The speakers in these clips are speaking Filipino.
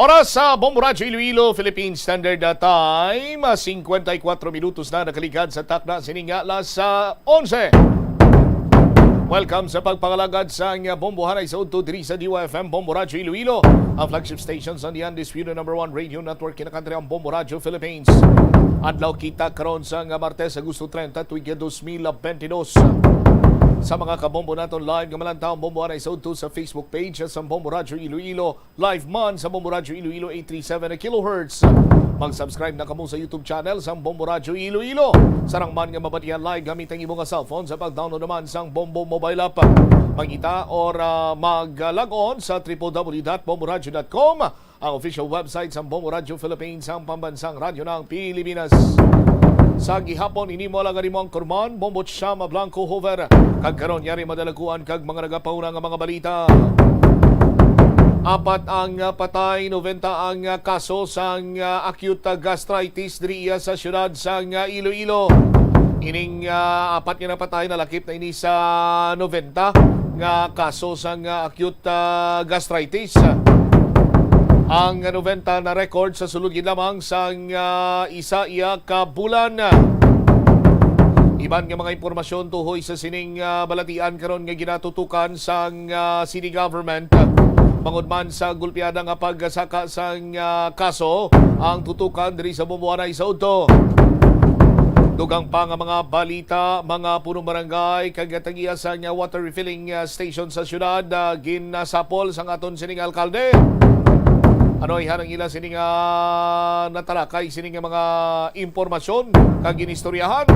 Oras sa Bombo Radyo Iloilo, Philippine Standard Time, 54 minutos na nakaligad sa takna siningala sa 11. Welcome sa pagpangalagad sa Bombohanay sa Udto diri sa DYFM Bombo Radyo Iloilo, ang flagship stations on the undisputed #1 radio network kinakantri ang Bombo Radyo Philippines. Adlaw kita karon sa Martes, Agosto 30, tuig 2022. Sa mga kabombo naton live nga malantaw ang Bombo Hanay sa Udto sa Facebook page sa Bombo Radyo Iloilo, live man sa Bombo Radyo Iloilo 837 kHz. Mag-subscribe na kamo sa YouTube channel sa Bombo Radyo Iloilo. Sarang man nga mabatihan live gamit ang imong cellphone sa pag-download naman sang Bombo mobile app. Magita or mag-log on sa www.bomboradio.com, ang official website sa Bombo Radyo Philippines, ang pambansang radyo ng Pilipinas. Sa gihapon ini mo lang mo ang kurman Bombo Chama Blanco Hover. Kagkaron yari madalaguan kag mga nagapauna nga mga balita. 4 ang patay, 90 ang kaso sang acute gastritis diri sa syudad sang Iloilo. Ining 4 nga napatay na lakip na ini sa 90 nga kaso sang acute gastritis. Ang 90 na record sa sulod gid lamang sang isa ka bulan. Iban nga mga impormasyon tuhoy sa sining balatian karon nga ginatutukan sang city government. Bangod man sa gulpiada nga pagsaka sang kaso, ang tutukan diri sa Bombohanay sa Udto. Dugang pa nga mga balita, mga punong barangay kag tagiya sang water refilling station sa syudad ginasapol sang aton sining alkalde. Ano ihanang ila sining natalakay sining mga impormasyon kag ginistoryahan.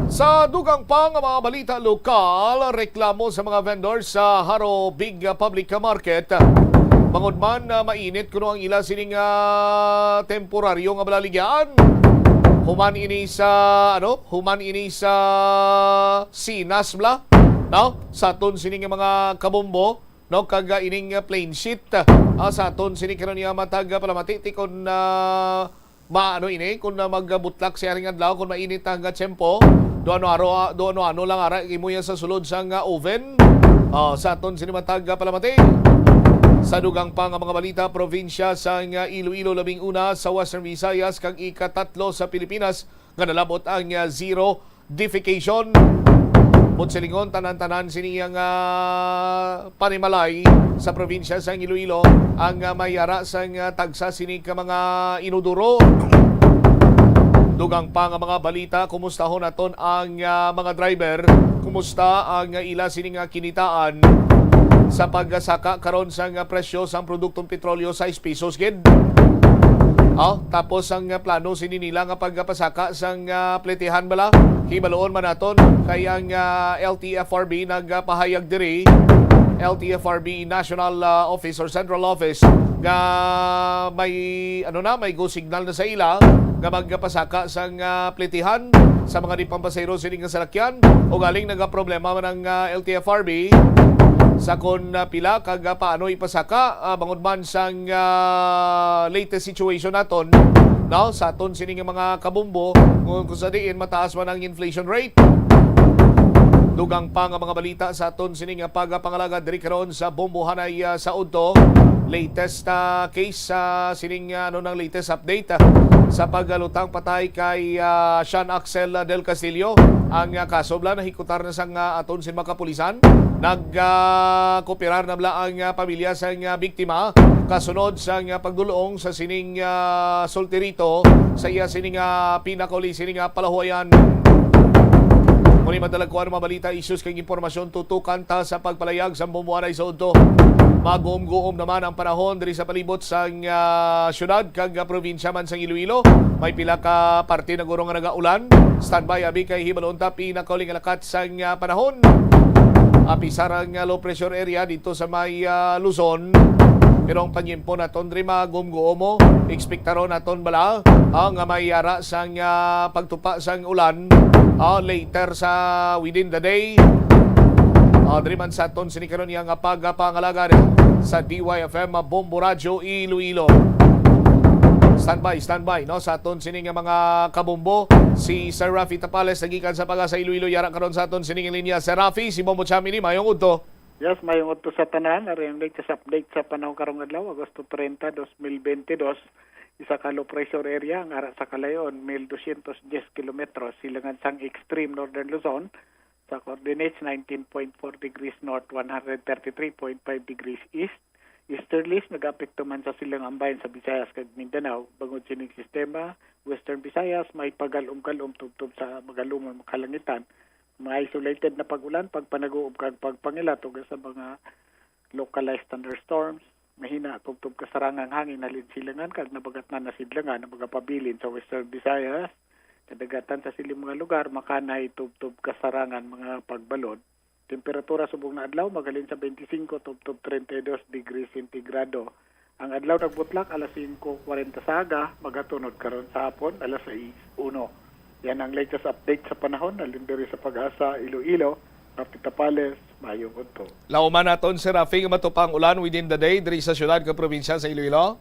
Sa dugang pa nga mga balita lokal, reklamo sa mga vendors sa Haro Big Public Market. Bangod man na mainit kuno ang ila sining temporaryo nga balaligyan. Human ini sa Sinas bla, no? Sa aton sining mga kabombo, no, kag ining plain sheet. Sa aton sining karon niya matag palamati kun kung magbutlak sa aring adlaw kung mainit ang tiyempo, do ano lang ara imuya sa sulod sang oven. Sa aton sinimatag palamati. Sa dugang pa nga mga balita, probinsya sang Iloilo 11 sa Western Visayas kag ika-3 sa Pilipinas nga nalabot ang zero defecation. Silingon tanan-tanan siniyang panimalay sa probinsya sang Iloilo ang mayara sang tagsa sini ka mga inuduro. Dugang pa nga mga balita, kumustahon naton ang mga driver, kumusta ang ila sining kinitaan sa pagsaka karon sang presyo sang produktong petrolyo 6 pesos gid. Tapos ang plano sini nila nga pagpasaka sang pletihan bala, hibaloon man naton kay ang LTFRB nagpahayag diri, LTFRB National Office or Central Office nga may go signal na sa ila nga magpasaka sang pletihan sa mga di pampasayro sini nga salakyan o galing nagaproblema man ang LTFRB sa kon pila kag paano ipasaka bangod man sang latest situation naton, no, sa aton sini nga mga kabombo kung sa diin mataas man ang inflation rate. Dugang pa nga mga balita sa aton sini nga pagpangalagad diri karon sa Bombohanay sa Udto. Latest case sa sining ng latest update sa paggalutang patay kay Sean Axel Del Castillo. Ang kaso bla nahikutar na sang aton sin mga kapulisan. Nagkooperar na bla ang pamilya sang biktima kasunod sang pagdulong sa sining solterito sa iya sining pinakuli sining palahuayan. Muli madalagkuhan mga balita, issues kang impormasyon tutukan ta sa pagpalayag sa Bombohanay sa Udto. Magum-guom naman ang panahon diri sa palibot sang syudad kag probinsya man sang Iloilo. May pila ka parte na guro nga nagaulan. Standby abi kay hibalon ta pinakauli nga lakat sang panahon. Apisarang low pressure area dito sa may Luzon. Pero ang panyempo naton diri magum-guomo, ekspektaron naton bala ang mayara sang pagtupa sang ulan later sa within the day. Diri man sa aton sini karon yang pagpangalagad sa DYFM Bombo Radyo Iloilo. Standby, no, sa aton sini nga mga kabombo. Si Sir Rafi Tapales nagikan sa Pagasa Iloilo, yara karon sa aton sini nga linya. Sir Rafi, si Bombo Chamini, mayong udto. Yes, mayong to sa tanan, ari ang latest update sa panahon karong adlaw, Agosto 30, 2022. Isa ka low pressure area ang ara sa kalayon, 1,210 kilometros, silangan sang extreme northern Luzon, sa coordinates 19.4 degrees north, 133.5 degrees east. Easterlies, nag-apekto man sa silang ambayan sa Visayas kag Mindanao, bangod sining sistema, Western Visayas, may pagalom-kalom tubtob sa magalumang kalangitan. Mga isolated na pag-ulan, pagpanaguob kag pagpangila tungod sa mga localized thunderstorms, mahina tubtob kasarangang hangin na linsilangan kag nabagat na nasidlangan na mga pabilin sa Western Visayas. Kadagatan sa siling mga lugar makanay tubtob kasarangan mga pagbalod. Temperatura subong na adlaw magalin sa 25 tubtob 32 degrees centigrado. Ang adlaw nagbutlak alas 5:40 sa aga, magatunod karon sa hapon alas 6:01. Yan ang latest update sa panahon, nalindiri sa Pag-asa, Iloilo, Rafi Tapales, mayong udto. Lauman naton si Rafi nga matupang ulan within the day diri sa syudad ka probinsya sa Iloilo.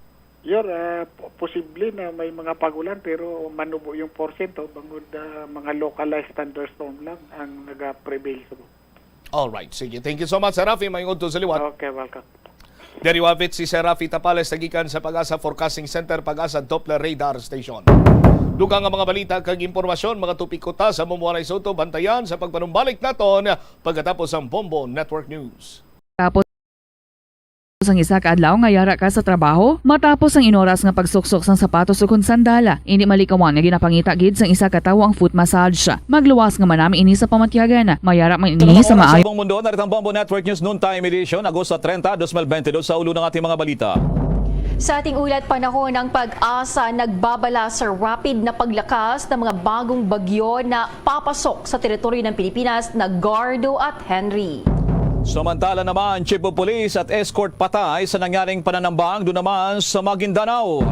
Posible na may mga pagulan pero manubo yung porsyento bangod mga localized thunderstorm lang ang naga-prevail sa Alright, sige. Thank you so much, Sir Rafi. Mayong udto sa liwat. Okay, welcome. Deriwavit si Sir Rafi Tapales, nagikan sa Pag-asa Forecasting Center, Pag-asa Doppler Radar Station. Dugang ang mga balita kag impormasyon, mga tupikuta sa Mumuanay Soto, bantayan sa pagpanumbalik naton pagkatapos ang Bombo Network News. Tapos ang isa ka adlaw nga yara ka sa trabaho matapos ang inoras nga pagsuksok sang sapatos ug sandala. Hindi malikawan nga ginapangita gid sang isa ka tawo ang foot massage. Magluwas nga manami ini sa pamatyagan. Mayara man ini sa maayo. Sa buong mundo, narito ang Bombo Network News Noontime Edition, Agosto 30, 2022 sa ulo ng ating mga balita. Sa ating ulat, panahon ng Pag-asa nagbabala sa rapid na paglakas ng mga bagong bagyo na papasok sa teritoryo ng Pilipinas na Gardo at Henry. Samantala naman, Chief of Police at escort patay sa nangyaring pananambang doon naman sa Maguindanao.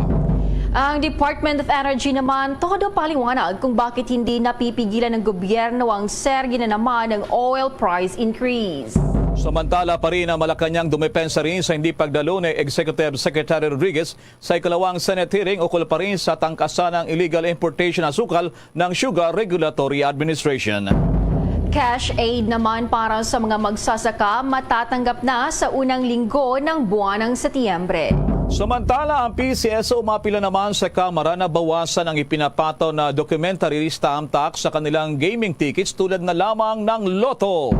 Ang Department of Energy naman, todo paliwanag kung bakit hindi napipigilan ng gobyerno ang serye na naman ng oil price increase. Samantala pa rin ang Malacanang dumepensa rin sa hindi pagdalo ni Executive Secretary Rodriguez sa ikalawang Senate hearing ukol pa rin sa tangkasan ng illegal importation ng sukal ng Sugar Regulatory Administration. Cash aid naman para sa mga magsasaka matatanggap na sa unang linggo ng buwan ng Setyembre. Samantala, ang PCSO umapila naman sa Kamara na bawasan ang ipinapataw na documentary stamp tax sa kanilang gaming tickets tulad na lamang ng Lotto.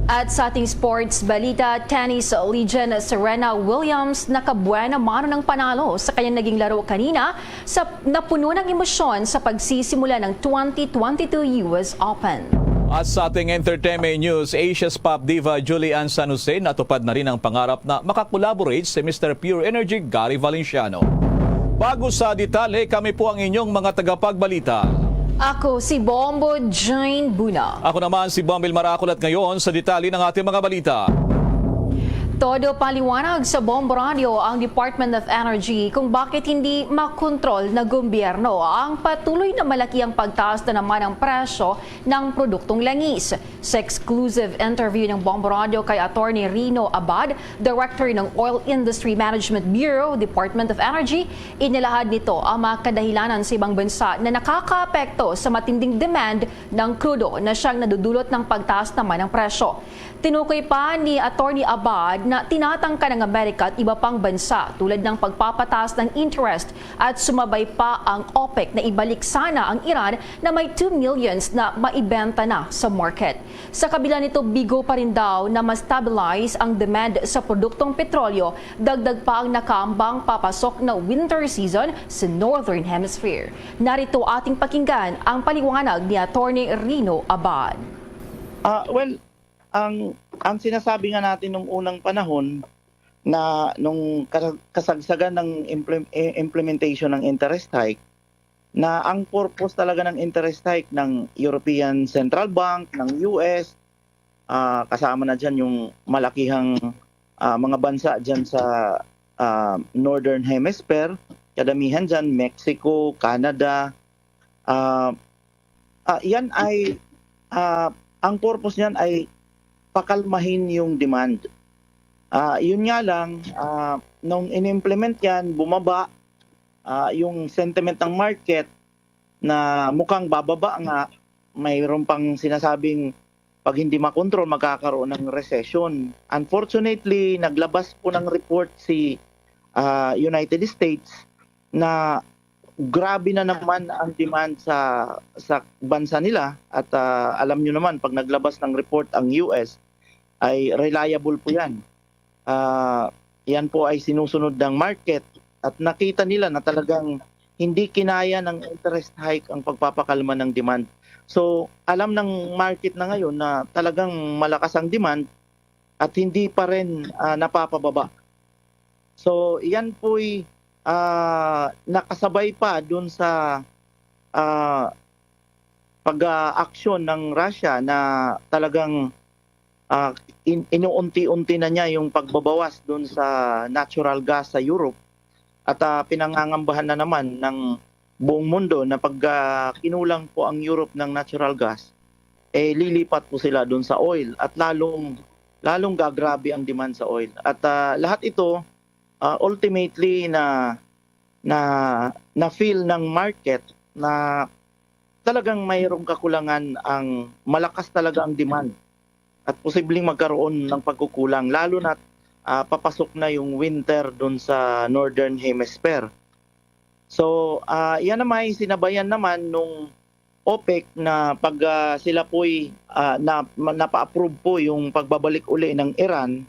At sa ating sports balita, tennis legend Serena Williams nakabuena mano ng panalo sa kanyang naging laro kanina sa napuno ng emosyon sa pagsisimula ng 2022 US Open. At sa ating entertainment news, Asia's pop diva Julian San Jose natupad na rin ang pangarap na makakolaborate si Mr. Pure Energy Gary Valenciano. Bago sa detalye, kami po ang inyong mga tagapagbalita. Ako si Bombo Jane Buna. Ako naman si Bombil Maraculat ngayon sa detalye ng ating mga balita. Todo paliwanag sa Bombo Radio ang Department of Energy kung bakit hindi makontrol na gobyerno ang patuloy na malaki ang pagtaas na naman ng presyo ng produktong langis. Sa exclusive interview ng Bombo Radio kay Attorney Rino Abad, Director ng Oil Industry Management Bureau, Department of Energy, inilahad nito ang mga kadahilanan sa ibang bansa na nakakaapekto sa matinding demand ng krudo na siyang nadudulot ng pagtaas naman ng presyo. Tinukoy pa ni Attorney Abad na tinatangka ng Amerika at iba pang bansa tulad ng pagpapataas ng interest at sumabay pa ang OPEC na ibalik sana ang Iran na may 2 millions na maibenta na sa market. Sa kabila nito, bigo pa rin daw na ma-stabilize ang demand sa produktong petrolyo, dagdag pa ang nakaambang papasok na winter season sa Northern Hemisphere. Narito ating pakinggan ang paliwanag ni Attorney Rino Abad. Ang sinasabi nga natin nung unang panahon na nung kasagsagan ng implementation ng interest hike, na ang purpose talaga ng interest hike ng European Central Bank, ng US, kasama na dyan yung malakihang mga bansa dyan sa Northern Hemisphere, kadamihan dyan, Mexico, Canada, yan ay, ang purpose niyan ay pakalmahin yung demand. Yun nga lang, nung in-implement yan, bumaba yung sentiment ng market na mukhang bababa nga. Mayroon pang sinasabing pag hindi makontrol, magkakaroon ng recession. Unfortunately, naglabas po ng report si United States na grabe na naman ang demand sa bansa nila. At alam nyo naman, pag naglabas ng report ang US, ay reliable po yan. Yan po ay sinusunod ng market at nakita nila na talagang hindi kinaya ng interest hike ang pagpapakalma ng demand. So, alam ng market na ngayon na talagang malakas ang demand at hindi pa rin napapababa. So, yan po'y nakasabay pa dun sa pag-aksyon ng Russia na talagang inuunti-unti na niya yung pagbabawas dun sa natural gas sa Europe. At pinangangambahan na naman ng buong mundo na pag kinulang po ang Europe ng natural gas, lilipat po sila doon sa oil at lalong gagrabe ang demand sa oil. At lahat ito ultimately na feel ng market na talagang mayroong kakulangan, ang malakas talaga ang demand at posibleng magkaroon ng pagkukulang, lalo na papasok na yung winter doon sa Northern Hemisphere. So, yan naman ay sinabayan naman nung OPEC na pag sila po'y napa-approve po yung pagbabalik uli ng Iran,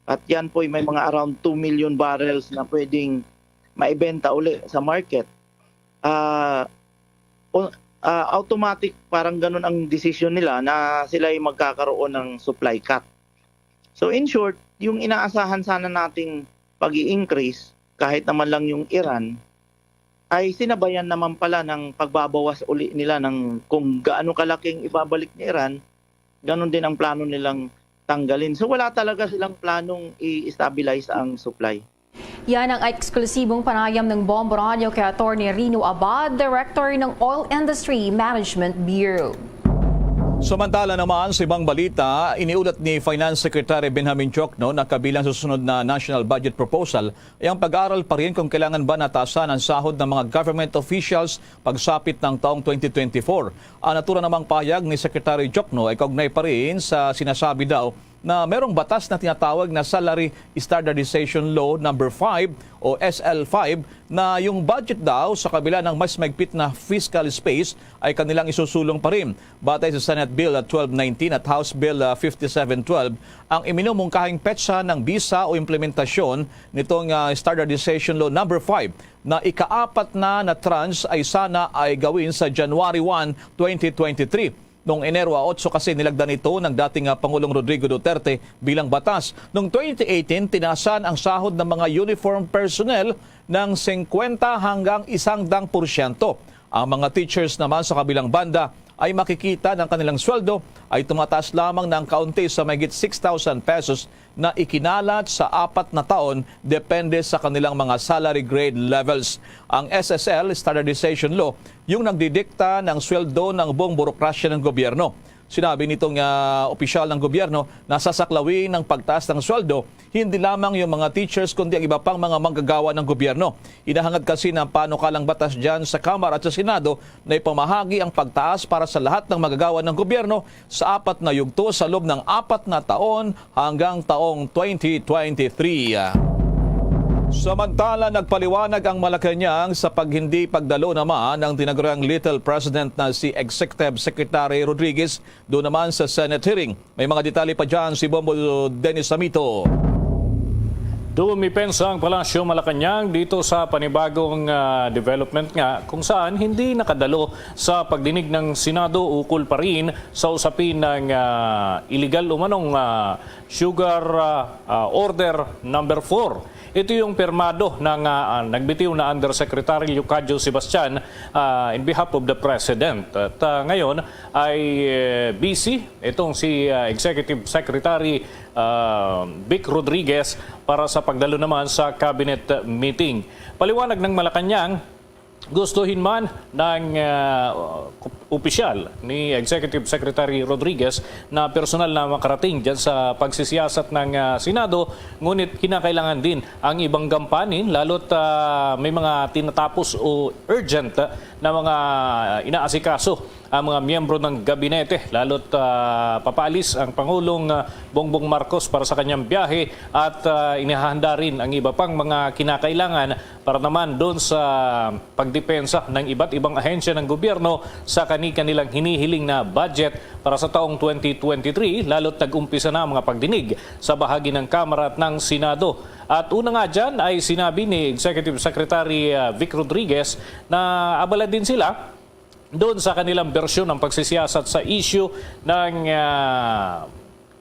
at yan po'y may mga around 2 million barrels na pwedeng maibenta uli sa market. Automatic, parang ganun ang decision nila na sila ay magkakaroon ng supply cut. So in short, yung inaasahan sana nating pag-i-increase, kahit naman lang yung Iran, ay sinabayan naman pala ng pagbabawas uli nila ng kung gaano kalaking ibabalik ni Iran, ganun din ang plano nilang tanggalin. So wala talaga silang planong i-stabilize ang supply. Yan ang eksklusibong panayam ng Bombo Radio kay Atty. Rino Abad, Director ng Oil Industry Management Bureau. Samantala naman sa ibang balita, iniulat ni Finance Secretary Benjamin Diokno na kabilang susunod na National Budget Proposal ay ang pag-aaral pa rin kung kailangan ba natasan ang sahod ng mga government officials pagsapit ng taong 2024. Ang natura namang payag ni Secretary Diokno ay kaugnay pa rin sa sinasabi daw na merong batas na tinatawag na Salary Standardization Law No. 5 o SL5 na yung budget daw sa kabila ng mas magpit na fiscal space ay kanilang isusulong pa rin. Batay sa Senate Bill 1219 at House Bill 5712, ang iminumungkahing petsa ng bisa o implementasyon nitong Standardization Law No. 5 na ika-4 na tranche ay sana ay gawin sa January 1, 2023. Noong Enero 8 kasi nilagdan ito ng dating Pangulong Rodrigo Duterte bilang batas. Noong 2018, tinasan ang sahod ng mga uniform personnel ng 50 hanggang 100%. Ang mga teachers naman sa kabilang banda ay makikita ng kanilang sweldo ay tumataas lamang ng kaunti sa mahigit 6,000 pesos na ikinalat sa 4 na taon depende sa kanilang mga salary grade levels. Ang SSL, Standardization Law, yung nagdidikta ng sweldo ng buong burokrasya ng gobyerno. Sinabi nitong opisyal ng gobyerno na sasaklawin ng pagtaas ng sweldo hindi lamang yung mga teachers kundi ang iba pang mga manggagawa ng gobyerno. Inahangad kasi ng panukalang batas dyan sa Kamara at sa Senado na ipamahagi ang pagtaas para sa lahat ng manggagawa ng gobyerno sa 4 na yugto sa loob ng 4 na taon hanggang taong 2023. Samantala, nagpaliwanag ang Malacanang sa hindi pagdalo naman ng tinaguriang Little President na si Executive Secretary Rodriguez doon naman sa Senate hearing. May mga detalye pa dyan si Bombo Dennis Samito. Dumipensa ang Palasyo Malacanang dito sa panibagong development nga kung saan hindi nakadalo sa pagdinig ng Senado ukol pa rin sa usapin ng illegal umanong sugar order number 4. Ito yung pirmado ng nagbitiw na Undersecretary Leocadio Sebastian in behalf of the President. At ngayon ay busy itong si Executive Secretary Vic Rodriguez para sa pagdalo naman sa cabinet meeting. Paliwanag ng Malacanang, gustuhin man ng opisyal ni Executive Secretary Rodriguez na personal na makarating dyan sa pagsisiyasat ng Senado. Ngunit kinakailangan din ang ibang gampanin, lalo't may mga tinatapos o urgent na mga inaasikaso ang mga miyembro ng gabinete, lalo't papaalis ang Pangulong Bongbong Marcos para sa kanyang biyahe at inihahanda rin ang iba pang mga kinakailangan para naman doon sa pagdepensa ng iba't ibang ahensya ng gobyerno sa kanilang hinihiling na budget para sa taong 2023, lalo't nag-umpisa na ang mga pagdinig sa bahagi ng Kamara at ng Senado. At una nga dyan ay sinabi ni Executive Secretary Vic Rodriguez na abala din sila doon sa kanilang bersyon ng pagsisiyasat sa issue ng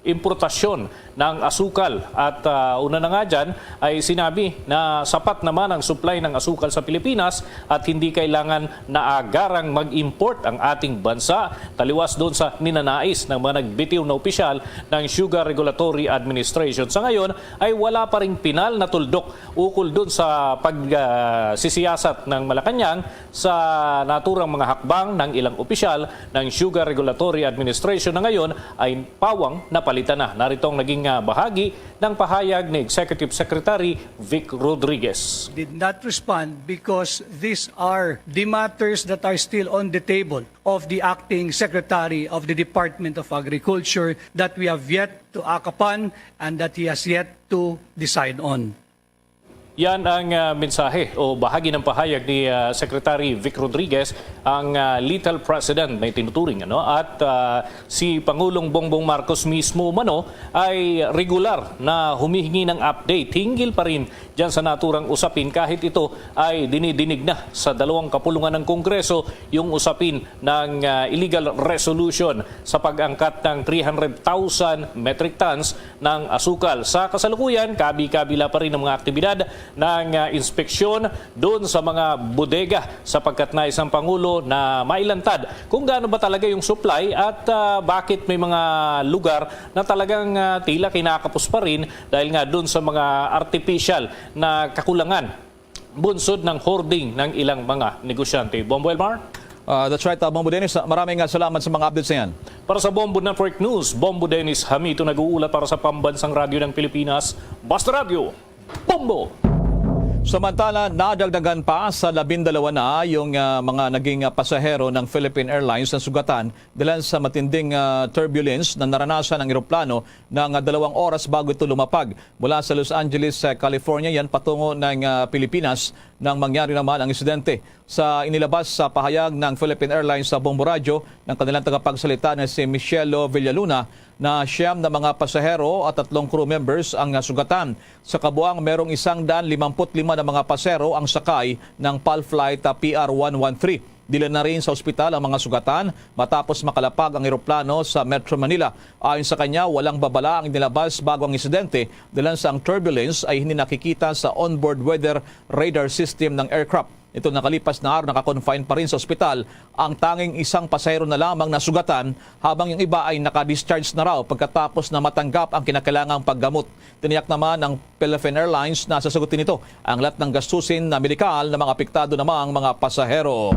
importasyon ng asukal. At una na nga dyan ay sinabi na sapat naman ang supply ng asukal sa Pilipinas at hindi kailangan na agarang mag-import ang ating bansa, taliwas doon sa ninanais ng mga nagbitiw na opisyal ng Sugar Regulatory Administration. Sa ngayon ay wala pa ring pinal na tuldok ukol doon sa pagsisiyasat ng Malacanang sa naturang mga hakbang ng ilang opisyal ng Sugar Regulatory Administration na ngayon ay pawang napalitan na. Narito ang naging bahagi ng pahayag ni Executive Secretary Vic Rodriguez. Did not respond because these are the matters that are still on the table of the acting Secretary of the Department of Agriculture that we have yet to act upon and that he has yet to decide on. Yan ang mensahe o bahagi ng pahayag ni Secretary Vic Rodriguez, ang little president na itinuturing. At si Pangulong Bongbong Marcos mismo ay regular na humihingi ng update hinggil pa rin dyan sa naturang usapin, kahit ito ay dinidinig na sa dalawang kapulungan ng Kongreso, yung usapin ng illegal resolution sa pag-angkat ng 300,000 metric tons ng asukal. Sa kasalukuyan, kabi-kabila pa rin ang mga aktibidad ng inspeksyon doon sa mga bodega sapagkat nais ng Pangulo na mailantad kung gaano ba talaga yung supply at bakit may mga lugar na talagang tila kinakapos pa rin dahil nga doon sa mga artificial na kakulangan bunsod ng hoarding ng ilang mga negosyante. Bombo Elmar? That's right, Bombo Dennis. Maraming salamat sa mga updates na yan. Para sa Bombo Network News, Bombo Dennis Hamito nag-uulat para sa Pambansang Radyo ng Pilipinas, Basta Radio, Bombo! Samantala, nadagdagan pa sa 12 na yung mga naging pasahero ng Philippine Airlines na sugatan dahil sa matinding turbulence na naranasan ng eroplano ng 2 oras bago ito lumapag mula sa Los Angeles, California, yan patungo ng Pilipinas nang mangyari naman ang insidente. Sa inilabas sa pahayag ng Philippine Airlines sa Bombo Radio ng kanilang tagapagsalita na si Michelle Villaluna, na 9 na mga pasahero at 3 crew members ang sugatan. Sa kabuang merong 155 na mga pasahero ang sakay ng PAL Flight PR-113. Dila na rin sa ospital ang mga sugatan matapos makalapag ang eroplano sa Metro Manila. Ayon sa kanya, walang babala ang inilabas bago ang insidente dahil sa ang turbulence ay hindi nakikita sa onboard weather radar system ng aircraft. Ito nakalipas na araw, nakakonfine pa rin sa ospital ang tanging isang pasahero na lamang na sugatan habang yung iba ay nakadischarge na raw pagkatapos na matanggap ang kinakailangang paggamot. Tiniyak naman ng Philippine Airlines na sasagutin ito ang lahat ng gastusin na medikal ng mga apektado namang mga pasahero.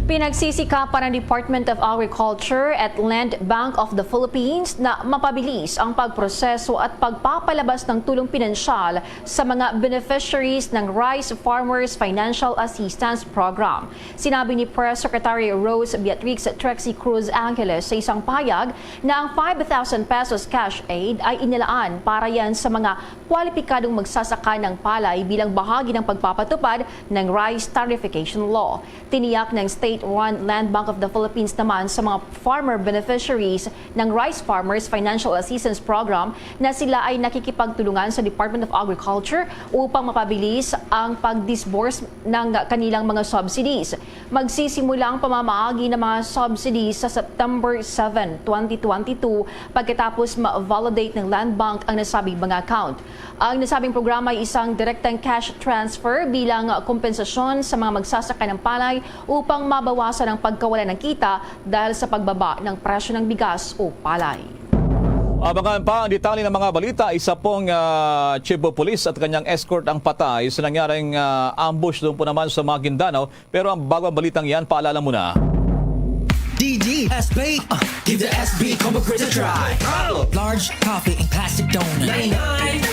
Pinagsisikapan ng Department of Agriculture at Land Bank of the Philippines na mapabilis ang pagproseso at pagpapalabas ng tulong pinansyal sa mga beneficiaries ng Rice Farmers Financial Assistance Program. Sinabi ni Press Secretary Rose Beatrix Trexie Cruz Angeles sa isang pahayag na ang 5,000 pesos cash aid ay inilaan para yan sa mga kwalipikadong magsasaka ng palay bilang bahagi ng pagpapatupad ng Rice Tarification Law. Tiniyak ng State-run Land Bank of the Philippines naman sa mga farmer beneficiaries ng Rice Farmers Financial Assistance Program na sila ay nakikipagtulungan sa Department of Agriculture upang mapabilis ang pag-disburse ng kanilang mga subsidies. Magsisimula ang pamamahagi ng mga subsidies sa September 7, 2022 pagkatapos ma-validate ng Land Bank ang nasabing mga account. Ang nasabing programa ay isang direktang cash transfer bilang kompensasyon sa mga magsasaka ng palay upang mabawasan ang pagkawala ng kita dahil sa pagbaba ng presyo ng bigas o palay. Abangan pa ang detalye ng mga balita. Isa pong chief of police at kanyang escort ang patay sa nangyaring ambush doon po naman sa Maguindanao. Pero ang bagong balitang yan, paalala muna. SB, give the SB Combo Crisp a try. Large coffee and classic donut. 99.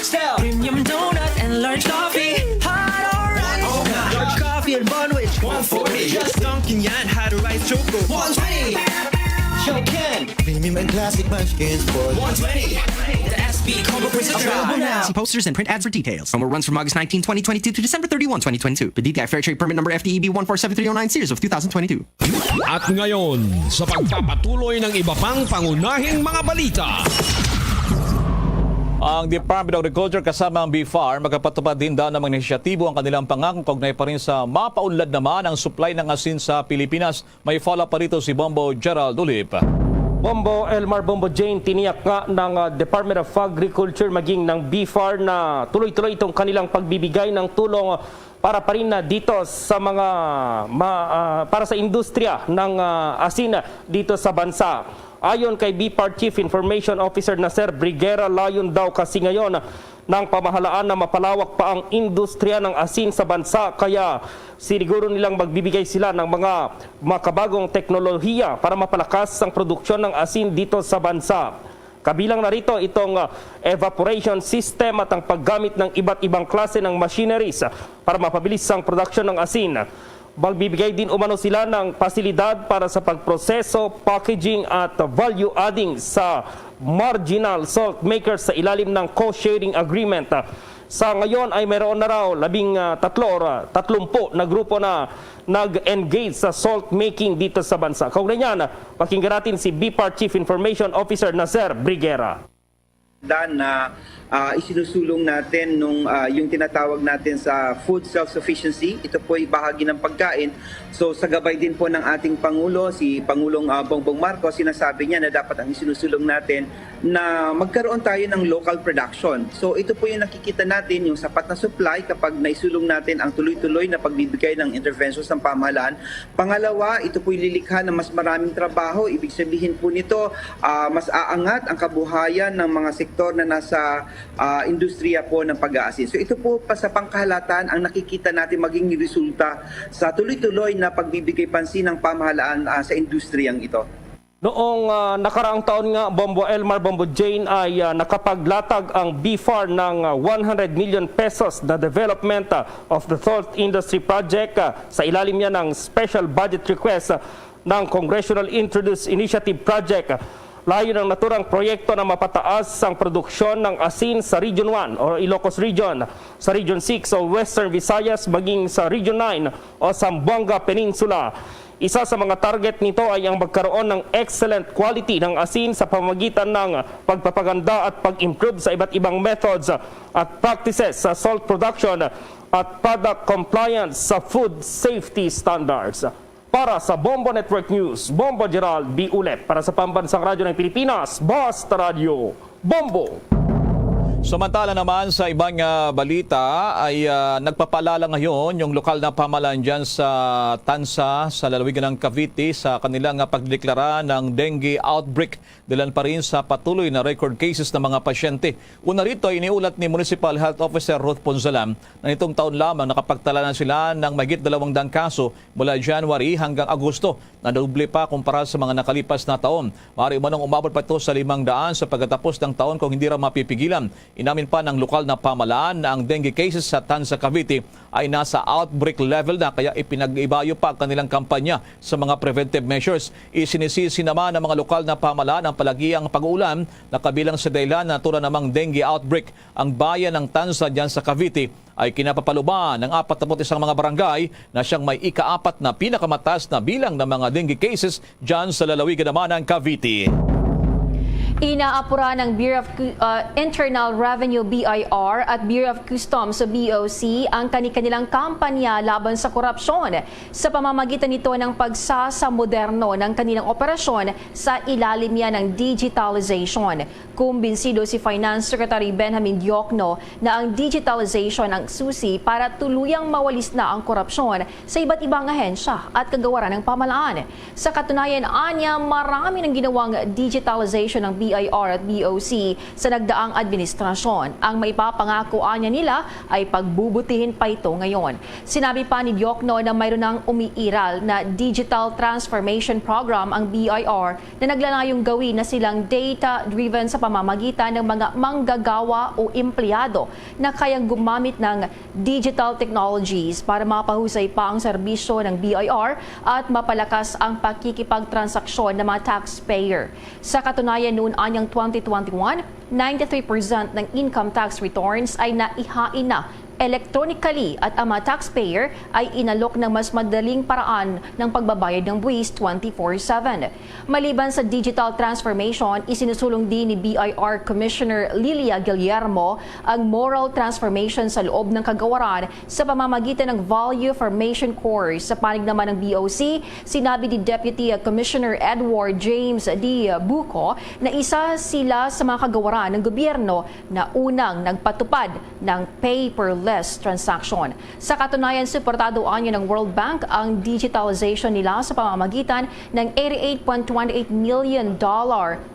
Still, premium donut and large coffee. Hot or rice? Oh, large coffee and Bonwich. 140. Just Dunkin' yan, hot or rice choco. 120. Chokin. Premium and classic munchkins for 120. The SB Combo Crisp a try. Now. See posters and print ads for details. Promo runs from August 19, 2022 to December 31, 2022. The DTI Fair Trade Permit number FTEB 147309 series of 2022. At ngayon, sa pagpapatuloy ng iba pang pangunahing mga balita. Ang Department of Agriculture kasama ang BFAR magkapatupad din daw ng mga inisyatibo ang kanilang pangakong kaugnay pa rin sa mapaunlad naman ang supply ng asin sa Pilipinas. May follow-up pa rito si Bombo Gerald Ulip. Bombo Elmar Bombo Jane, tiniyak nga ng Department of Agriculture maging ng BFAR na tuloy-tuloy itong kanilang pagbibigay ng tulong para pa rin na dito sa mga para sa industriya ng asin dito sa bansa. Ayon kay BFAR Chief Information Officer na Sir Briguera, layon daw kasi ngayon ng pamahalaan na mapalawak pa ang industriya ng asin sa bansa, kaya siniguro nilang magbibigay sila ng mga makabagong teknolohiya para mapalakas ang produksyon ng asin dito sa bansa. Kabilang na rito itong evaporation system at ang paggamit ng iba't ibang klase ng machineries para mapabilis ang produksyon ng asin. Magbibigay din umano sila ng pasilidad para sa pagproseso, packaging at value adding sa marginal salt makers sa ilalim ng cost-sharing agreement. Sa ngayon ay mayroon na raw 30 na grupo na nag-engage sa salt making dito sa bansa. Kaugnay niyan, pakinggan natin si BFAR Chief Information Officer na Sir Briguera. Na isinusulong natin yung tinatawag natin sa food self-sufficiency. Ito po ay bahagi ng pagkain. So sa gabay din po ng ating Pangulo, si Pangulong Bongbong Marcos, sinasabi niya na dapat ang isinusulong natin na magkaroon tayo ng local production. So ito po yung nakikita natin, yung sapat na supply kapag naisulong natin ang tuloy-tuloy na pagbibigay ng interventions ng pamahalaan. Pangalawa, ito po yung lilikha ng mas maraming trabaho. Ibig sabihin po nito, mas aangat ang kabuhayan ng mga sektor na nasa industriya po ng pag-aasin. So ito po pa sa pangkahalatan ang nakikita natin maging resulta sa tuloy-tuloy na pagbibigay pansin ng pamahalaan sa industriyang ito. Noong nakaraang taon nga, Bombo Elmar, Bombo Jane, ay nakapaglatag ang BFAR ng 100 million pesos na development of the salt industry project sa ilalim niya ng special budget request ng Congressional Introduced Initiative Project. Layo ng naturang proyekto na mapataas ang produksyon ng asin sa Region 1 o Ilocos Region, sa Region 6 o Western Visayas, maging sa Region 9 o Zamboanga Peninsula. Isa sa mga target nito ay ang magkaroon ng excellent quality ng asin sa pamamagitan ng pagpapaganda at pag-improve sa iba't ibang methods at practices sa salt production at product compliance sa food safety standards. Para sa Bombo Network News, Bombo Gerald B. Ulep. Para sa Pambansang Radyo ng Pilipinas, Basta Radio, Bombo. Samantala naman sa ibang balita ay nagpapaalala ngayon yung lokal na pamahalaan dyan sa Tansa sa lalawigan ng Cavite sa kanilang pagdeklara ng dengue outbreak. Dalan pa rin sa patuloy na record cases ng mga pasyente. Una rito ay iniulat ni Municipal Health Officer Ruth Ponzalam na nitong taon lamang nakapagtala na sila ng mahigit 200 kaso mula January hanggang Agosto, na doble pa kumpara sa mga nakalipas na taon. Maaari manong umabot pa ito sa 500 sa pagkatapos ng taon kung hindi raw mapipigilan. Inamin pa ng lokal na pamahalaan na ang dengue cases sa Tansa, Cavite ay nasa outbreak level na, kaya ipinag-ibayo pa kanilang kampanya sa mga preventive measures. Isinisisi naman ng mga lokal na pamahalaan ang palagiang pag-uulan na kabilang sa dahilan na tulad namang dengue outbreak. Ang bayan ng Tansa dyan sa Cavite ay kinapapaluban ng 41 mga barangay na siyang may ika-4 na pinakamataas na bilang ng mga dengue cases dyan sa lalawigan naman ng Cavite. Inaapura ng Bureau of Internal Revenue BIR at Bureau of Customs o BOC ang kanilang kampanya laban sa korupsyon sa pamamagitan nito ng pagsasamoderno ng kanilang operasyon sa ilalim niya ng digitalization. Kumbinsido si Finance Secretary Benjamin Diokno na ang digitalization ang susi para tuluyang mawalis na ang korupsyon sa iba't ibang ahensya at kagawaran ng pamahalaan. Sa katunayan, anya, marami ng ginawang digitalization ng BIR BIR at BOC sa nagdaang administrasyon. Ang maipapangako niya nila ay pagbubutihin pa ito ngayon. Sinabi pa ni Diokno na mayroon ng umiiral na Digital Transformation Program ang BIR na naglanayong gawin na silang data-driven sa pamamagitan ng mga manggagawa o empleyado na kayang gumamit ng digital technologies para mapahusay pa ang serbisyo ng BIR at mapalakas ang pakikipagtransaksyon ng mga taxpayer. Sa katunayan noon anyang 2021, 93% ng income tax returns ay naihain na electronically at ang mga taxpayer ay inalok ng mas madaling paraan ng pagbabayad ng buwis 24/7. Maliban sa digital transformation, isinusulong din ni BIR Commissioner Lilia Guillermo ang moral transformation sa loob ng kagawaran sa pamamagitan ng Value Formation Course. Sa panig naman ng BOC, sinabi ni Deputy Commissioner Edward James D. Buco na isa sila sa mga kagawaran ng gobyerno na unang nagpatupad ng paperless transaction. Sa katunayan, suportado niya ng World Bank ang digitalization nila sa pamamagitan ng $88.28 million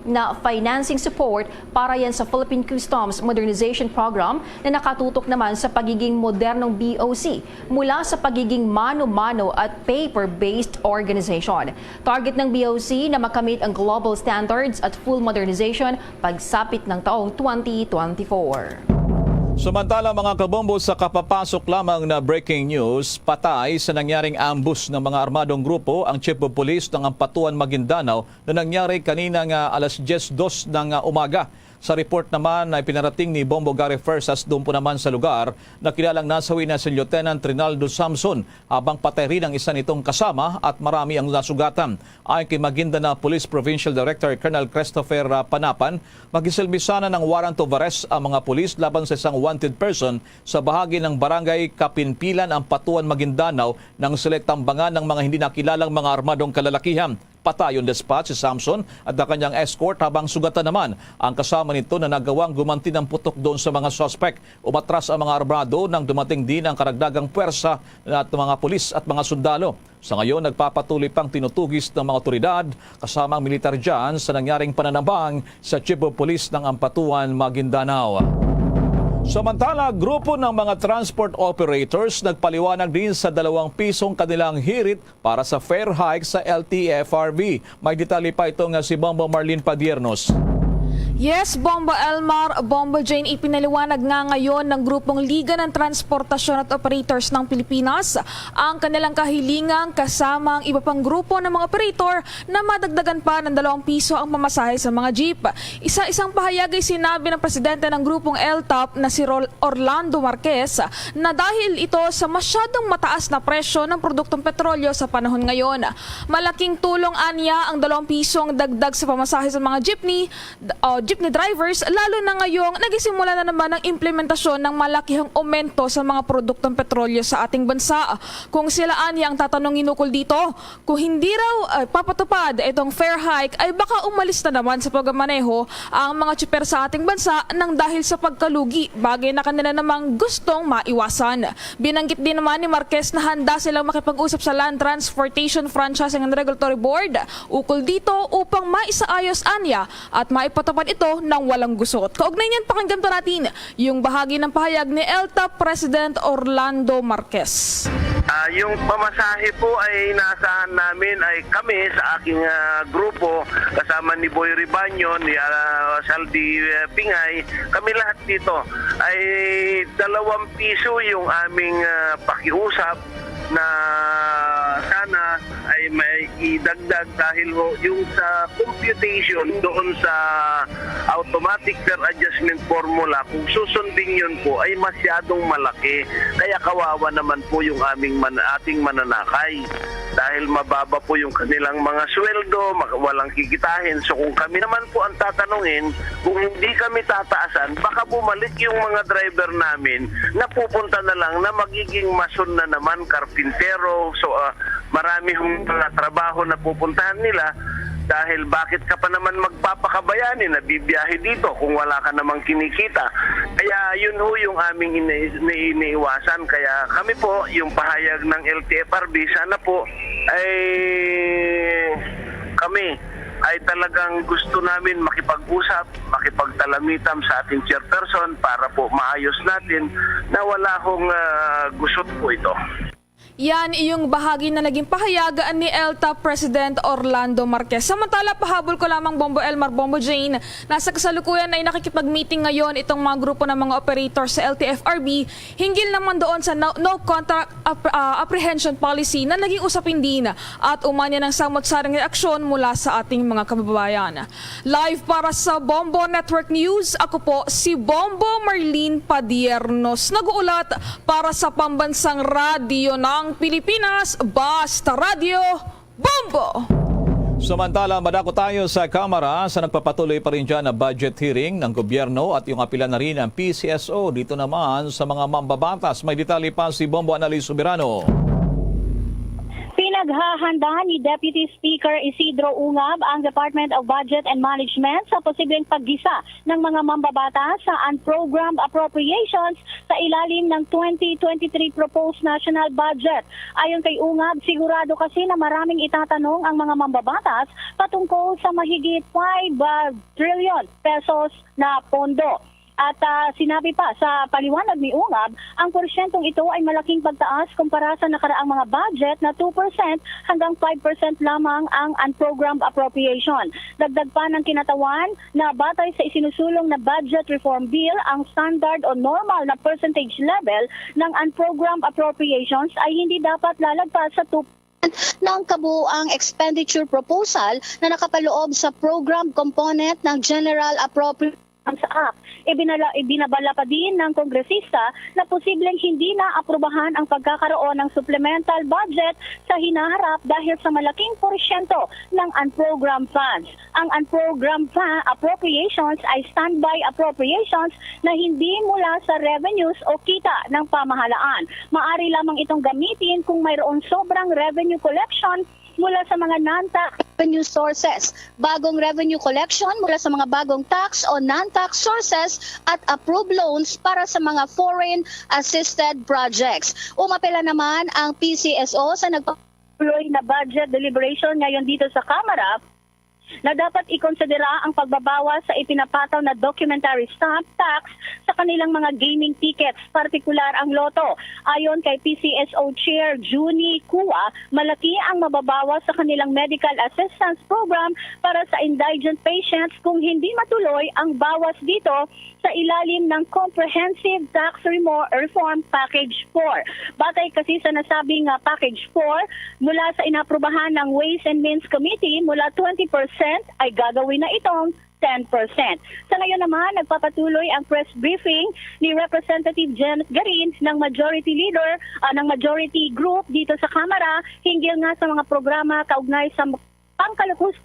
na financing support para yan sa Philippine Customs Modernization Program na nakatutok naman sa pagiging modernong BOC mula sa pagiging mano-mano at paper-based organization. Target ng BOC na makamit ang global standards at full modernization pagsapit ng taong 2024. Samantala mga kabombo, sa kapapasok lamang na breaking news, patay sa nangyaring ambush ng mga armadong grupo ang Chief of Police ng Ampatuan, Maguindanao na nangyari kanina nga alas 10:02 ng umaga. Sa report naman ay pinarating ni Bombo Gary Fersas doon po naman sa lugar na kilalang nasawi na si Lieutenant Rinaldo Samson habang patay rin ang isa nitong kasama at marami ang nasugatan. Ayon kay Maguindanao Police Provincial Director Colonel Christopher Panapan, magisilbi sana ng warrant of arrest ang mga pulis laban sa isang wanted person sa bahagi ng barangay Kapinpilan, Ampatuan, Maguindanao nang sila tambangan ng mga hindi nakilalang mga armadong kalalakihan. Patay on the spot si Samson at ang kanyang escort habang sugatan naman ang kasama nito na nagawang gumanti ng putok doon sa mga suspect. Umatras ang mga armado nang dumating din ang karagdagang puwersa at mga pulis at mga sundalo. Sa ngayon, nagpapatuloy pang tinutugis ng mga otoridad kasama ang militar dyan sa nangyaring pananabang sa Chief of Police ng Ampatuan, Maguindanao. Samantala, grupo ng mga transport operators nagpaliwanag din sa 2 pisong kanilang hirit para sa fare hike sa LTFRB. May detalye pa itong si Bombo Marlene Padiernos. Yes, Bombo Elmar, Bombo Jane, ipinaliwanag nga ngayon ng grupong Liga ng Transportasyon at Operators ng Pilipinas ang kanilang kahilingan kasama ang iba pang grupo ng mga operator na madagdagan pa ng 2 piso ang pamasahe sa mga jeep. Isa-isang pahayag ay sinabi ng presidente ng grupong LTOP na si Orlando Marquez na dahil ito sa masyadong mataas na presyo ng produktong petrolyo sa panahon ngayon. Malaking tulong anya ang 2 pisong dagdag sa pamasahe sa mga jeepney drivers, lalo na ngayong nagisimula na naman ang implementasyon ng malakihang aumento sa mga produktong petrolyo sa ating bansa. Kung sila anya ang tatanungin ukol dito, kung hindi raw papatupad itong fare hike ay baka umalis na naman sa pagmamaneho ang mga tsuper sa ating bansa nang dahil sa pagkalugi, bagay na kanila namang gustong maiwasan. Binanggit din naman ni Marquez na handa silang makipag-usap sa Land Transportation Franchising and Regulatory Board ukol dito upang maisaayos anya at maipatupad ito ng walang gusot. Kaugnay niyan, pakinggan pa natin yung bahagi ng pahayag ni LTOP President Orlando Marquez. Yung pamasahe po ay naasahan namin ay kami sa aking grupo kasama ni Boy Ribanyo, ni Saldi Pingay, kami lahat dito ay 2 piso yung aming pakiusap na sana ay may idagdag dahil yung sa computation doon sa automatic fare adjustment formula, kung susundin yun po ay masyadong malaki, kaya kawawa naman po yung ating mananakay dahil mababa po yung kanilang mga sweldo, walang kikitahin. So kung kami naman po ang tatanungin, kung hindi kami tataasan, baka bumalik yung mga driver namin na pupunta na lang na magiging mason na naman, karpintero. So marami hong mga trabaho na pupuntahan nila dahil bakit ka pa naman magpapakabayani na bibiyahe dito kung wala ka namang kinikita. Kaya yun ho yung aming iniiwasan. Kaya kami po, yung pahayag ng LTFRB, sana po ay kami ay talagang gusto namin makipag-usap, makipagtalamitam sa ating chairperson para po maayos natin na wala hong gusot po ito. Yan yung bahagi na naging pahayag ni ELTA President Orlando Marquez. Samantala, pahabol ko lamang Bombo Elmar, Bombo Jane, nasa kasalukuyan ay nakikipag-meeting ngayon itong mga grupo ng mga operator sa LTFRB hinggil naman doon sa no contract apprehension policy na naging usapin din at umanya ng samot-saring reaksyon mula sa ating mga kababayan. Live para sa Bombo Network News, ako po si Bombo Marlene Padiernos, nag-uulat para sa Pambansang Radyo ng Pilipinas, Basta Radio, Bombo! Samantala, madako tayo sa Kamara sa nagpapatuloy pa rin dyan na budget hearing ng gobyerno at yung apila na rin ng PCSO dito naman sa mga mambabatas. May detalye pa si Bombo Annalise Soberano. Pinaghahanda ni Deputy Speaker Isidro Ungab ang Department of Budget and Management sa posibleng paggisa ng mga mambabatas sa unprogrammed appropriations sa ilalim ng 2023 proposed national budget. Ayon kay Ungab, sigurado kasi na maraming itatanong ang mga mambabatas patungkol sa mahigit 5 trillion pesos na pondo. At sinabi pa sa paliwanag ni Ungab, ang porsyentong ito ay malaking pagtaas kumpara sa nakaraang mga budget na 2% hanggang 5% lamang ang unprogrammed appropriation. Dagdag pa ng kinatawan na batay sa isinusulong na budget reform bill, ang standard o normal na percentage level ng unprogrammed appropriations ay hindi dapat lalagpas sa 2% ng kabuuang expenditure proposal na nakapaloob sa program component ng General Appropriation sa Act. Ibinabala pa din ng kongresista na posibleng hindi na aprubahan ang pagkakaroon ng supplemental budget sa hinaharap dahil sa malaking porsyento ng unprogrammed funds. Ang unprogrammed appropriations ay standby appropriations na hindi mula sa revenues o kita ng pamahalaan. Maaari lamang itong gamitin kung mayroong sobrang revenue collection mula sa mga non-tax revenue sources, bagong revenue collection mula sa mga bagong tax o non-tax sources at approved loans para sa mga foreign assisted projects. Umapela naman ang PCSO sa nagpatuloy na budget deliberation ngayon dito sa Kamara na dapat ikonsidera ang pagbabawas sa ipinapataw na documentary stamp tax sa kanilang mga gaming tickets, partikular ang loto. Ayon kay PCSO Chair Juni Kua, malaki ang mababawas sa kanilang medical assistance program para sa indigent patients kung hindi matuloy ang bawas dito sa ilalim ng Comprehensive Tax Reform Package 4. Batay kasi sa nasabing Package 4, mula sa inaprubahan ng Ways and Means Committee, mula 20% ay gagawin na itong 10%. Sa ngayon naman, nagpapatuloy ang press briefing ni Representative Janet Garin ng Majority Leader ng Majority Group dito sa Kamara hinggil nga sa mga programa kaugnay sa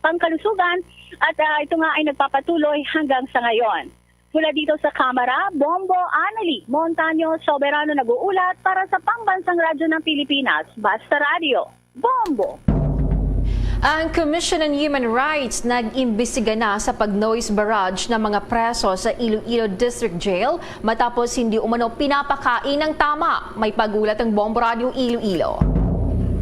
pangkalusugan at ito nga ay nagpapatuloy hanggang sa ngayon. Mula dito sa Kamara, Bombo Annalise Montaño Soberano nag-uulat para sa Pambansang Radyo ng Pilipinas, Basta Radio, Bombo! Ang Commission on Human Rights nag-imbestiga na sa pag-noise barrage ng mga preso sa Iloilo District Jail matapos hindi umano pinapakain ng tama. May pagulat ang Bombo Radio Iloilo.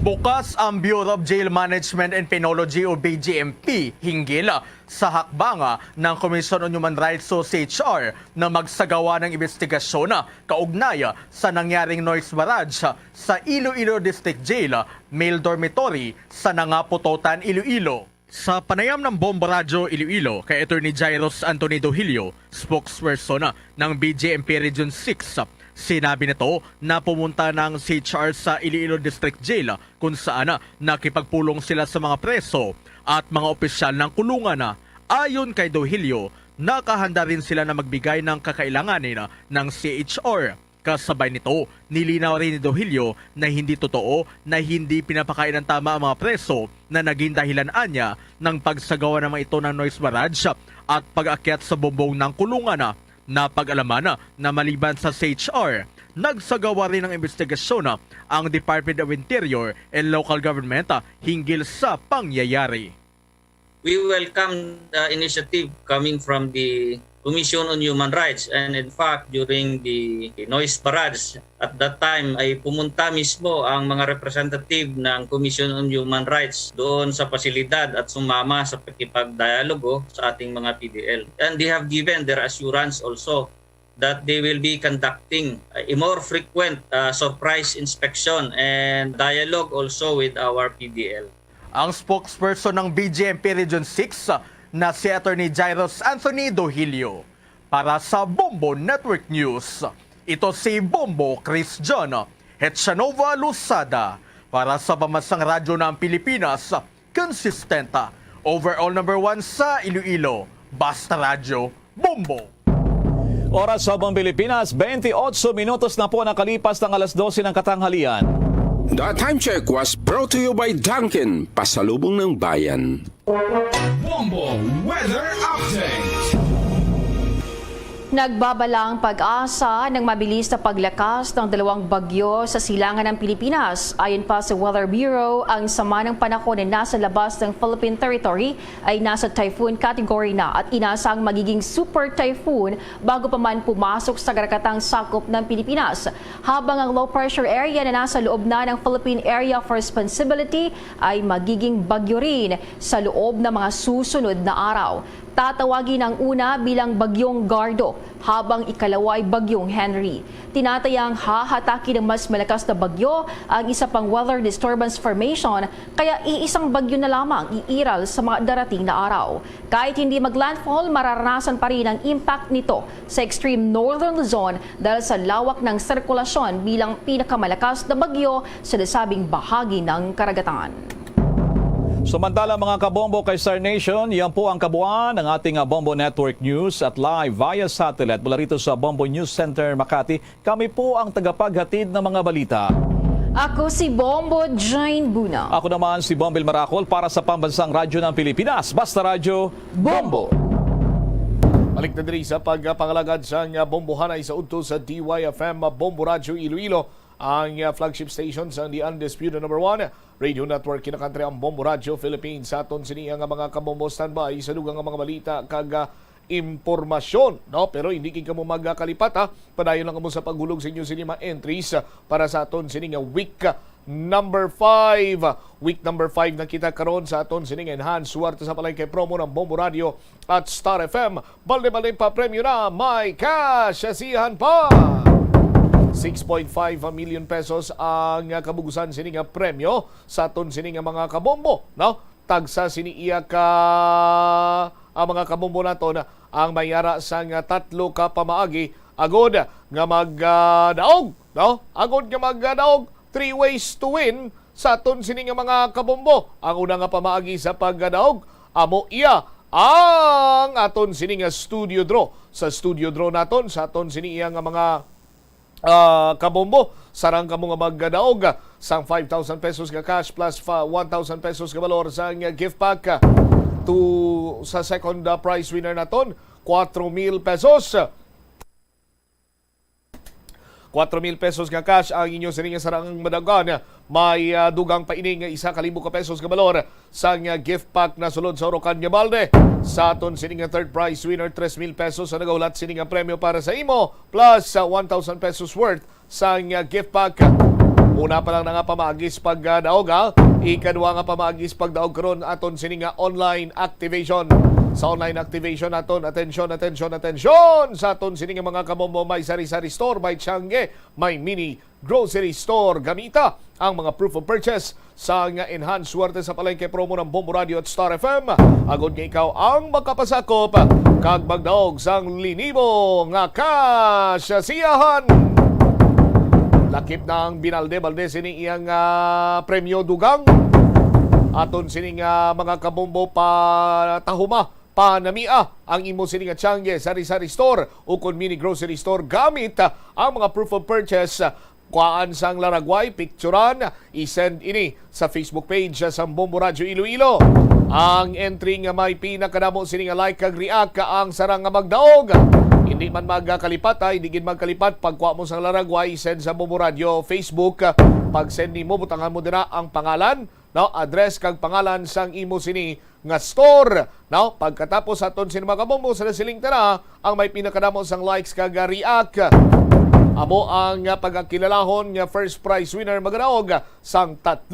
Bukas ang Bureau of Jail Management and Penology o BJMP hinggil sa hakbanga ng Commission on Human Rights o CHR na magsagawa ng investigasyon kaugnay sa nangyaring noise barrage sa Iloilo District Jail, male dormitory sa Nangaputotan, Iloilo. Sa panayam ng Bombo Radio Iloilo kay Attorney Jairus Anthony Dohilio, spokesperson ng BJMP Region 6, sinabi nito na pumunta ng CHR sa Iloilo District Jail kung saan nakipagpulong sila sa mga preso at mga opisyal ng kulungan. Ayon kay Dohilio, nakahanda rin sila na magbigay ng kakailanganin ng CHR. Kasabay nito, nilinaw rin ni Dohilio na hindi totoo na hindi pinapakain ng tama ang mga preso na naging dahilan niya ng pagsagawa naman ito ng noise barrage at pag-akyat sa bumbong ng kulungan. Napag-alaman na maliban sa CHR, nagsagawa rin ng investigasyon ang Department of Interior and Local Government hinggil sa pangyayari. We welcome the initiative coming from the Commission on Human Rights. And in fact, during the noise barrage, at that time ay pumunta mismo ang mga representative ng Commission on Human Rights doon sa pasilidad at sumama sa pakipagdialogo sa ating mga PDL. And they have given their assurance also that they will be conducting a more frequent surprise inspection and dialogue also with our PDL. Ang spokesperson ng BJMP Region 6 na si Attorney Jairus Anthony Dohilio. Para sa Bombo Network News, ito si Bombo Chris John Hetchanova Lusada. Para sa Pamansang Radyo ng Pilipinas, consistent, overall number 1 sa Iloilo, Basta Radyo, Bombo. Oras sa buong Pilipinas, 28 minutos na po nakalipas ng alas 12 ng katanghalian. The time check was brought to you by Dunkin, pasalubong ng bayan. Bombo Weather Update. Nagbabala ang pag-asa ng mabilis na paglakas ng dalawang bagyo sa silangan ng Pilipinas. Ayon pa sa Weather Bureau, ang sama ng panahon na nasa labas ng Philippine territory ay nasa typhoon category na at inasang magiging super typhoon bago pa man pumasok sa karagatang sakop ng Pilipinas. Habang ang low pressure area na nasa loob na ng Philippine Area of Responsibility ay magiging bagyo rin sa loob ng mga susunod na araw. Tatawagin ang una bilang Bagyong Gardo habang ikalawa ay Bagyong Henry. Tinatayang hahatakin ng mas malakas na bagyo ang isa pang weather disturbance formation kaya iisang bagyo na lamang iiral sa mga darating na araw. Kahit hindi maglandfall, mararanasan pa rin ang impact nito sa extreme northern Luzon dahil sa lawak ng sirkulasyon bilang pinakamalakas na bagyo sa nasabing bahagi ng karagatan. Samantala mga kabombo kay Star Nation, yan po ang kabuuan ng ating Bombo Network News at live via satellite mula rito sa Bombo News Center, Makati. Kami po ang tagapaghatid ng mga balita. Ako si Bombo Jane Buna. Ako naman si Bombil Maracol para sa Pambansang Radyo ng Pilipinas, Basta Radyo, Bombo! Balik na diri sa pagpangalagad sa bombohanay sa udto sa DYFM Bombo Radyo Iloilo. Ang flagship station sa The Undisputed number 1 radio network kinakantry ang Bombo Radyo Philippines. Sa aton sini ang mga kabombo standby sa dugang mga balita kag impormasyon, no? Pero hindi kin kamo magkalipat, ha. Padayon lang kamo sa paghulog sa inyo sini mga entries para sa aton sini nga week number 5. Week number 5 na kita karon sa aton sini nga enhanced suwerte sa palengke promo ng Bombo Radio at Star FM. Balde-balde pa premyo na, may cash asihan pa. 6.5 million pesos ang kabugusan sini nga premyo sa aton sini nga mga kabombo, no? Tagsa sini iya ka ang mga kabombo naton ang mayara sa nga 3 ka pamaagi agod nga magdaog, no? Agod nga magdaog 3 ways to win sa aton sini nga mga kabombo. Ang una nga pamaagi sa pagdaog amo iya ang aton sini nga studio draw. Sa studio draw naton sa aton sini iya nga mga kabombo, sarang kamo nga magdaog sang 5,000 pesos nga cash plus 1,000 pesos nga valor sa gift pack to sa second prize winner naton 4,000 pesos. 4,000 pesos nga cash ang inyo sa sarang madagan. May dugang paining nga 1,000 ka pesos nga valor sa gift pack na sulod sa Orocan nga balde. Sa aton sini nga third prize winner 3,000 pesos ang nagaulat sini nga premyo para sa imo plus 1,000 pesos worth sa gift pack. Una pa lang na nga pamagis pagdaog, ha. Ikadwa nga pamagis pagdaog karon aton sini nga online activation. Sa online activation naton, atensyon sa aton sini nga mga kabombo, may sari-sari store, may Tiangge, may mini grocery store. Gamita ang mga proof of purchase sa nga enhanced suwerte sa palengke promo ng Bombo Radio at Star FM. Agod nga ikaw ang makapasakop kag magdaog sang linibo nga kasyasiyahan. Lakip na ang binalde-balde sini iyang premyo dugang. Aton sini nga mga kabombo pa tahuma panamia ang imo sini nga Tiangge, sari-sari store o kon mini grocery store gamit ang mga proof of purchase. Kuhaan sang laragway, picturean, isend ini sa Facebook page sa Bombo Radio Iloilo. Ang entry nga may pinakadamo sini nga like kag react ang sarang nga magdaog. Hindi man magkalipat, hindi gid magkalipat pagkuha mo sang laragway, send sa Bombo Radio Facebook. Pag send nimo butangan mo dira ang pangalan, no, address kag pangalan sang imo sini nga store. No, pagkatapos aton sinima kabombo sa siling tara ang may pinakadamo sang likes kag react. Amo ang pagkakilalahon nga first prize winner maganaog sang 3,000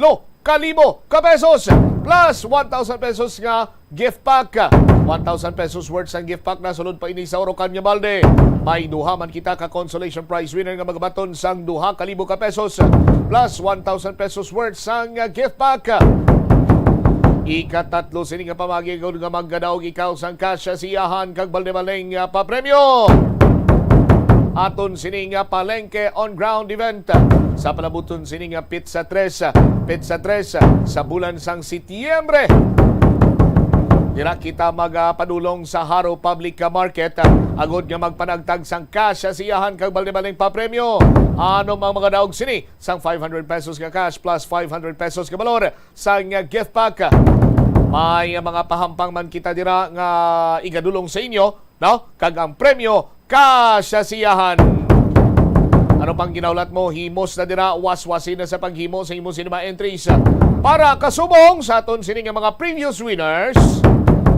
ka pesos plus 1,000 pesos nga gift pack. 1,000 pesos worth sang gift pack na sulod pa ini sa Orocan nga balde. May duha man kita ka consolation prize winner nga magabaton sang 2,000 ka pesos plus 1,000 pesos worth sang gift pack. Ikatatlo sini nga pamagi nga maggadaog ikaw sang kasya siyahan kag balde-baleng papremyo. Aton sini nga palengke on ground event sa palabuton sini nga Pizza 3 sa bulan sang Setyembre. Dira kita magpadulong sa Haro Public Market agod nga magpanagtag sang cash siyahan kag balde-baleng papremyo. Ano ang mga daog sini sang 500 pesos nga cash plus 500 pesos ka balor sang gift pack. May mga pahampang man kita dira nga igadulong sa inyo, no? Kag ang premyo kasyasiyahan. Ano pang ginaulat mo? Himos na dira, waswasin na sa paghimo sa imong cinema entries. Para kasubong sa aton sini nga mga previous winners,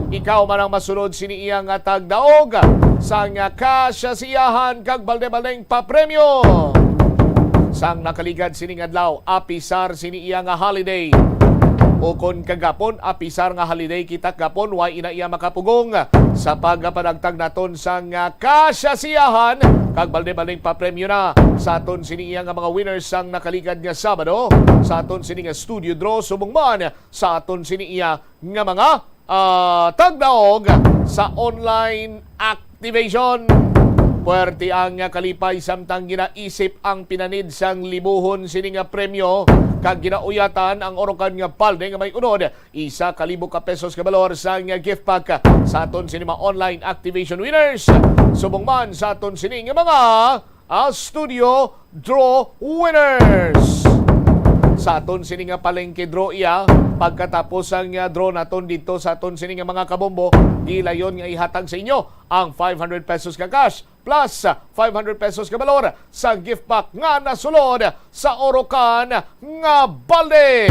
ikaw man ang masunod sini iyang tagdaog sang kasyasiyahan kag balde-baleng papremyo. Sang nakaligad sini nga adlaw, apisar sini iyang holiday. O kon kagapon, apisar nga holiday kita gapon, way ina iya makapugong sa pagpanagtag naton sang kasyasiyahan kag balde-baleng papremyo na sa aton sini iya nga mga winners sang nakaligad nga Sabado, sa aton sini nga studio draw subong man sa aton sini iya nga mga tagdaog sa online activation. Puwerte ang kalipay samtang ginaisip ang pinanid sang libuhon sini nga premyo kag ginauyatan ang Orocan nga palde nga may unod 1,000 ka pesos ka balor sang gift pack sa aton sini mga online activation winners. Subong man sa aton sini nga mga studio draw winners. Sa aton sini nga palengke draw iya, pagkatapos ang draw naton dito sa aton sini nga mga kabombo, gilayon nga ihatag sa inyo ang 500 pesos ka cash plus 500 pesos ka balor sa gift pack nga nasulod sa Orocan nga balde.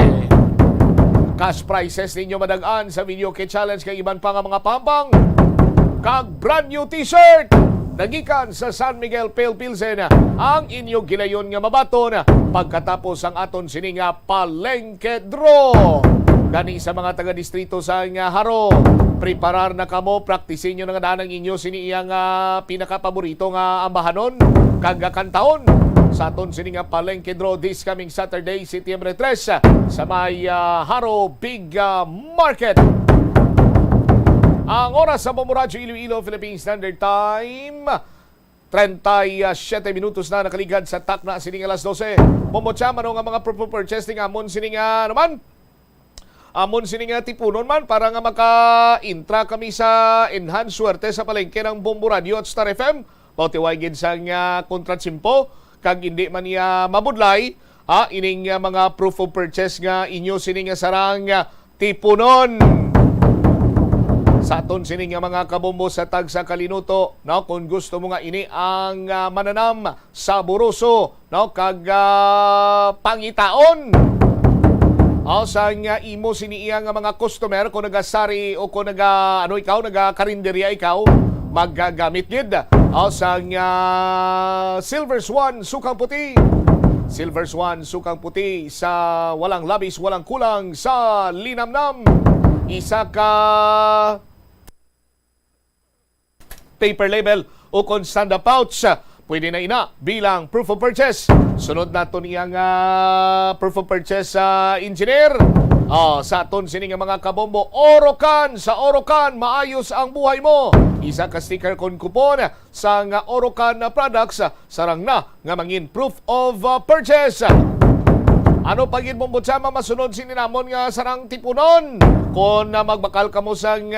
Cash prizes ninyo madagaan sa video kit challenge kay iban pa nga mga pampang kag brand new t-shirt nagikan sa San Miguel Pale Pilsen ang inyong gilayon nga mabaton pagkatapos ang aton sini nga palengke draw. Gani sa mga taga-distrito sa nga Haro, preparar na kamo, praktisin nyo na nga danang inyo sini iyang pinakapaborito nga ambahanon kag kantaon sa aton sini nga palengke draw this coming Saturday, Setyembre 3 sa may Haro Big Market. Ang oras sa Mamuradyo, Iloilo, Philippine Standard Time, 37 minutos na nakaligad sa takna sining alas 12. Momotsa man nga mga purchasing amon sining naman. Amon sining tipunon man para nga maka-intra kami sa enhanced swerte sa palengke ng Bombo Radio at Star FM. Pautiwagin sa kontratsimpo kag hindi man niya mabudlay ining mga proof of purchase nga inyo sining sarang tipunon. Sa aton sining mga kabombo sa tag sa kalinuto, no, kung gusto mo nga ini ang mananam sa buruso, no, kag pangitaon. Sa nga imo sini iya nga mga customer kung nagasari o kung nagakarinderya ikaw, magagamit gid sa nga Silver Swan Sukang Puti. Silver Swan Sukang Puti sa walang labis, walang kulang sa linamnam. Isa ka paper label o konstanda pouch, pwede na ina bilang proof of purchase. Sunod naton iyang proof of purchase sa engineer. Sa aton sining mga kabombo, Orocan, sa Orocan maayos ang buhay mo. Isa ka sticker kon kupon sa nga Orocan products, sarang na nga mangin proof of purchase. Ano pagin mong butsama masunod sininamon nga sarang tipunon? Kung magbakal ka mo sang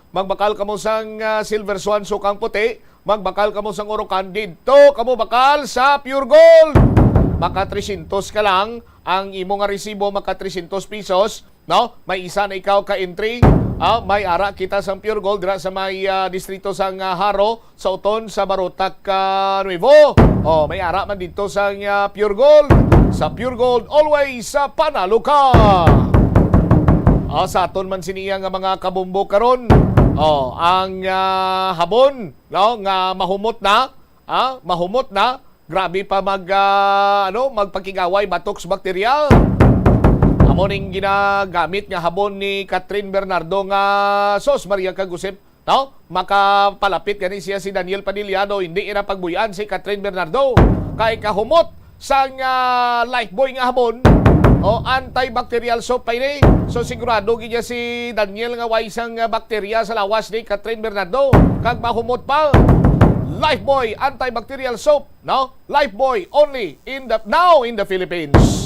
magbakal ka mo sang Silver Swan Sukang Puti, magbakal ka mo sang Orocan, dito ka mo bakal sa Pure Gold. Maka 300 ka lang ang imo nga resibo, maka 300 pesos, no? May isa na ikaw ka entry, may ara kita sang Pure Gold dira sa may distrito sang Haro, sa Uton, sa Barotac, Nuevo. May ara man dito sang Pure Gold. Sa Pure Gold, always panalo ka. Sa aton man siniya nga mga kabumbo karon. Ang habon, no, nga mahumot na, grabe pa magpakigaway batox bakterya. Amo ning ginagamit nga habon ni Catherine Bernardo nga sos Maria Kagusip, no? Makapalapit gani siya si Daniel Padillado, hindi ina pagbuyan si Catherine Bernardo. Kay kahumot sang Lifebuoy nga habon, antibacterial soap pa ini. So sigurado gid si Daniel nga way isang bakterya sa lawas ni Catherine Bernardo. Kag mahumot pa, Lifebuoy antibacterial soap, no? Lifebuoy only now in the Philippines.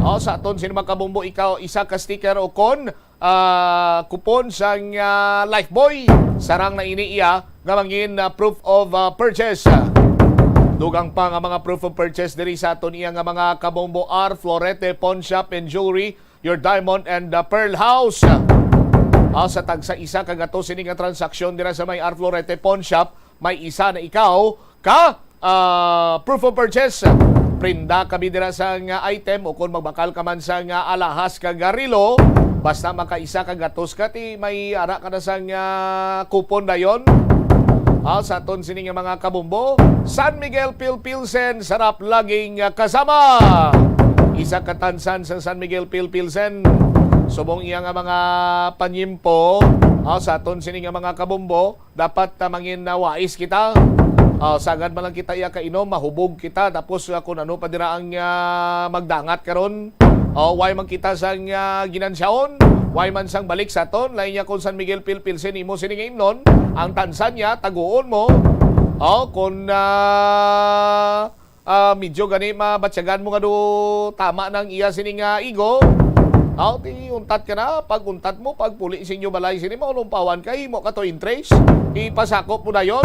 Sa aton sino makabumbo ikaw isa ka sticker o kupon sang Lifebuoy. Sarang na iniiya nga mangin proof of purchase. Dugang pa nga mga proof of purchase diri sa aton iya nga mga kabombo are Florete Pawn Shop and Jewelry, your Diamond and Pearl House. Sa tagsa isa kagato sini nga transaksyon dira sa may R Florete Pawn Shop, may isa na ikaw ka proof of purchase. Prinda kami dira sa nga item o kung magbakal ka man sa nga alahas ka garilo, basta makaisa ka gatos ka ti may ara ka na sa nga kupon na yon. Sa aton sini nga mga kabumbo, San Miguel Pilsen, sarap laging kasama. Isa katansan sa San Miguel Pilsen. Subong iya nga mga panyimpo, sa aton sini nga mga kabumbo, dapat mangin wais kita. Sagad man lang kita iya kainom, mahubog kita, tapos kung ano pa dira ang magdangat karon. Why man kita sang ginansyaon, why man sang balik sa ton, lain niya kung San Miguel Pilsen imo siningin nun, ang tansan niya, taguon mo, kung medyo gani mabatsyagan mo nga do tama ng iya sininga igo, ti untat ka na, pag untat mo, pag puli sinyo balay sini mo, lumpawan kay mo ka to interest, ipasakop mo na yon.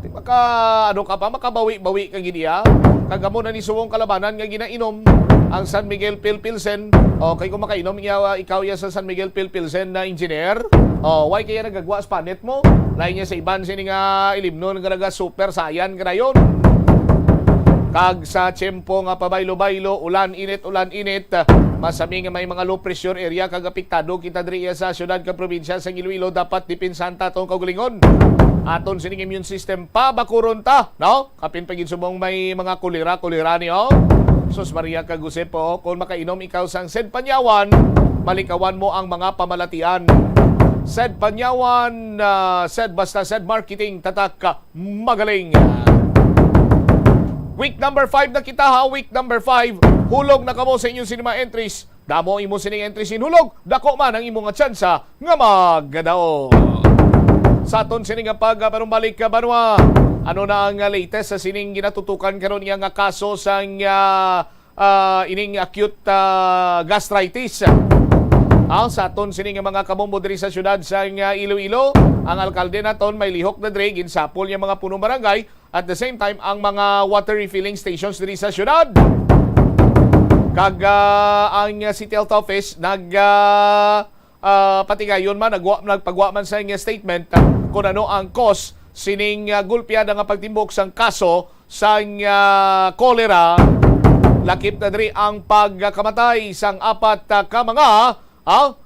Di makabawi-bawi ka giniya. Kagamo na ni suwong kalabanan nga ginainom ang San Miguel Pilsen. Kay kung makainom ikaw ya sa San Miguel Pilsen na engineer. Why kaya nagagwa sa panet mo? Lain niya sa iban sini nga ilimno nga super saiyan ka na yun. Kag sa tiyempo nga pabaylo-baylo, ulan init, masami nga may mga low pressure area kag apektado kita diri sa syudad ka probinsya sa Iloilo, dapat dipinsan ta tong kaugalingon. Aton sining immune system pabakuron ta, no? Kapin pagin subong may mga kulira niyo. Sus Maria Kagusep po, kung makainom ikaw sang Sed Panyawan, malikawan mo ang mga pamalatian. Sed Panyawan, Sed basta Sed Marketing, tatak ka, magaling. Week number 5 na kita ha, week number 5. Hulog na kamo sa inyong cinema entries. Damo imo sining entries hulog, dako man ang imong tsansa nga maggadao. Sa aton sining nga parumbalik ka banwa. Ano na ang latest sa sining ginatutukan karon nga kaso sang ining acute gastritis. Sa aton sining nga mga kabombo diri sa syudad sa Iloilo, ang alkalde naton may lihok na dre ginsapol niya mga punong barangay, at the same time ang mga water refilling stations diri sa syudad. Kag ang City Health Office patigayon man nagpagwa man sa statement kung ano ang cause sining gulpiada nga pagtimbok sang kaso sang cholera. Lakip na diri ang pagkamatay sang 4 ka mga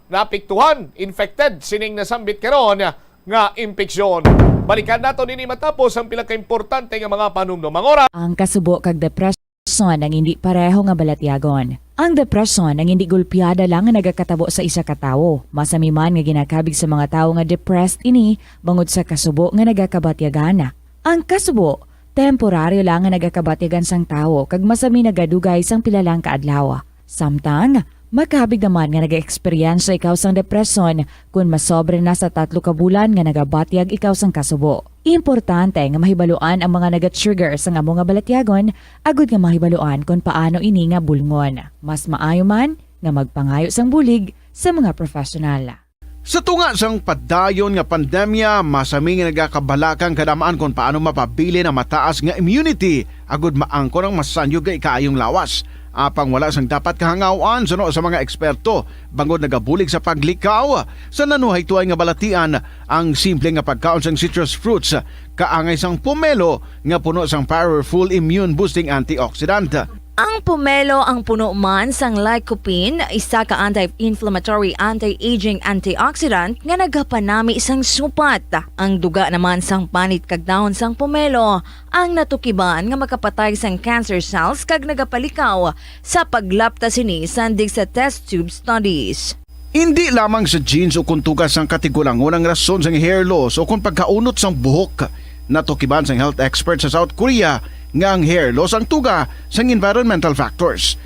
napiktuhan, infected sining nasambit karon nga impeksyon. Balikan nato nini matapos ang pila ka importante nga mga panumdumang oras. Ang kasubo kag depresyon ang hindi pareho nga balatyagon. Ang depresyon ang hindi gulpiada lang nga nagakatabo sa isa ka tawo. Masami man nga ginakabig sa mga tawo nga depressed ini bangod sa kasubo nga nagakabatyagan. Ang kasubo temporaryo lang nga nagakabatyagan sang tawo kag masami nagadugay sang pila lang ka adlaw. Samtang makabig naman nga nag-experience ikaw sang depresyon kung masobre na sa 3 ka bulan nga nagabatyag ikaw sang kasubo. Importante nga mahibaluan ang mga naga-trigger sa nga mga balatyagon, agud nga mahibaluan kung paano ini nga bulngon. Mas maayo man nga magpangayo sang bulig sa mga profesional. Sa tunga sang padayon nga pandemya, masami nga nagakabalakang kadamaan kung paano mapabili na mataas nga immunity, agud maangkon ang masanyo ga ikaayong lawas. Apang wala sang dapat kahangawan sa mga eksperto bangod nagabulig sa paglikaw sa nanuhay tuay nga balatian ang simple nga pagkaon sang citrus fruits kaangay sang pomelo nga puno sang powerful immune boosting antioxidant. Ang pomelo ang puno man sang lycopene, isa ka anti-inflammatory, anti-aging antioxidant nga nagapanami isang supat. Ang duga naman sang panit kag dahon sang pomelo ang natukiban nga makapatay sang cancer cells kag nagapalikaw sa paglapta sini sandig sa test tube studies. Hindi lamang sa genes o kuntugas ang katigulangon ang rason sang hair loss o kung pagkaunot sang buhok. Natukiban sang health expert sa South Korea nga ang hair loss ang tuga sang environmental factors.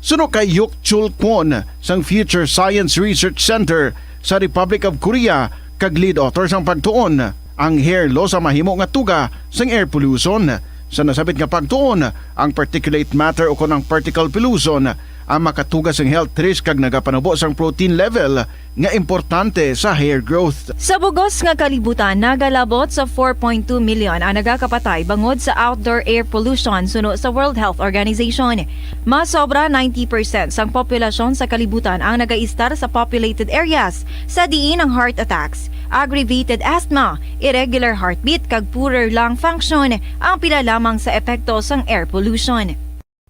Suno kay Yuk Chul Kwon sang Future Science Research Center sa Republic of Korea kag lead author sang pagtuon, ang hair loss ang mahimo nga tuga sang air pollution. Sa nasabit nga pagtuon, ang particulate matter o kunang particle pollution ang makatugas ng health risk kag nagapanubo sang protein level nga importante sa hair growth. Sa bugos nga kalibutan, nagalabot sa 4.2 million ang nagakapatay bangod sa outdoor air pollution suno sa World Health Organization. Mas sobra 90% sang populasyon sa kalibutan ang nagaistar sa populated areas sa diin ang heart attacks, aggravated asthma, irregular heartbeat kag poorer lung function ang pila lamang sa epekto sang air pollution.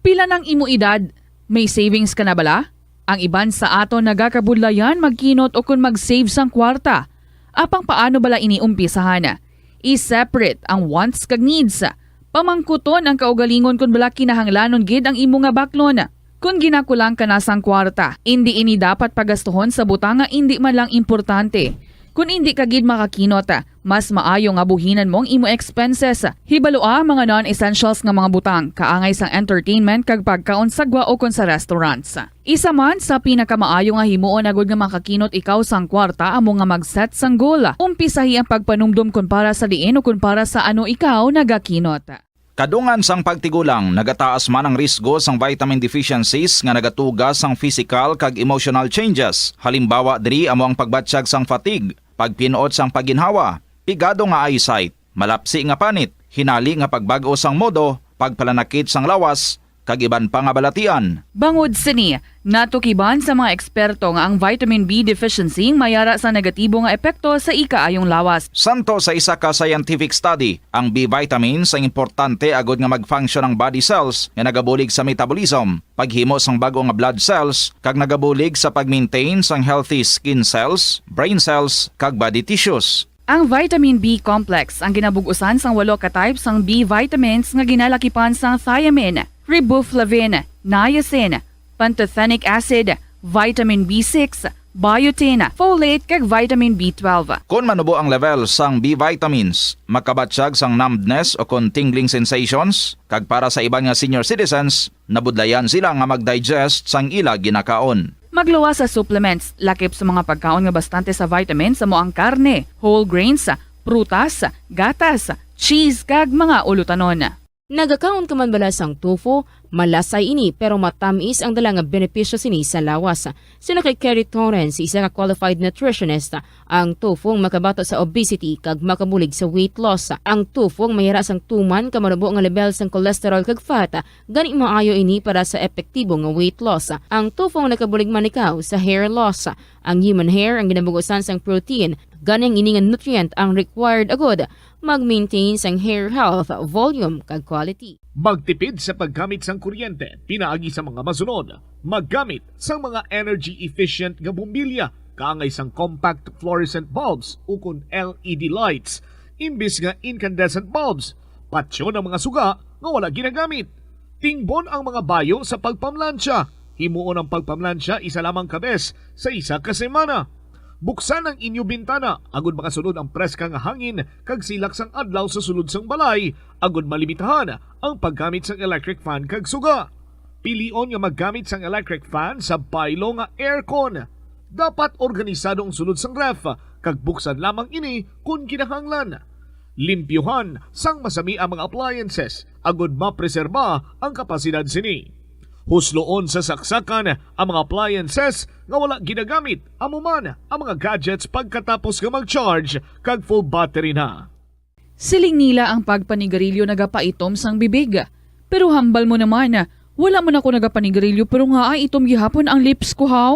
Pila ng imo edad? May savings ka na bala? Ang iban sa ato nagakabudlayan magkinot o kung mag-save sang kwarta. Apang paano bala iniumpisahan? I-separate ang wants kag needs. Pamangkuton ang kaugalingon kung bala kinahanglanon gid ang imo nga baklon. Kung ginakulang ka na sang kwarta, hindi ini dapat pagastuhon sa butang nga hindi man lang importante. Kung hindi ka gid makakinot, mas maayo nga buhinan mong imo expenses. Hibaloa mga non-essentials nga mga butang, kaangay sang entertainment kag pagkaon sa gwa o kon sa restaurants. Isa man sa pinakamaayo nga himuon agud nga makakinot ikaw sang kwarta amo nga mag-set sang goal. Umpisahi ang pagpanumdum kun para sa diin o kun para sa ano ikaw nagakinot. Kadungan sang pagtigulang, nagataas man ang risgo sang vitamin deficiencies nga nagatugas sang physical kag emotional changes. Halimbawa diri amo ang pagbatsyag sang fatigue, pagpinuot sang paginhawa, pigado nga eyesight, malapsi nga panit, hinali nga pagbag-o sang modo, pagpalanakit sang lawas, kag iban pa nga balatian. Bangod sini, natukiban sa mga eksperto nga ang vitamin B deficiency mayara sa negatibo nga epekto sa ikaayong lawas. Santo sa isa ka scientific study, ang B vitamins ang importante agod nga mag-function ang body cells nga nagabulig sa metabolism, paghimo sang bago nga blood cells, kag nagabulig sa pag-maintain sang healthy skin cells, brain cells, kag body tissues. Ang vitamin B complex ang ginabugusan sang 8 ka types sang B vitamins nga ginalakipan sang thiamine, riboflavin, niacin, pantothenic acid, vitamin B6, biotin, folate kag vitamin B12. Kung manubo ang level sang B vitamins, makabatsyag sang numbness o kung tingling sensations, kag para sa iban nga senior citizens, nabudlayan sila nga mag-digest sang ila ginakaon. Magluwas sa supplements, lakip sa mga pagkaon nga bastante sa vitamins sa moang karne, whole grains, prutas, gatas, cheese kag mga ulutanon. Nagakaon ka man bala sang tofu, malasay ini pero matamis ang dala nga benepisyo sini sa lawas. Sino kay Kerry Torrens, isa ka qualified nutritionist, ang tofu makabato sa obesity kag makabulig sa weight loss. Ang tofu mayara sang tuman ka manubo nga level sang cholesterol kag fat, gani maayo ini para sa epektibo nga weight loss. Ang tofu nakabulig man ikaw sa hair loss. Ang human hair ang ginabugusan sang protein, gani ang ini nga nutrient ang required agod mag-maintain sang hair health, volume kag quality. Magtipid sa paggamit sang kuryente, pinaagi sa mga masunod. Maggamit sa mga energy-efficient nga bumbilya, kaangay sang compact fluorescent bulbs ukon LED lights, imbis nga incandescent bulbs. Patsyo ng mga suga nga wala ginagamit. Tingbon ang mga bayo sa pagpamlansya. Himuon ang pagpamlansya isa lamang kabes sa isa ka semana. Buksan ang inyo bintana, agud makasulod ang preska nga hangin kag silak sang adlaw sa sulod sang balay, agud malimitahan ang paggamit sang electric fan kag suga. Pilion nga maggamit sang electric fan sa baylo nga aircon. Dapat organisado ang sulod sang ref, kag buksan lamang ini kung kinahanglan. Limpyuhan sang masami ang mga appliances, agud mapreserba ang kapasidad sini. Husloon sa saksakan ang mga appliances nga wala ginagamit, amuman ang mga gadgets pagkatapos nga mag-charge kag full battery na. Siling nila ang pagpanigarilyo nagapaitom sang bibig. Pero hambal mo naman, wala man ako nagapanigarilyo pero nga ay itom gihapon ang lips ko haw.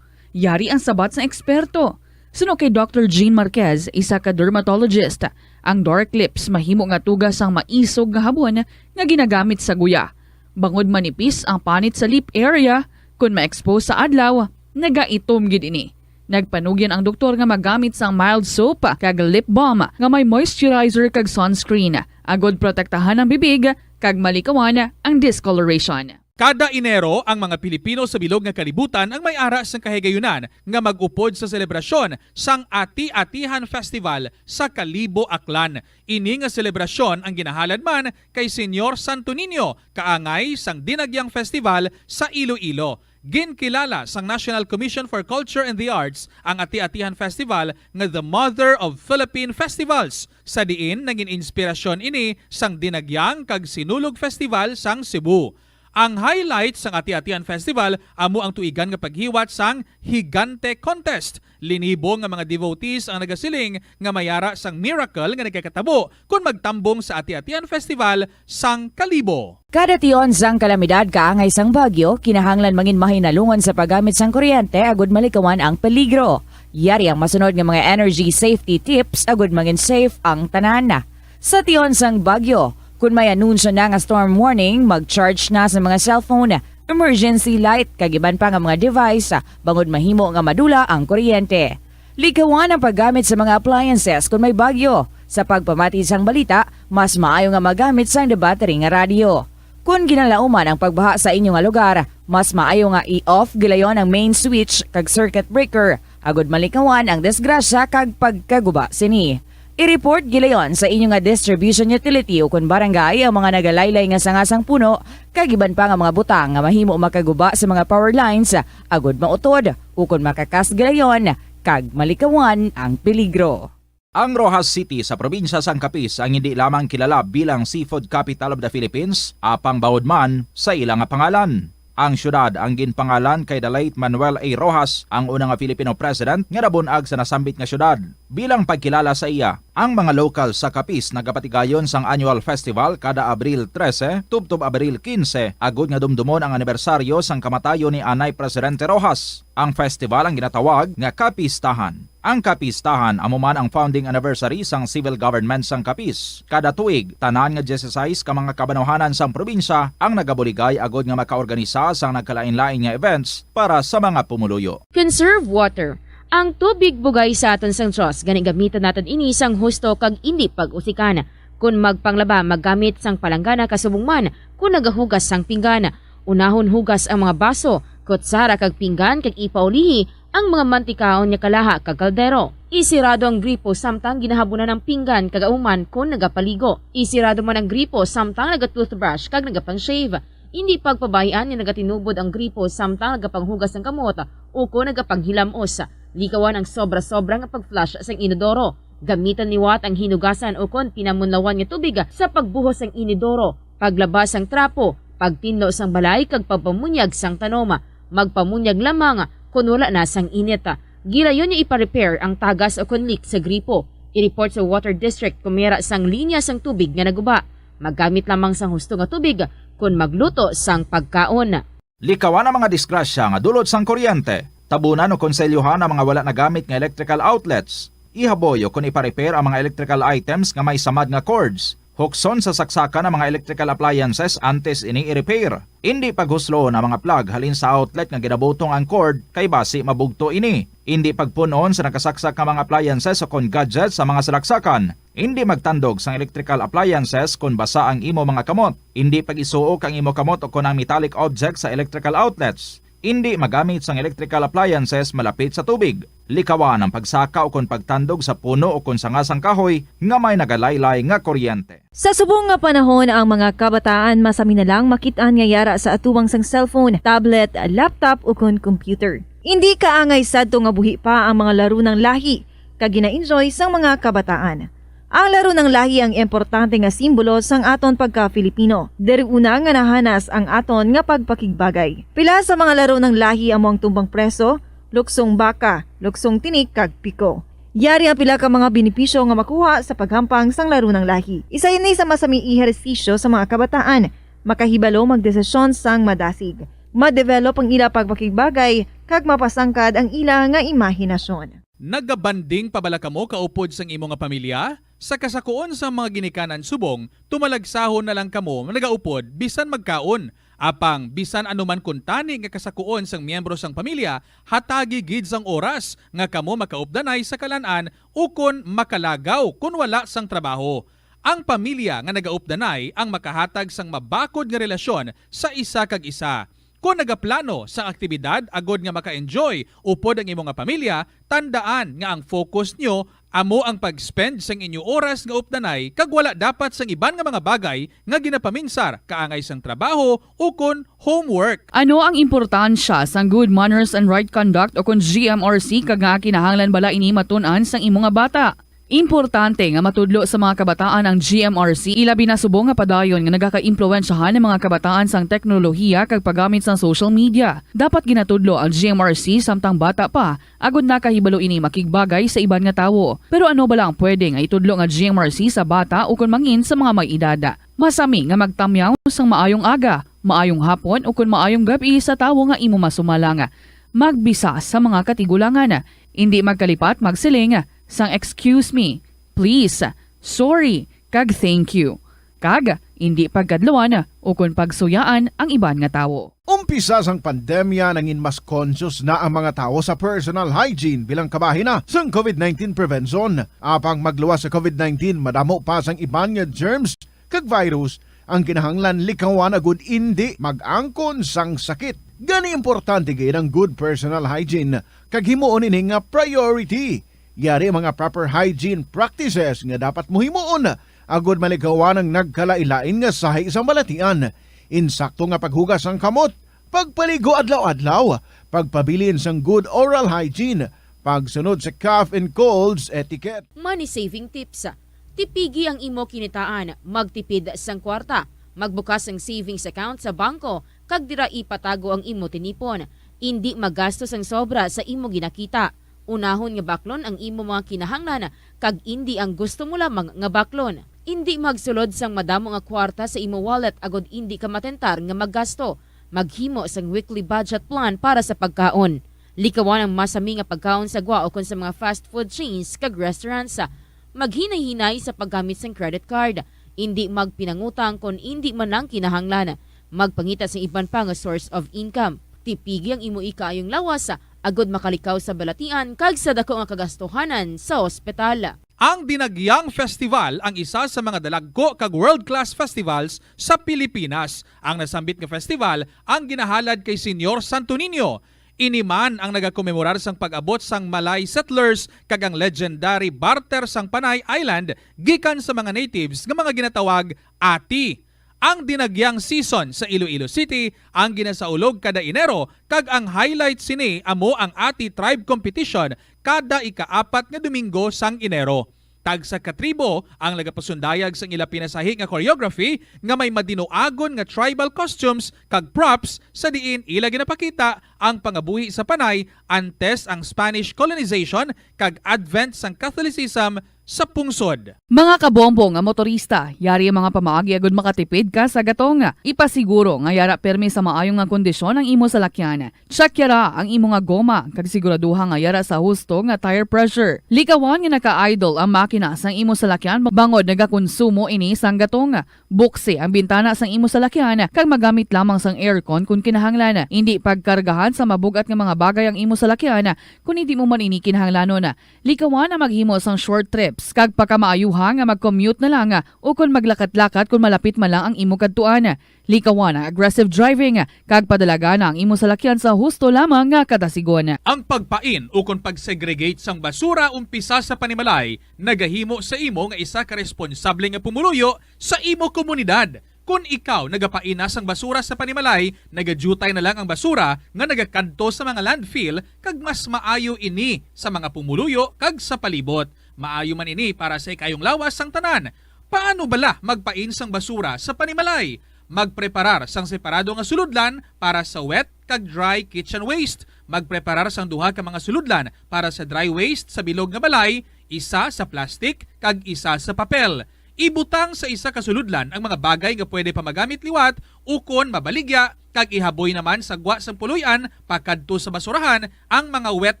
Yari ang sabat sa eksperto. Suno kay Dr. Jean Marquez, isa ka dermatologist, ang dark lips mahimo nga tugas ang maisog nga habon nga ginagamit sa guya. Bangod manipis ang panit sa lip area, kung ma-expose sa adlaw, nagaitom gid ini. Nagpanugyan ang doktor nga magamit sang mild soap kag lip balm nga may moisturizer kag sunscreen. Agod protektahan ang bibig kag malikawan ang discoloration. Kada Enero, ang mga Pilipino sa bilog nga kalibutan ang may ara sang kahigayunan nga mag-upod sa selebrasyon sang Ati-Atihan Festival sa Kalibo, Aklan. Ini nga selebrasyon ang ginahalad man kay Senyor Santo Niño, kaangay sang Dinagyang Festival sa Iloilo. Ginkilala sang National Commission for Culture and the Arts ang Ati-Atihan Festival nga the Mother of Philippine Festivals. Sa diin, naging inspirasyon ini sang Dinagyang kag Sinulog Festival sang Cebu. Ang highlight sang Ati-Atihan Festival amo ang tuigan nga paghiwat sang Higante Contest. Linibo nga mga devotees ang nagasiling nga mayara sang miracle nga nagkakatabo kung magtambong sa Ati-Atihan Festival sang Kalibo. Kada tion sang kalamidad kaangay sang bagyo, kinahanglan mangin mahinalungon sa paggamit sang kuryente agud malikawan ang peligro. Yari ang masunod nga mga energy safety tips agud mangin safe ang tanan. Sa tion sang bagyo, kung may anunsyo na nga storm warning, mag-charge na sa mga cellphone, emergency light, kagiban pa nga mga device, bangod mahimo nga madula ang kuryente. Likawan ang paggamit sa mga appliances kung may bagyo. Sa pagpamati sang balita, mas maayo nga magamit sang battery nga radio. Kung ginalauman ang pagbaha sa inyong lugar, mas maayo nga i-off gilayon ang main switch kag circuit breaker, agud malikawan ang disgrasya kag pagkaguba sini. I-report gilayon sa inyong nga distribution utility o kung barangay ang mga nagalaylay nga sangasang puno, kagiban pa nga mga butang nga mahimo makaguba sa mga power lines, agud mautod o kung makakas gilayon, kag malikawan ang peligro. Ang Rojas City sa probinsya sang Capiz ang hindi lamang kilala bilang seafood capital of the Philippines, apang bawod man sa ilang nga pangalan. Ang syudad ang ginpangalan kay the late Manuel A. Rojas, ang unang nga Filipino president nga nabunag sa nasambit nga syudad. Bilang pagkilala sa iya, ang mga local sa Capiz nagapatigayon sang annual festival kada Abril 13 tubtob Abril 15, agud nga dumdumon ang anibersaryo sang kamatayon ni Anay Presidente Rojas. Ang festival ang ginatawag nga Capistahan. Ang Capistahan amo man ang founding anniversary sang civil government sang Capiz. Kada tuig, tanan nga 16 ka mga kabanohanan sang probinsya ang nagabuligay agud nga makaorganisa sang nagkalain-lain nga events para sa mga pumuluyo. Conserve water. Ang tubig bugay sa aton sang Diyos, gani gamitan natin ini sang husto kag indi pag-usikan. Kung magpanglaba, maggamit sang palanggana kasubong man, kung nagahugas sang pinggana. Unahon hugas ang mga baso, kutsara kag pinggan kag ipaulihi ang mga mantikaon niya kalaha kag kaldero. Isirado ang gripo samtang ginahabunan ng pinggan kag auman kung nagapaligo. Isirado man ang gripo samtang nagatoothbrush kag nagapang-shave. Hindi pagpabahian ni nagatinubod ang gripo samtang nagapanghugas ng kamot o kung nagapanghilamos. Likawan ang sobra-sobra nga pag-flush sa inodoro. Gamitan liwat ang hinugasan o kung pinamunlawan nga tubig sa pagbuhos ng inodoro. Paglabas ang trapo, pagtinlo sang balay kag pagpamunyag sang tanoma. Magpamunyag lamang kung wala na sang init. Gilayon niya ipa-repair ang tagas o kung leak sa gripo. I-report sa Water District kung mayroon sang linya sang tubig nga naguba. Maggamit lamang sang husto nga tubig kung magluto sang pagkaon. Likawan ang mga disgrasya nga dulot sang kuryente. Tabunan o konselyuhan ang mga wala nagamit nga electrical outlets. Ihaboy o kung ipa-repair ang mga electrical items nga may samad nga cords. Hukson sa saksakan ng mga electrical appliances antes ini i-repair. Hindi paghuslo na mga plug halin sa outlet nga ginabutong ang cord kay basi mabugto ini. Hindi pagpunon sa nakasaksak nga mga appliances o kon gadgets sa mga salaksakan. Hindi magtandog sa electrical appliances kung basa ang imo mga kamot. Hindi pag-isuok ang imo kamot o kung ang metallic object sa electrical outlets. Hindi magamit sang electrical appliances malapit sa tubig. Likawan ang pagsaka o kung pagtandog sa puno o kung sangasang kahoy nga may nagalaylay nga kuryente. Sa subong nga panahon, ang mga kabataan masami na lang makitaan nga yara sa atuwang sang cellphone, tablet, laptop o kung computer. Hindi kaangay sadto nga buhi pa ang mga laro ng lahi kag gina-enjoy sang mga kabataan. Ang laro ng lahi ang importante nga simbolo sang aton pagka-Filipino. Diri una nga nahanas ang aton nga pagpakigbagay. Pila sa mga laro ng lahi amo ang tumbang preso, luksong baka, luksong tinik kag piko. Yari ang pila ka mga benepisyo nga makuha sa paghampang sang laro ng lahi. Isa ini sa masami ehersisyo sa mga kabataan, makahibalo magdesisyon sang madasig. Ma-develop ang ila pagpakigbagay kag mapasangkad ang ila nga imahinasyon. Nagabanding pabalaka mo kaupod sang imo nga pamilya? Sa kasakuon sa mga ginikanan subong, tumalagsahon na lang kamo nagaupod bisan magkaon. Apang bisan anuman kuntani nga kasakuon sang miyembro sang pamilya, hatagi gid sang oras nga kamo makaupdanay sa kalan-an ukon makalagaw kun wala sang trabaho. Ang pamilya nga nagaupdanay ang makahatag sang mabakod nga relasyon sa isa kag isa. Kung nagaplano sa aktibidad agod nga maka-enjoy upod ang imong nga pamilya, tandaan nga ang focus nyo amo ang pag-spend sang inyo oras nga updanay kag wala dapat sang iban nga mga bagay nga ginapaminsar kaangay sang trabaho ukon homework. Ano ang importansya sang good manners and right conduct o kung GMRC kag nga kinahanglan bala ini matun-an sang imong nga bata? Importante nga matudlo sa mga kabataan ang GMRC ilabi na subong nga padayon nga nagaka-impluwensyahan ng mga kabataan sang teknolohiya kag paggamit sang social media. Dapat ginatudlo ang GMRC samtang bata pa agud nakahibalo ini makigbagay sa iban nga tawo. Pero ano ba lang pwede nga itudlo nga GMRC sa bata o kun mangin sa mga may edada? Masami nga magtamyaw sang maayong aga, maayong hapon o kun maayong gabi sa tawo nga imo masumalanga. Magbisa sa mga katigulangan, hindi magkalipat magsiling sang excuse me, please, sorry, kag thank you. Kag hindi pagkadlawan o kung pagsuyaan ang iban nga tawo. Umpisa sang pandemya nangin mas conscious na ang mga tao sa personal hygiene bilang kabahina sang COVID-19 prevention. Apang magluwas sa COVID-19, madamo pa sang iban nga germs kag virus ang kinahanglan likawan agud hindi mag-angkon sang sakit. Gani importante gayud ang good personal hygiene kag himuon ini nga priority. Yari mga proper hygiene practices nga dapat muhimuon agud malikawan ang nagkalailain nga sahi sa balatian. Insakto nga paghugas ang kamot, pagpaligo adlaw-adlaw, pagpabilin sang good oral hygiene, pagsunod sa cough and colds etiquette. Money saving tips. Tipigi ang imo kinitaan, magtipid sang kwarta, magbukas ang savings account sa bangko, kag dira ipatago ang imo tinipon. Hindi magastos ang sobra sa imo ginakita. Unahon nga baklon ang imo mga kinahanglan kag hindi ang gusto mo lamang nga baklon. Hindi magsulod sang madamo nga kwarta sa imo wallet agod hindi ka matentar nga maggasto. Maghimo sang weekly budget plan para sa pagkaon. Likawan ang masami nga pagkaon sa gwa o kon sa mga fast food chains kag restaurants. Maghinay-hinay sa paggamit sang credit card. Hindi magpinangutang kon hindi man ang kinahanglan. Magpangita sa iban pa nga source of income. Tipigi ang imo ikaayong lawas agod makalikaw sa balatian kag sa dako nga kagastuhanan sa ospital. Ang Dinagyang Festival ang isa sa mga dalagko kag world-class festivals sa Pilipinas. Ang nasambit nga festival ang ginahalad kay Senyor Santo Niño. Iniman ang nagakomemorar sang pag-abot sang Malay settlers kag ang legendary barter sang Panay Island gikan sa mga natives nga mga ginatawag ati. Ang Dinagyang season sa Iloilo City ang ginasaulog kada Enero kag ang highlight sini amo ang Ati Tribe Competition kada ika-4 nga Domingo sang Enero. Tag sa katribo ang nagapasundayag sang ila pinasahi nga choreography nga may madinuagon nga tribal costumes kag props sa diin ila ginapakita ang pangabuhi sa Panay antes ang Spanish colonization kag advent sang Catholicism sa pungsod. Mga kabombo nga motorista, yari ang mga pamaagi agud makatipid ka sa gatong. Ipasiguro nga yara permi sa maayong nga kondisyon ang imo salakyan. Check yara ang imo nga goma kag siguraduha nga yara sa husto nga tire pressure. Likawan nga naka-idle ang makina sang imo salakyan bangod nagakonsumo ini sang gatong. Buksi ang bintana sang imo salakyan kag magamit lamang sang aircon kung kinahanglan. Hindi pagkargahan sa mabugat nga mga bagay ang imo salakyan kung hindi mo man ini kinahanglanon. Likawan na maghimo sang short trips kag pagkamaayuha nga mag-commute na lang o kung maglakat-lakat kung malapit man lang ang imo kadtuan. Likawan ang aggressive driving kag padalaga na ang imo salakyan sa husto lamang nga kadasigon. Ang pagpain o kung pagsegregate sang basura umpisa sa panimalay nagahimo sa imo nga isa ka responsable nga pumuluyo sa imo komunidad. Kung ikaw nagapaina sang basura sa panimalay, nagadutay na lang ang basura nga nagakadto sa mga landfill kag mas maayo ini sa mga pumuluyo kag sa palibot. Maayo man ini para sa ikayong lawas sang tanan. Paano bala magpain sang basura sa panimalay? Magpreparar sang separado nga suludlan para sa wet kag dry kitchen waste. Magpreparar sang duha ka mga suludlan para sa dry waste sa bilog nga balay, isa sa plastic kag isa sa papel. Ibutang sa isa ka suludlan ang mga bagay nga pwede pa magamit liwat ukon mabaligya kag ihaboy naman sa gwa sang puluyan pakadto sa basurahan ang mga wet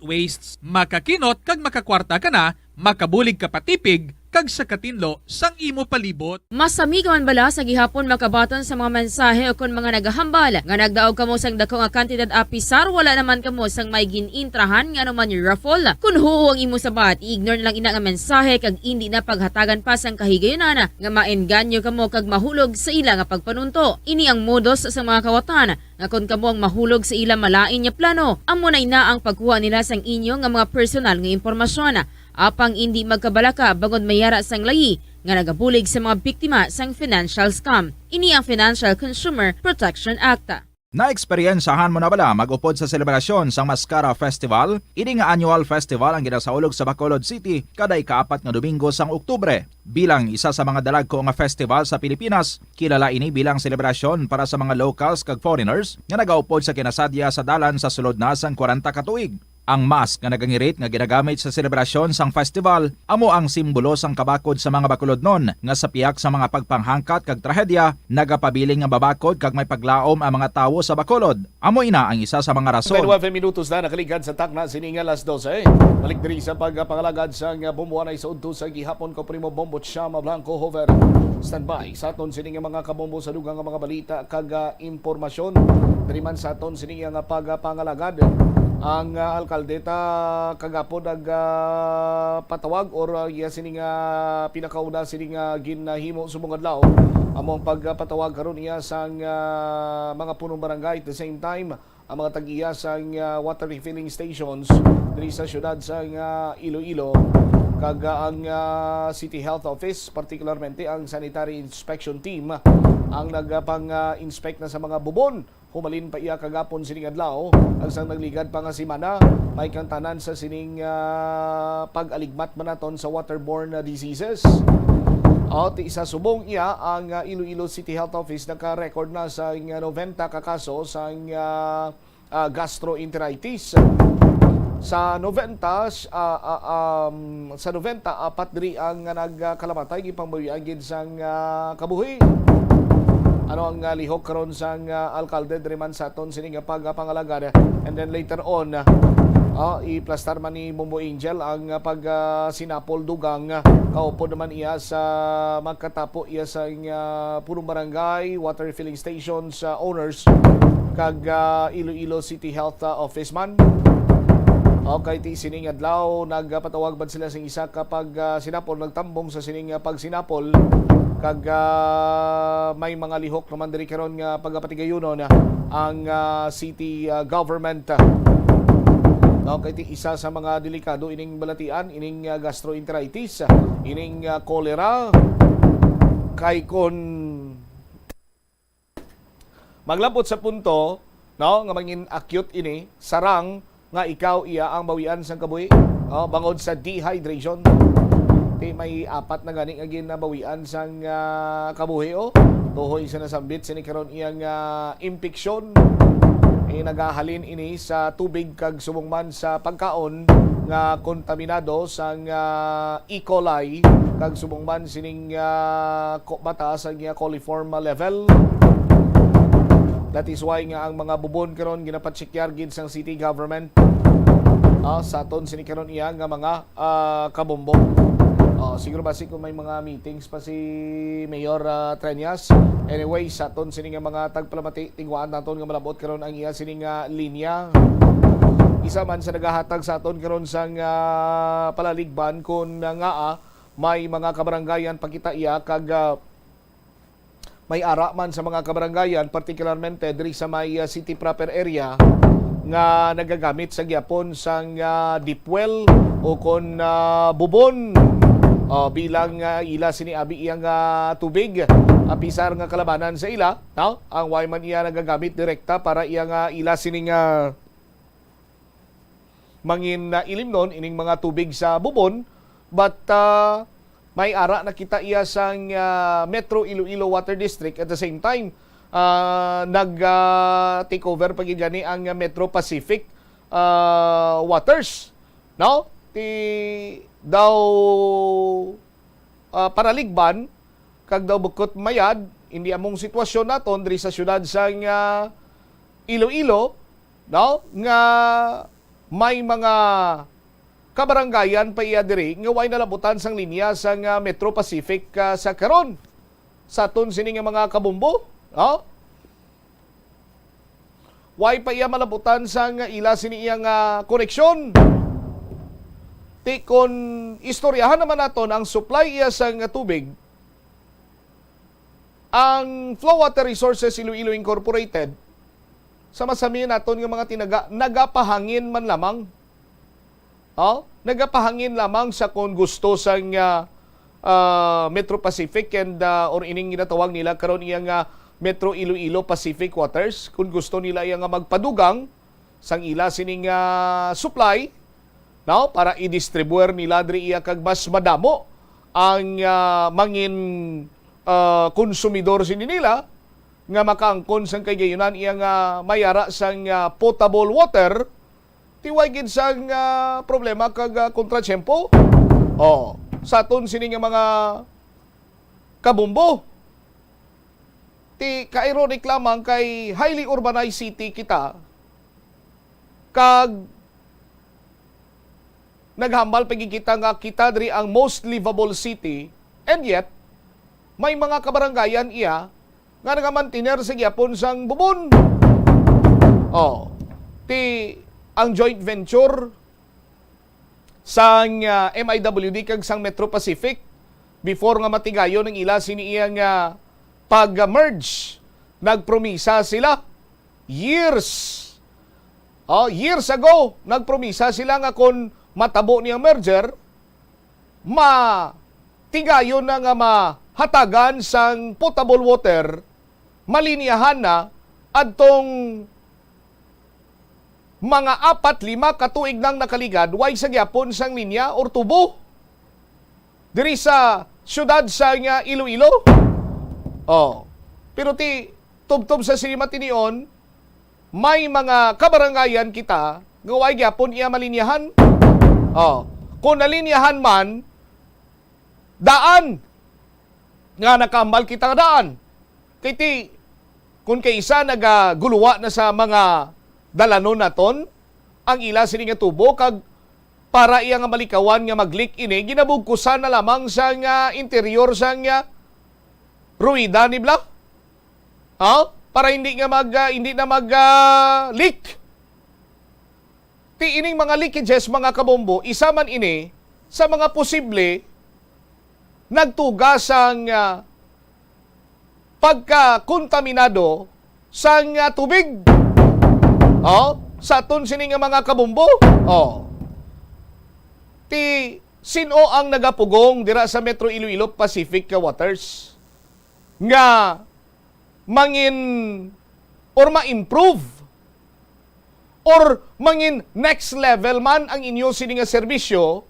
wastes. Makakinot kag makakwarta ka na, makabulig ka patipig kag sa katinlo sang imo palibot. Masami ka man bala sa gihapon makabaton sa mga mensahe o kung mga nagahambal nga nagdaog kamo sang dako nga kantidad a pisar wala naman kamo sang may ginintrahan nga naman yung raffle. Kung huo ang imo sabat, ignore na lang ina nga mensahe kag hindi na paghatagan pa sang kahigayonan nga maengganyo kamo kag mahulog sa ila nga pagpanunto. Ini ang modus sa mga kawatan nga kung kamo ang mahulog sa ila malain nga plano, amo na ina ang pagkuha nila sang inyo nga mga personal nga impormasyon. Apang hindi magkabalaka bangod mayara sang layi nga nagabulig sa mga biktima sang financial scam. Ini ang Financial Consumer Protection Act. Na-eksperyensahan mo na bala mag-upod sa selebrasyon sang Mascara Festival? Ini nga annual festival ang ginasaulog sa Bacolod City kada ika-4 nga Domingo sang Oktubre. Bilang isa sa mga dalagko nga festival sa Pilipinas, kilala ini bilang selebrasyon para sa mga locals kag foreigners nga nagaupod sa kinasadya sa dalan sa sulod na sang 40 ka tuig. Ang mask nga nagangirit nga ginagamit sa selebrasyon sang festival amo ang simbolo sang kabakod sa mga Bacolodnon nga sa piyak sa mga pagpanghangkat kag trahedya nagapabiling nga babakod kag may paglaom ang mga tawo sa Bacolod. Amo ina ang isa sa mga rason. 9 minutos na nakaligad sa takna sininga alas 12. Balik diri sa pagpangalagad sang bumbuanay sa udto sa gihapon ko Primo Bombo Chama Blanco Hover. Standby sa aton sininga mga kabombo sa dugang nga mga balita kag impormasyon. Diri man sa aton sininga nga pagpangalagad ang alkaldeta kagapon patawag or sining pinakauna sining ginahimo sumong adlaw among pagpatawag karon iya sang mga punong barangay. At the same time ang mga tag-iya sang water refilling stations diri sa syudad sang Iloilo kag ang City Health Office, particularmente ang Sanitary Inspection Team ang nagpang-inspect na sa mga bubon. Humalin pa iya kagapon sining adlaw ang sang nagligad pa nga semana may kantanan sa sining pag-aligmat man naton sa waterborne diseases. At isa subong iya ang Iloilo City Health Office naka-record na sa 90 ka kaso sa gastroenteritis. Sa 90 apat diri ang nagkalamatay gipangbawian gid sang kabuhi. Ano ang lihok karon sang alkalde diri man sa aton sining pagpangalagad. And then later on iplastar man ni Bombo Angel ang sinapol dugang kaupo naman iya sa magkatapo iya sa punong barangay water filling stations owners kag Iloilo City Health Office man. Okay, ti sining adlaw nagpatawag bad sila sing isa kapag sinapol nagtambong sa sining pagsinapol kag may mga lihok naman diri karon nga pagpatigayunon ang city government. Okay, ti isa sa mga delikado ining balatian ining gastroenteritis, ining cholera kay kon maglabot sa punto nga mangin acute ini sarang nga ikaw iya ang bawian sang kabuhi bangod sa dehydration. May apat na gani nga ginabawian sang kabuhi tuhoy sa nasambit sini karon iyang impeksyon nagahalin ini sa tubig kag sumungman sa pagkaon nga kontaminado sang E. coli kag sumungman sining mataas ang coliform level. That is why nga ang mga bubon karon ginapatsekyar gid sang city government sa aton sini karon iya nga mga kabombo. Siguro basi kung may mga meetings pa si Mayor Treñas. Anyway, sa aton sini nga mga tagpalamati tingwaan naton nga malabot karon ang iya sini nga linya. Isa man sa nagahatag sa aton karon sang palaligban kun nga may mga kabarangayan pakita iya kag may ara man sa mga kabarangayan, particularmente diri sa may city proper area nga nagagamit sa gyapon sang deep well o kon bubon bilang ila siniabi iyang tubig apisar nga kalabanan sa ila ang way man iya nagagamit direkta para iyang ila sining mangin ilimnon ining mga tubig sa bubon but may ara na kita iya sang Metro Iloilo Water District. At the same time, nag-take over pag gani ang Metro Pacific Waters. No? Daw paraligban, kag daw bukot mayad, hindi among sitwasyon naton diri sa syudad sang Iloilo, no? Nga may mga kabarangayan pa iya diri nga way nalabutan sang linya sang Metro Pacific sa karon. Sa aton sini nga mga kabumbo, way pa iya malabutan sang ila sini iyang koneksyon. Ti kon istoryahan naman naton ang supply iya sang tubig, ang Flow Water Resources Iloilo Incorporated, sa masamihan naton nga mga tinaga, nagapahangin man lamang. Nagapahangin lamang sa kung gusto sang Metro Pacific and or ining ginatawag nila karon iyang Metro Iloilo Pacific Waters, kung gusto nila iyang magpadugang sang ila sining supply, para i-distribuer nila diri iya kag mas madamo ang mangin konsumidor sini nila nga makaangkon sang kayayunan iyang mayara sang potable water. Tiway gid sang problema kag kontratyempo. Sa aton sini nga mga kabumbo, ti ka-ironic lamang kay highly urbanized city kita, kag naghambal pagkikita nga kita diri ang most livable city, and yet may mga kabarangayan iya nga nagamantiner sa gyapon sang bubon. Ti ang joint venture sang MIWD kag sang Metro Pacific, before nga matigayon ng ila sini iyang pag-merge, nagpromisa sila years ago, nagpromisa sila nga kung matabo niyang merger, matigayon na nga mahatagan sang potable water, malinyahan na adtong mga 4-5 katuig nang nakaligad, way sa gyapon sang linya or tubo diri sa syudad sa Iloilo. Pero ti tubtob sa Silima Tinion, may mga kabarangayan kita nga way gyapon iya malinyahan. Kung nalinyahan man, daan nga nakambal kita nga daan. Kay ti kung kay isa nagaguluwa na sa mga dalanon naton ang ila sini nga tubo, kag para iya nga malikawan nga mag-leak ini, ginabugkusan na lamang sa nga interior sa nga ruida ni Bla. Para hindi na mag-leak. Ti ining mga leakages, mga kabombo, isa man ini sa mga posible nagtuga sang pagka-kontaminado sang tubig. Sa aton sini nga mga kabumbo. Ti sino ang nagapugong dira sa Metro Iloilo Pacific Waters nga mangin or ma-improve or mangin next level man ang inyo sini nga serbisyo,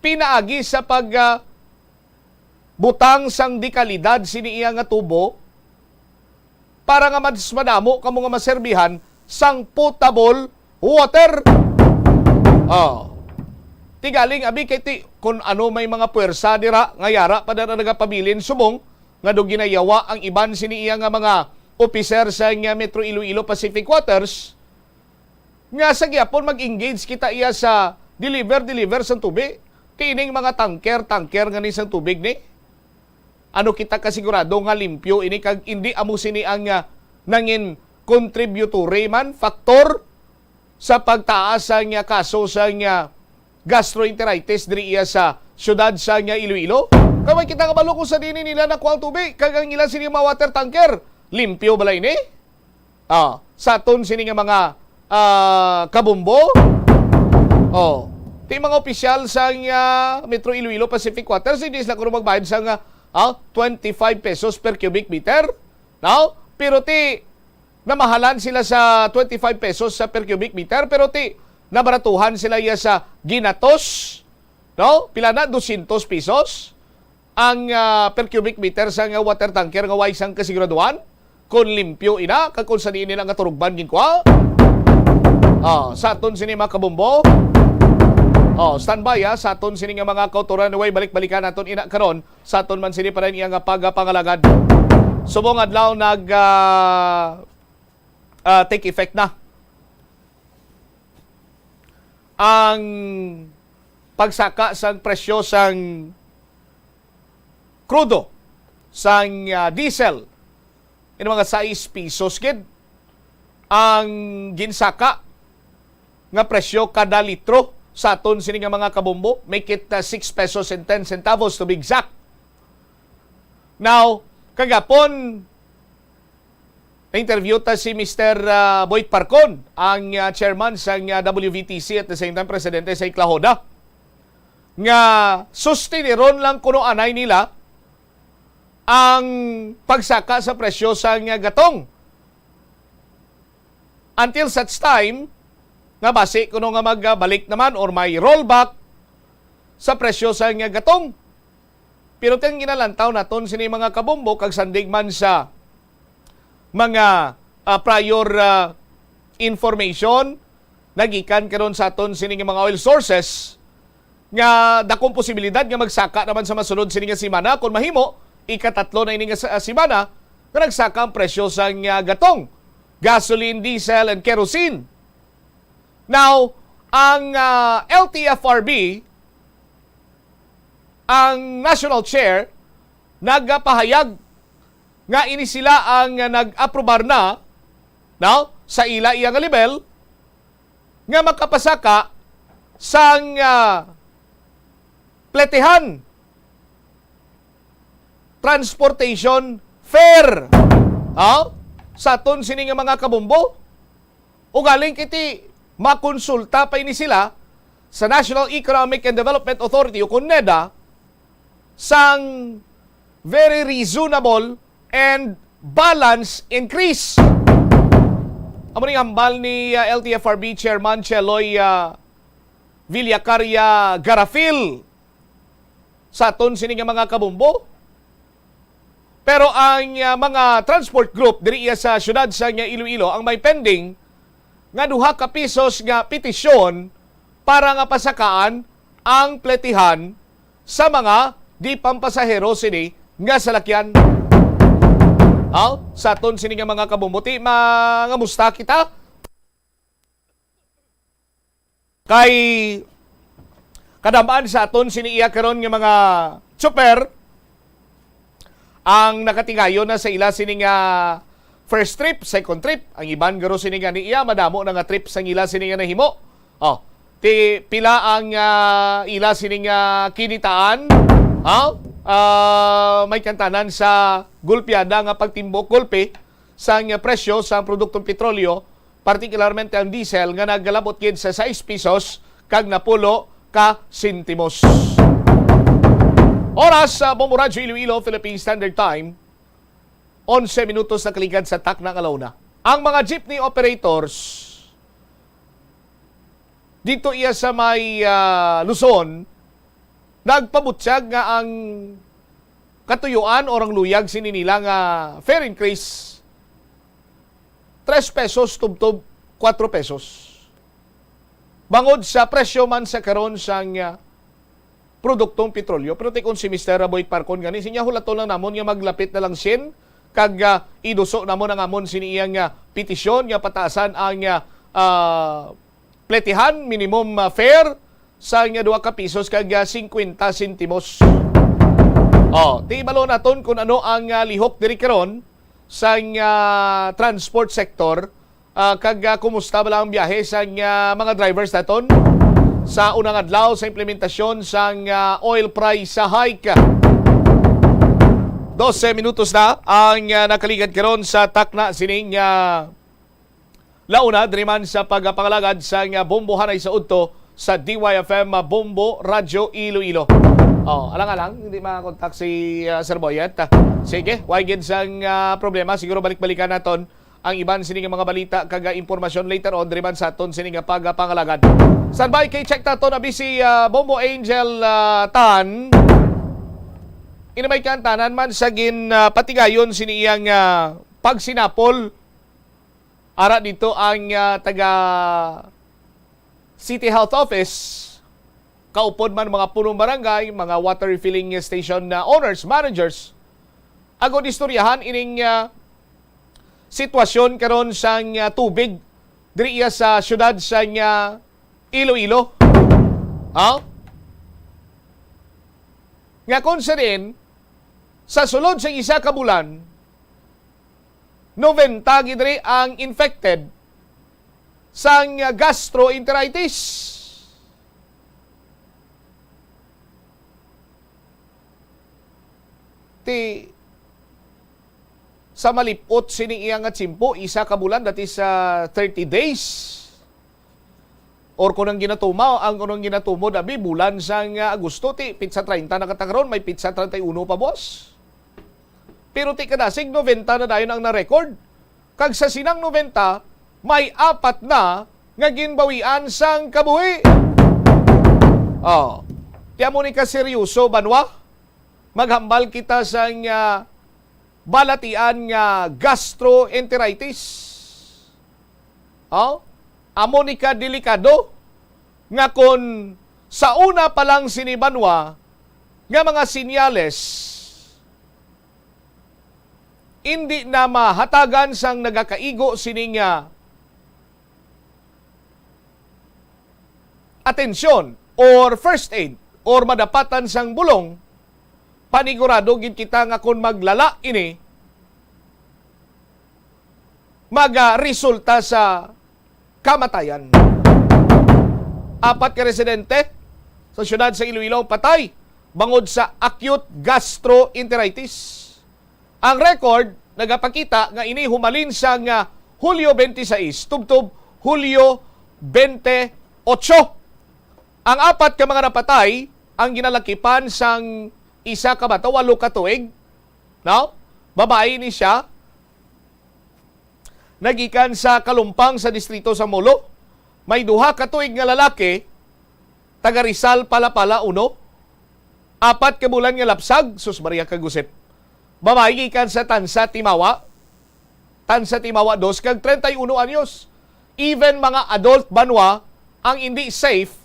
pinaagi sa pag butang sang dekalidad sini iya nga tubo, para nga mas madamo kamo nga maserbihan sang potable water. Tigaling abi kay ti kung ano may mga puwersa dira nga yara pa na nagapabilin subong nga do ginayawa ang iban sini iya nga mga opiser sa nga Metro Iloilo Pacific Waters nga sa gyapon mag-engage kita iya sa deliver sang tubig. Kining mga tanker nga ni sang tubig ni, ano kita kasigurado nga limpyo ini kag hindi amo sini ang nangin contributory man factor sa pagtaas sa nga kaso sa nga gastroenteritis diri iya sa syudad sa nga Iloilo. Kamay kita kabalo kung sa dini nila nakuha ang tubig kag ang ila sini mga water tanker limpyo balay ni. Sa aton sini nga mga kabumbo. Ti mga opisyal sa Metro Iloilo Pacific Waters, hindi sila kuno magbayad sa 25 pesos per cubic meter. Pero ti namahalan sila sa 25 pesos sa per cubic meter, pero ti nabaratuhan sila iya sa ginatos. Pila na 200 pesos ang per cubic meter sa water tanker nga way sang kasiguraduhan kung limpyo ina kag kung sa diin nila nga turugban ginkwa. Sa aton sini mga kabumbo. Standby sa aton sini nga mga kauturan, way balik-balikan naton ina karon sa aton man sini pa rin iya nga pagapangalagad. Subong adlaw nag take effect na ang pagsaka sang presyo sang krudo, sang diesel, in mga 6 pesos gid ang ginsaka nga presyo kada litro sa aton sini nga mga kabombo. Make it 6 pesos and 10 centavos to be exact. Now, kagapon na-interview ta si Mr. Boyd Parcon, ang chairman sa WVTC at the same time presidente sa Iklahoda, nga sustiniron lang kuno anay nila ang pagsaka sa presyo sa gatong. Until such time, nga base kuno nga magbalik naman or may rollback sa presyo sa gatong. Pero tiyang ginalantaw naton sini mga kabombo kag sandig man sa mga prior information nagikan karon sa aton sini nga mga oil sources nga dakong posibilidad nga magsaka naman sa masunod sini nga semana kung mahimo ikatatlo na ini nga semana nga nagsaka ang presyo sa gatong, gasoline, diesel and kerosene. Now, ang LTFRB, ang national chair, nagpahayag nga ini sila ang nag-aprobar na now, sa iyang level nga makapasaka sang pletehan transportation fare sa aton sini nga mga kabombo. Ugaling kiti makonsulta pa ini sila sa National Economic and Development Authority o NEDA sang very reasonable and balance increase. Amo ning hambal ni LTFRB Chairman Cheloy Villacaria Garafil sa aton sini nga mga kabombo. Pero ang mga transport group diri sa syudad sa Iloilo ang may pending nga 2 ka pesos nga petisyon para nga pasakaan ang pletihan sa mga di pampasahero sini nga salakyan. Sa aton sini nga mga kabombo, mga musta kita kay kadamaan sa aton sini iya karon nga mga tsuper ang nakatigayon na sa ila sini nga first trip, second trip. Ang iban garo sini nga ni iya madamo na nga trip sa ila sini nga nahimo. Ti pila ang ila sini nga kinitaan. May kantanan sa gulpiada nga pagtimbok gulpi sa presyo sa produktong petrolyo, partikularmente ang diesel nga naggalabot gid sa 6 pesos kag napulo ka sentimos. Oras sa Bombo Radyo Iloilo, Philippine Standard Time, 11 minutos na kaligad sa Tacna, Alauna. Ang mga jeepney operators dito iya sa may Luzon, nagpabutyag nga ang katuyuan o ang luyag sini nila nga fare increase 3 pesos tubtob 4 pesos. Bangod sa presyo man sa karon sang produktong petrolyo. Pero tikon si Mr. Boyd Parcon gani sinya hulaton lang namon nga maglapit na lang sin kag iduso namon ang amon sini iyang petisyon nga pataasan ang pletihan minimum fare sa 2 ka pesos kag 50 sentimos. Tibalo naton kung ano ang lihok diri karon sa transport sector kag kumusta ba lang ang biyahe sa mga drivers naton sa unang adlaw sa implementasyon sa oil price hike. 12 minutos na ang nakaligad karon sa Tacna sining launa diri man sa pagpangalagad sa bombohanay sa udto sa DYFM Bombo Radyo Iloilo. Alang-alang, hindi makakontak si Sir Boyet. Sige, wagin sang problema. Siguro balik-balikan naton ang iban sining mga balita kag impormasyon later on diri man sa aton sining pagpangalagad. Standby kay check tato na si Bombo Angel Tan. Inamay kantanan man sa patigayon sini iyang pagsinapol. Ara dito ang taga City Health Office, kaupod man mga punong barangay, mga water refilling station owners, managers, agod istoryahan ining sitwasyon karon sa tubig diri sa syudad sa Iloilo. nga konserin sa sulod sa isa ka bulan 90 gidri ang infected sang gastroenteritis. Ti sa malipot sini iyang nga tsimpo, isa ka bulan, that is 30 days. Or kung ang ginatumaw, ang kunang ginatumod, abi, bulan sang Agosto, ti pizza 30 na katakaroon, may pizza 31 pa, boss. Pero ti kadasig, 90 na dayon ang na-record. Kag sa sinang 90, may 4 na nga ginbawian sang kabuhi. Oh. Tiyan mo ni ka seryoso, banwa? Maghambal kita sang balatian nga gastroenteritis. Oh? Amo ni ka delikado nga kon sa una pa lang sinibanwa nga mga sinyales hindi na mahatagan sang nagakaigo sining atensyon or first aid or madapatan sang bulong, panigurado gid kita nga kung maglala ini resulta sa kamatayan. 4 ka residente sa siyudad sa Iloilo patay bangod sa acute gastroenteritis. Ang record nagapakita nga ini humalin sa Hulyo 26 tubtob Hulyo 28. Ang 4 ka mga napatay ang ginalakipan sang isa ka bata, 8 ka tuig. No? Babae ni siya. Nagikan sa Kalumpang sa distrito sa Molo. May 2 ka tuig nga lalaki, taga Rizal Palapala 1. 4 ka bulan nga lapsag, sus Maria Kagusep. Babae gikan sa Tansa Timawa. Tansa Timawa 2 kag 31 anyos. Even mga adult banwa ang hindi safe.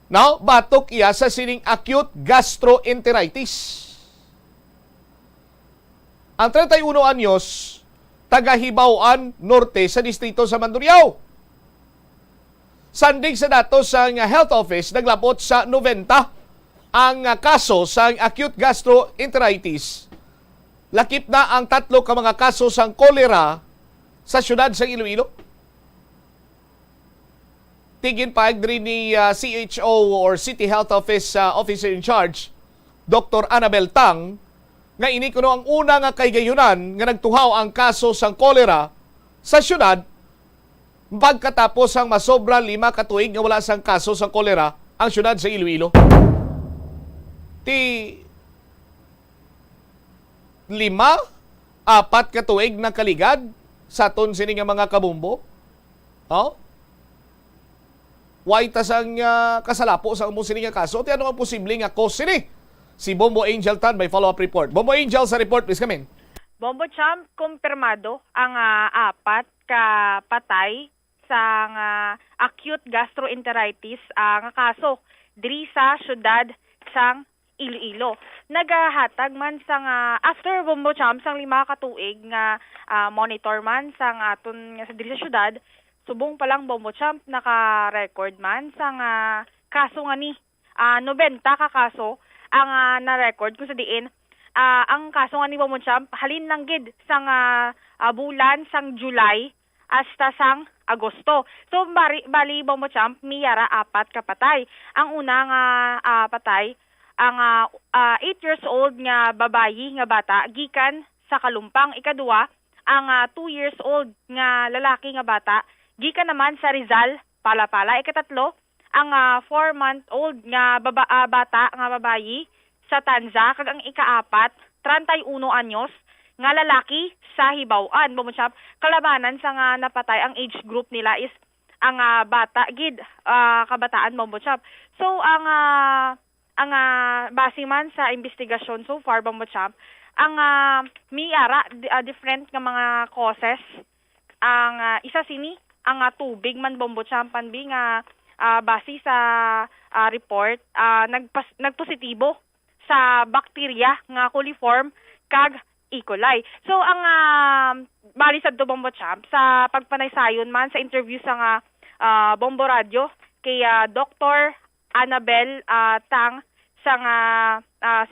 Now, batok iya sa sining acute gastroenteritis. Ang 31 anyos, taga Hibauan Norte sa distrito sa Mandurriao. Sandig sa datos sa health office, naglapot sa 90 ang kaso sa acute gastroenteritis. Lakip na ang 3 ka mga kaso sang kolera sa syudad sa Iloilo. Tigin paag rin ni CHO or City Health Office Officer in Charge, Dr. Annabel Tang, nga ini kuno ang una nga kaygayunan nga nagtuhaw ang kaso sang kolera sa syudad pagkatapos ang masobra 5 ka tuig nga wala sang kaso sang kolera ang syudad sa Iloilo. Ti 4 ka tuig na kaligad sa aton sini nga mga kabumbo. Oh? Why tasang kasalapo sa umong sini nga kaso? Ti ano ang posible nga cause sini? Si Bombo Angel Tan may follow-up report. Bombo Angel sa report, please come in. Bombo Champ, kumpirmado ang 4 ka patay sa acute gastroenteritis nga kaso diri sa syudad sang Iloilo. Nagahatag man sang after Bombo Champ sang 5 ka tuig nga monitor man sang aton sa diri sa syudad, subong pa lang Bombo Champ naka-record man sang kaso nga ni 90 ka kaso ang na-record kung sa diin ang kaso nga ni Bombo Champ halin lang gid sang bulan sang July hasta sang Agosto. So bali Bombo Champ miyara 4 ka patay. Ang una nga patay ang 8 years old nga babayi nga bata gikan sa Kalumpang. Ikaduwa ang 2 years old nga lalaki nga bata gikan naman sa Rizal Palapala. Ikatatlo ang 4-month-old nga bata nga babayi sa Tanza. Kag ang ika-4, 31 anyos nga lalaki sa Hibauan. Bumusyap, kalabanan sa nga napatay, ang age group nila is ang bata, gid, kabataan, bumusyap. So, ang base man sa investigasyon so far, bumusyap, ang miyara, different nga mga causes, ang isa sini, ang tubig man, bumusyap, panbi nga, base sa report, nagpositibo sa bakterya nga coliform kag E. coli. So ang bali sa Bombo Champ sa pagpanaysayon man sa interview sa Bombo Radio kay Dr. Annabel Tang sa nga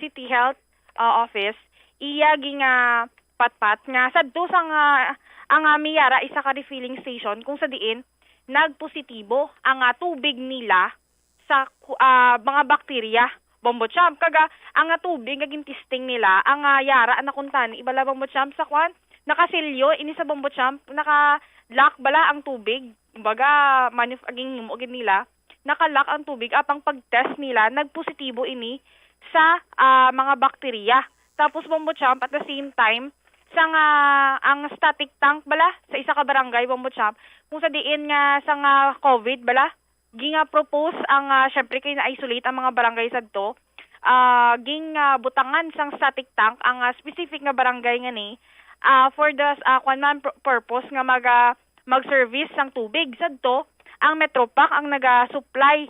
City Health Office iya ginga patpat nga sadto sa nga ang miyara isa ka refilling station kung sa diin nagpositibo ang tubig nila sa mga bakterya bombochamp kaga ang tubig naging testing nila ang yara na kuntan ibala bombochamp sa kwan nakasilyo ini sa bombochamp naka-lock bala ang tubig kumbaga aging mugid nila naka-lock ang tubig apang pag-test nila nagpositibo ini sa mga bakterya tapos bombochamp at the same time ang static tank bala sa isa ka barangay bombochamp kung sa diin nga sa nga COVID bala ginga propose ang syempre kay na-isolate ang mga barangay sadto ging butangan sang static tank ang specific nga barangay nga ni for the purpose nga mag-service sang tubig sadto ang Metropac ang naga-supply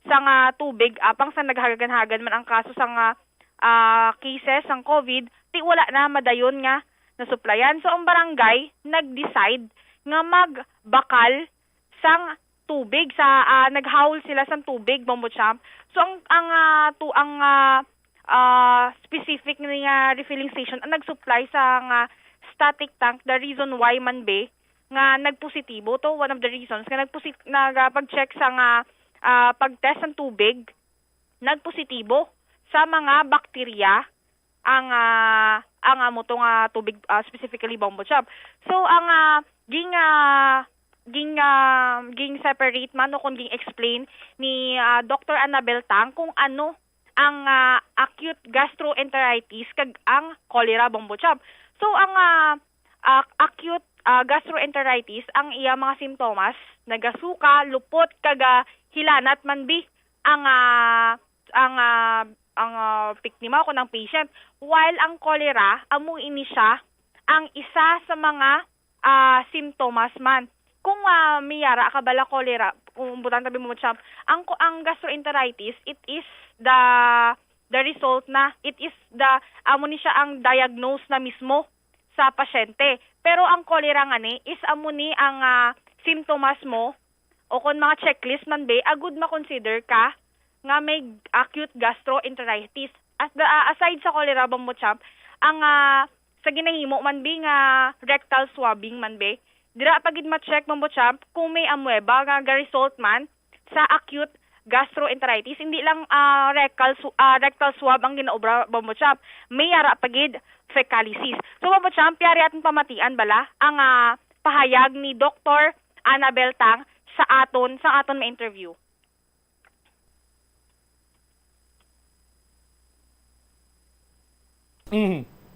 sang tubig apang sa naghagan-hagan man ang kaso sang cases sang COVID ti wala na madayon nga na-supplyan so ang barangay nag-decide nga magbakal sang tubig sa naghaul sila sa tubig bombochamp so ang specific nga refilling station ang nagsupply sa static tank the reason why man be nga nagpositibo to one of the reasons nga nagpag-check sa pag-test ng tubig nagpositibo sa mga bakterya ang mo tong tubig specifically bombochamp so ang ging separate man o kung ging explain ni Dr. Annabel Tang kung ano ang acute gastroenteritis kag ang cholera bombochamp. So ang acute gastroenteritis ang iya mga simptomas nagasuka, lupot kaga hilanat man bi ang piktima ko ng patient while ang cholera amo ini siya ang isa sa mga simptomas man kung miyara kabala cholera kung butan tabi mo champ ang gastroenteritis it is the result na it is amo ni siya ang diagnose na mismo sa pasyente pero ang cholera nga ni is amo ni ang simptomas mo o kung mga checklist man be agud ma-consider ka nga may acute gastroenteritis aside sa cholera bombochamp ang sa ginahimo man be nga rectal swabbing man be dira pagid ma-check bombochamp kung may amoeba nga result man sa acute gastroenteritis hindi lang rectal swab ang ginaobra bombochamp may yara pagid fecalysis so bombochamp yari aton pamatian bala ang pahayag ni Dr. Annabel Tang sa aton may interview.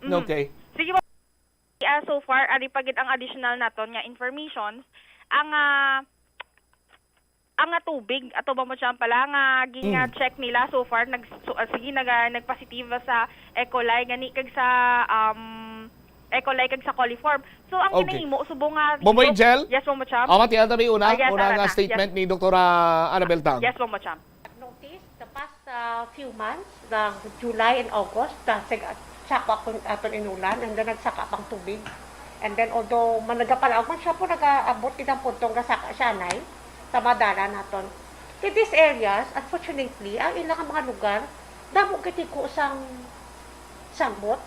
Okay. Sige so far ari pagid ang additional naton nga information ang tubig ato ba mo siya pala nga check nila so far nagpositive sa E. coli gani kag sa E. coli kag sa coliform so ang kinahimo subong nga Bomboy Gel yes mo cham matiyan tabi una nga statement ni Dr. Annabel Tang yes mo cham notice the past few months ng July and August saka akong aton inulan and then nagsaka pang tubig. And then although managapalaog man siya po nag-aabot kitang puntong gasaka siya nay sa madala naton. In these areas, unfortunately, ang ilang mga lugar damo kiti ko sang sagbot.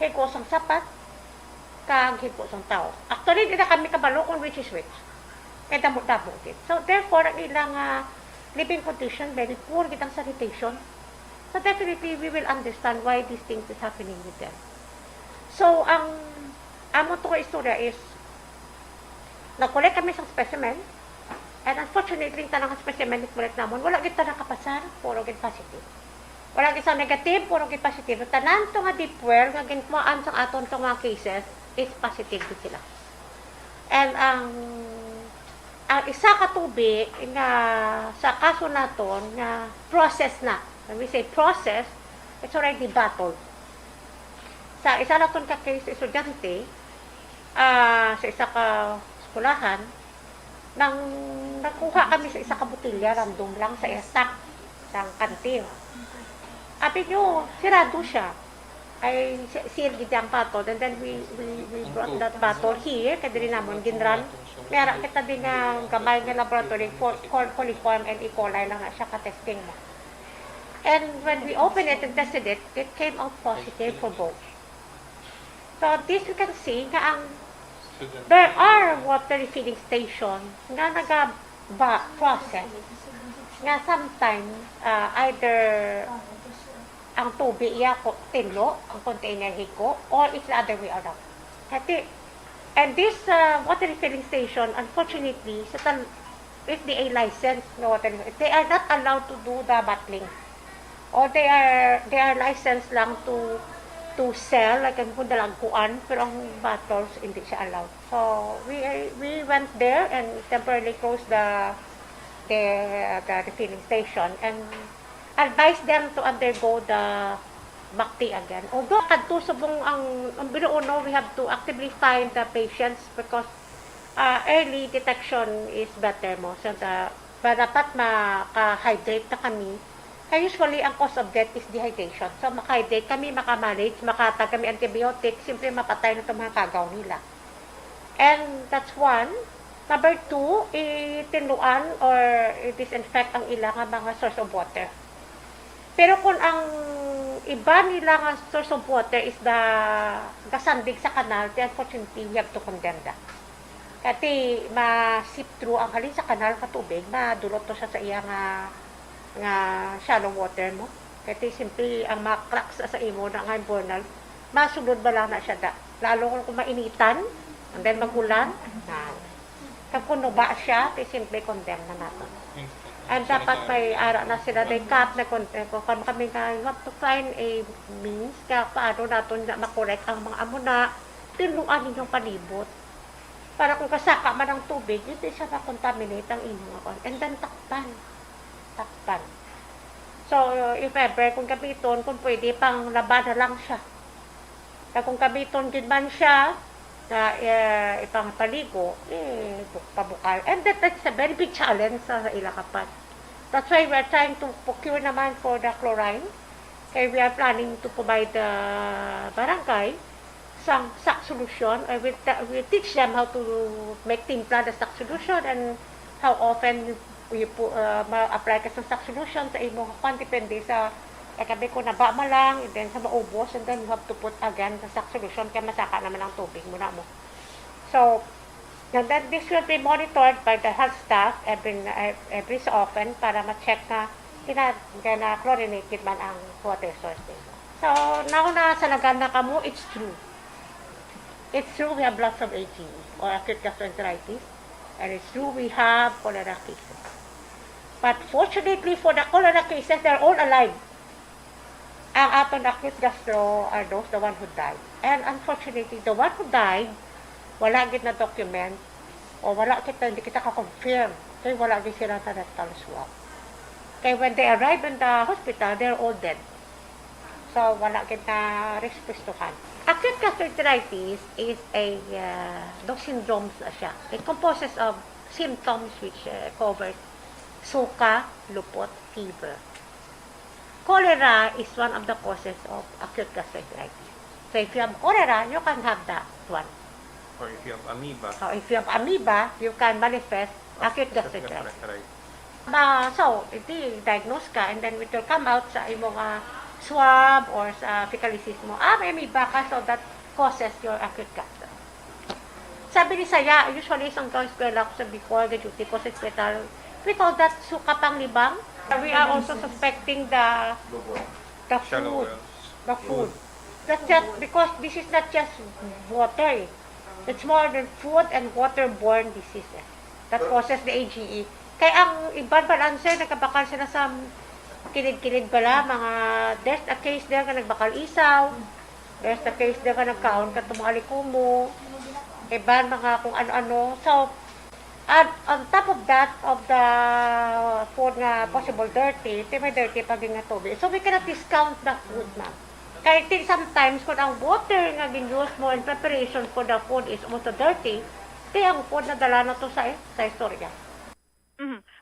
Hiko sang sapat kag hiko sang tao. Actually, di na kami kabalo kung which is which. Kaya damo-damo kit. So therefore, ang ilang living condition very poor kitang sanitation. So definitely, we will understand why these things is happening with them. So, ang amo to ko istorya is, nag-collect kami sa specimen, and unfortunately, tanang specimen ni-collect namon, wala kita nakapasar, puro gid positive. Wala gid sa negative, puro gid positive. Tanan to nga deep well, nga gintuan sa aton to mga cases, is positive gid sila. And ang isa ka tubig nga sa kaso naton nga process na. When we say process, it's already bottled. Sa isa na itong ka-case estudyante, sa isa ka skulahan, nakuha kami sa isa ka butilya, random lang sa stock ng kantin. Abi nyo, sirado siya. Ay, seal gid ang bottle. And then we brought that bottle here, kaya din naman, ginran. Meron kita din ng gamay ng laboratory, coliform and E. coli lang na siya ka-testing mo. And when we opened it and tested it, it came out positive for both. So this you can see nga there are water refilling stations nga process nga sometimes either ang tubig iya ko tinlo, ang container hiko, or it's the other way around. And this water refilling station, unfortunately, sa FDA license na water, they are not allowed to do the bottling. Or they are licensed lang to sell, like ang dalagkuan, pero ang bottles hindi siya allowed. So we went there and temporarily closed the refilling station and advised them to undergo the bakti again. Although kadto subong ang binuuno, we have to actively find the patients because early detection is better mo. So dapat maka-hydrate na kami. Kaya usually, ang cause of death is dehydration. So, maka-hydrate kami, maka-manage, makatag kami antibiotic, simply mapatay na itong mga kagaw nila. And that's one. Number two, itinluan or disinfect ang ilang mga source of water. Pero kung ang iba nilang source of water is gasandig sa kanal, then unfortunately, we have to condemn that. Kasi ma-sip through ang halin sa kanal katubig, madulot to siya sa iyang nga shallow water mo. Kasi simple ang mga cracks sa imo na nga bornal, masulod ba lang na siya da. Lalo kung mainitan, and then magulan, kung ba siya, simple condemn na natin. And dapat may ara na sila, they cut na condemn. Kung kami nga, you have to find a means, kaya paano natin na makorek ang mga amuna, tinuan ninyong palibot. Para kung kasaka man ang tubig, hindi siya makontaminate ang inyong akon. And then takpan. So, if ever, kung gamiton, kung pwede, pang laban na lang siya. Kung gamiton din man siya, na ipang paligo, pabukal. And that's a very big challenge sa Ilakapat. That's why we're trying to procure naman for the chlorine. Kaya we are planning to provide the barangay some sac solution. We teach them how to make timpla the sac solution and how often ma-apply ka sa sac solution sa imong kwan, depende sa kagabi ko na ba lang, and then sa maubos, and then you have to put again sa sac solution kaya masaka naman ang tubig muna mo. So, and then this will be monitored by the health staff every so often para ma-check na chlorinated man ang water source nito. So, nauna sa naganda ka mo, it's true. It's true we have lots of AGE or acute gastroenteritis, and it's true we have cholera cases. But fortunately for the cholera cases, they're all alive. Ang aton acute gastro are those, the one who died. And unfortunately, the one who died, wala gid na document, o hindi kita ka-confirm, kaya wala gid sila sa rectal swab. Kaya when they arrive in the hospital, they're all dead. So, wala gid na respestuhan. Acute gastroenteritis is those syndromes na siya. It composes of symptoms which covers suka, lupot, fever. Cholera is one of the causes of acute gastroenteritis. So if you have cholera, you can have that one. Or if you have amoeba. So if you have amoeba, you can manifest acute gastroenteritis. So, i-diagnose ka and then it will come out sa imong swab or sa fecalysis mo. May amoeba ka, so that causes your acute gastro. Sabi ni Saya, usually isang eskwela ko sa before the duty ko sa hospital, we call that suka pang libang. We are also suspecting the food. That's just because this is not just water. It's more than food and waterborne diseases that causes the AGE. Kaya ang ibang balancer, nagkabakal sila sa kilid-kilid bala, there's a case there ka nagbakal isaw, there's a case there ka nagkaon ka tumalikumo, iban mga kung ano-ano. So, on top of that, of the food na possible dirty, may dirty pag nga tubig. So, we cannot discount the food, ma'am. Kaya sometimes, kung ang water nga ginuse mo in preparation for the food is also dirty, kaya ang food na dala na to sa istorya.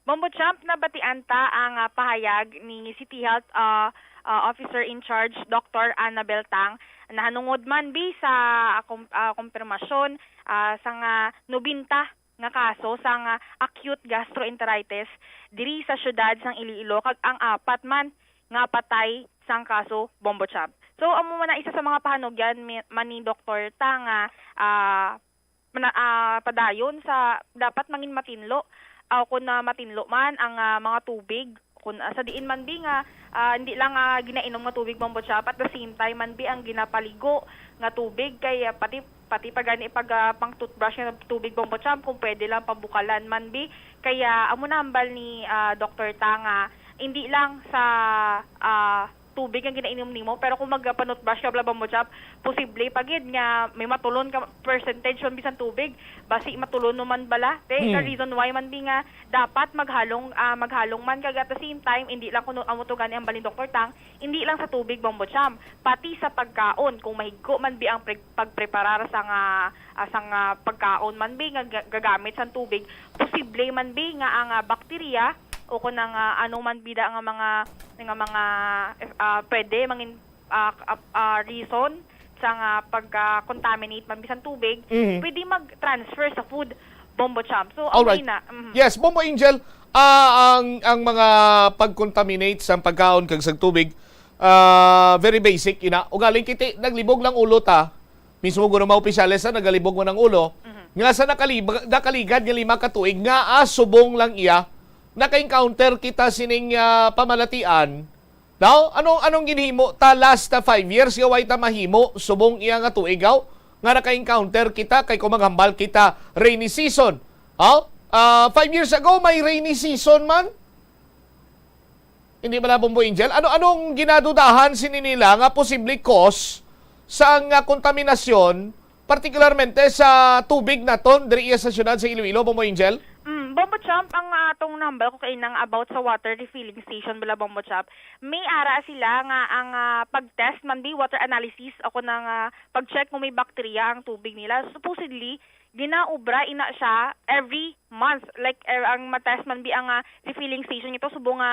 Bombo Champ, nabatian ta ang pahayag ni City Health Officer in Charge, Dr. Annabel Tang, na hanungod man sa kumpirmasyon sa nga 90 nga kaso sa nga acute gastroenteritis diri sa syudad sang Iloilo, kag ang 4 man nga patay sang kaso Bombo Champ. So amo man na isa sa mga pahanugyan man ni Dr. Tanga padayon sa dapat mangin matinlo kung na matinlo man ang mga tubig kung sa diin man bi nga hindi lang ginainom nga tubig Bombo Champ at the same time man bi ang ginapaligo nga tubig kay pati pagani pang toothbrush nga tubig Bombo Champ kung pwede lang pabukalan man bi kaya amo nambal ni Dr. Tanga hindi lang sa tubig ang ginainom nimo pero kung magpanutbrush ka bla Bombo Champ posible pagid nga may matulon ka percentage man bisan tubig basi matulon no man bala the reason why man bi nga dapat maghalong man kag at the same time hindi lang kuno amo to gani ang balin Dr. Tang hindi lang sa tubig Bombo Champ pati sa pagkaon kung mahigko man bi ang pagpreparar sang pagkaon man bi nga gagamit sa tubig posible man bi nga ang bakterya o kung ano man bida nga mga pwede mangin reason sa pagka-contaminate man bisan tubig, pwede mag-transfer sa food Bombo Champ. So alright. Yes, Bombo Angel, ang mga pag-contaminate sa pagkaon kag sa tubig very basic ina. Ugaling kiti naglibog lang ulo ta. Mismo guro mga opisyales nagalibog mo ng ulo. Nga sa nakaligad nga 5 ka tuig nga subong lang iya naka-encounter kita sining pamalatian. Now, anong ginhimo ta last 5 years gaway ta mahimo subong iya nga tuigaw nga naka-encounter kita kay kumaghambal kita rainy season. 5 years ago may rainy season man. Hindi ba na Bombo Angel? Anong ginadudahan nila nga posible cause sa kontaminasyon partikularmente sa tubig naton diri sa syudad sa Iloilo, Bombo Angel? Bombo Champ, ang atong number ko kay nang about sa water refilling station bala Bombo Champ. May ara sila nga ang pag-test man bi water analysis ako nang pag-check kung may bakterya ang tubig nila. Supposedly ginaubra ina siya every month like ang matest man bi ang refilling station ito subong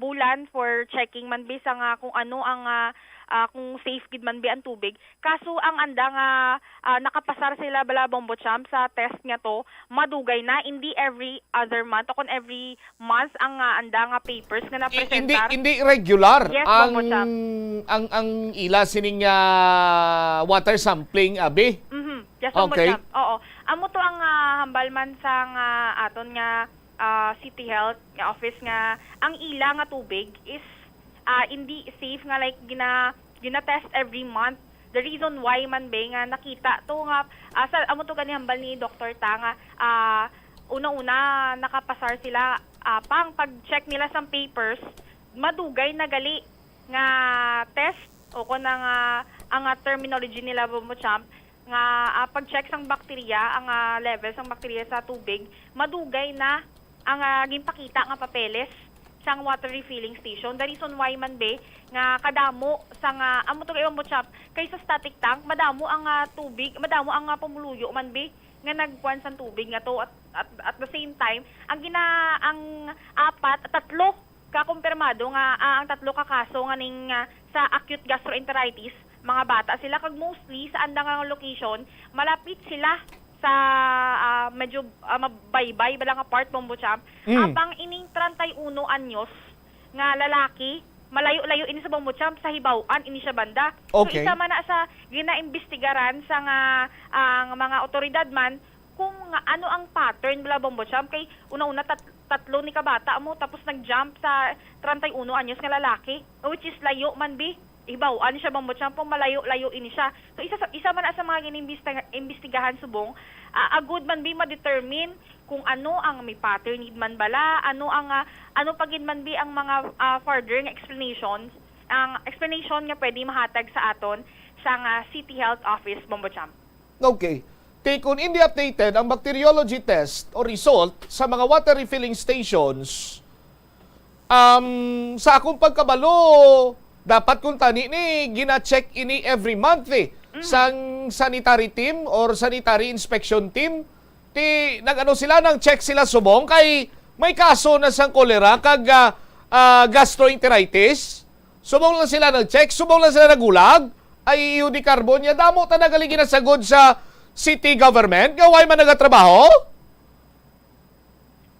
bulan for checking man bi sa kung ano ang kung safe gid man bi ang tubig. Kaso ang anda nga nakapasar sila bala Bombo Champ sa test nga to, madugay na hindi every other month o kung every month ang anda nga papers nga napresentar. Hindi regular yes, ang ila sining water sampling abi. Yes, Bombo Champ. Oo. Amo to ang hambal man sa aton nga City Health nga office nga ang ila nga tubig is hindi safe nga like gina-test every month. The reason why man ba nga nakita to nga amo to gani hambal ni Dr. Tanga una-una nakapasar sila pang pag-check nila sa papers madugay na gali nga test o kun ang terminology nila Bombo Champ nga pag-check sang bakterya ang levels ng bakterya sa tubig madugay na ang ginpakita nga papeles sang water refilling station. The reason why man be nga kadamo sang amo to kay Bombo Champ kay sa static tank madamo ang tubig, madamo ang pumuluyo man be nga nagkuan sang tubig nga to at the same time ang tatlo ka kumpirmado nga ang tatlo ka kaso nga ning sa acute gastroenteritis mga bata sila kag mostly sa andang nga location malapit sila sa medyo mabaybay balang apart Bombo Champ apang ining 31 anyos nga lalaki malayo-layo ini sa Bombo Champ sa Hibawaan ini siya banda. Okay. So isa man na sa ginaimbestigaran sa ang mga otoridad man kung ano ang pattern bala Bombo Champ kay una-una tatlo ni kabata mo tapos nag-jump sa 31 anyos nga lalaki which is layo man bi Hibawaan siya Bombo Champ malayo-layo ini siya. So isa man sa mga iniimbestigahan subong good man bi ma-determine kung ano ang may pattern need man bala, ano pagid man bi ang mga further nga explanations, ang explanation nga pwede mahatag sa aton sa City Health Office Bombo Champ. Okay. Kung hindi updated ang bacteriology test o result sa mga water refilling stations, sa akong pagkabalo, dapat kung tani ni gina-check ini every month sang sanitary team or sanitary inspection team nagano sila nang check sila subong kay may kaso na sang kolera kag gastroenteritis subong lang sila nag-check subong lang sila nagulag ay di carbon ya damo ta nagali ginasagod sa city government gaway man nagatrabaho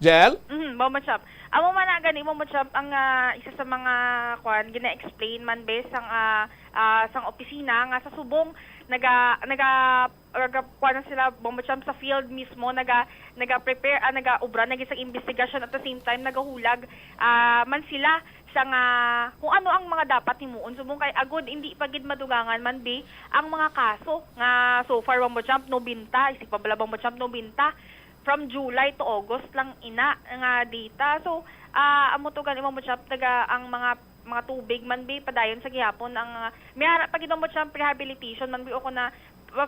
Jel? Bombo Cham. Amo man na gani Bombo Cham ang isa sa mga gina-explain man be sang opisina nga sa subong naga kuan sila Bombo Cham sa field mismo naga-prepare naga-ubra isang investigation at the same time nagahulag man sila sa kung ano ang mga dapat himuon subong kay agud hindi pagid madugangan man be ang mga kaso nga so far Bombo Cham no binta isip pa bala Bombo Cham no binta from July to August lang ina nga data. So, amo to ganin mo siya taga ang mga tubig man bi padayon sa gihapon ang may pag mo siya rehabilitation man bi ako na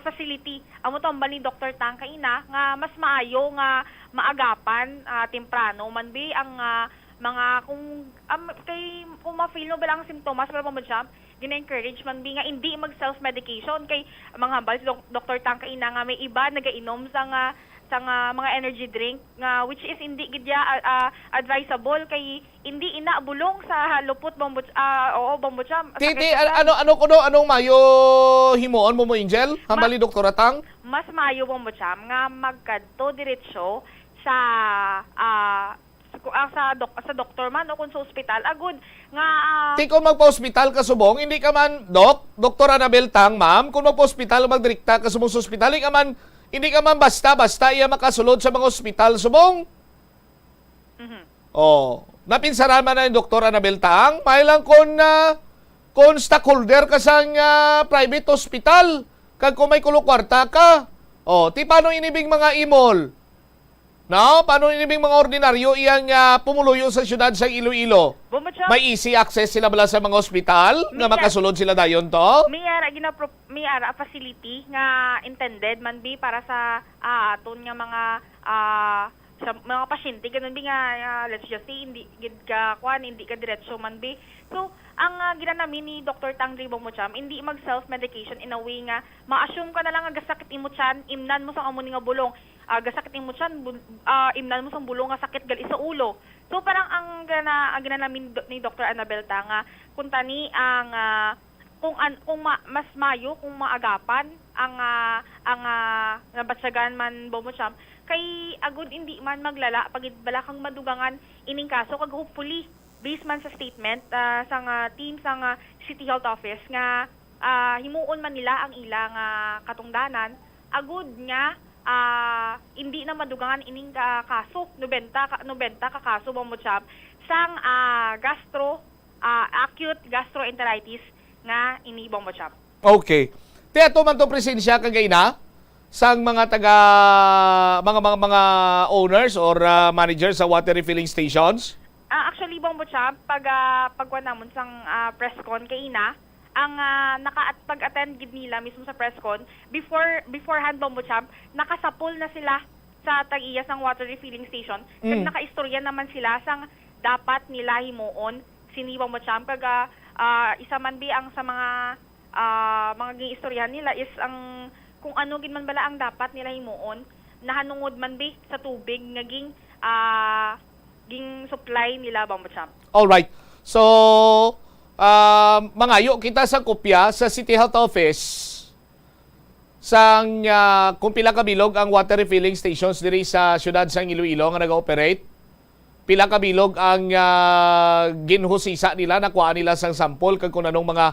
facility amo to ambal ni Dr. Tang kaina nga mas maayo nga maagapan temprano man bi ang mga kung ma-feel no bilang simptomas para mo siya gina-encourage man bi nga hindi mag self-medication kay mga hambal si Dr. Tang kaina nga may iba nagainom sa mga energy drink nga which is hindi gidya advisable kay hindi inaabulong sa lupot Bombo Cham. Titi, anong mayo himuon mo Angel? Hambali Dr. Tang? Mas mayo Bombo Cham nga magkadto diretso sa doktor man o kung sa ospital agud nga kung magpa-ospital ka subong hindi ka man Dr. Annabel Tang ma'am kung magpa-ospital magdirekta ka subong sa ospital hindi ka man basta iya makasulod sa mga ospital subong. Napinsara man na yung Dr. Annabel Tang, may lang kung stockholder ka sa private hospital, kag kung may kulukwarta ka. Ti paano inibing mga imol? No? Paano inibing mga ordinaryo iyang pumuluyo sa syudad sa Iloilo? May easy access sila bala sa mga ospital nga makasulod sila dayon to? May ara facility nga intended man bi para sa aton nga mga sa mga pasyente ganun bi nga let's just say hindi ka diretso man bi. So ang ginanamin ni Dr. Tang Bombo Cham hindi mag self-medication in a way nga ma-assume ka na lang nga gasakit imo tiyan imnan mo sa amuni nga bulong gasakit imo tiyan imnan mo sa bulong nga sakit gali sa ulo. So parang ang ginanamin ni Dr. Annabel Tang nga kung tani ang kung mas mayo kung maagapan ang nabatsagan man Bombo Cham kay agud hindi man maglala pag bala kang madugangan ining kaso kag hopefully based man sa statement sa team sa City Health Office nga himuon man nila ang ilang katungdanan agud nga hindi na madugangan ining kaso 90 ka kaso Bombo Cham sang acute gastroenteritis nga ini Bombo Cham. Okay. Tiyato man to presensya kagay na sang mga mga owners or managers sa water refilling stations? Actually Bombo Cham pagkuan namon sang presscon kay ina ang pag-attend gid nila mismo sa presscon beforehand Bombo Cham nakasapol na sila sa tag-iya sang water refilling station kag nakaistorya naman sila sang dapat nila himuon sini Bombo Cham kag isa man bi ang sa mga giistoryahan nila is ang kung ano gid man bala ang dapat nila himuon nahanungod man bi sa tubig nga ging supply nila Bombo Cham. All right. So mangayo kita sa kopya sa City Health Office sang kung pila ka bilog ang water refilling stations diri sa syudad sang Iloilo nga naga-operate. Pila ka bilog ang ginhusisa nila, nakuha nila sang sample kag kung anong mga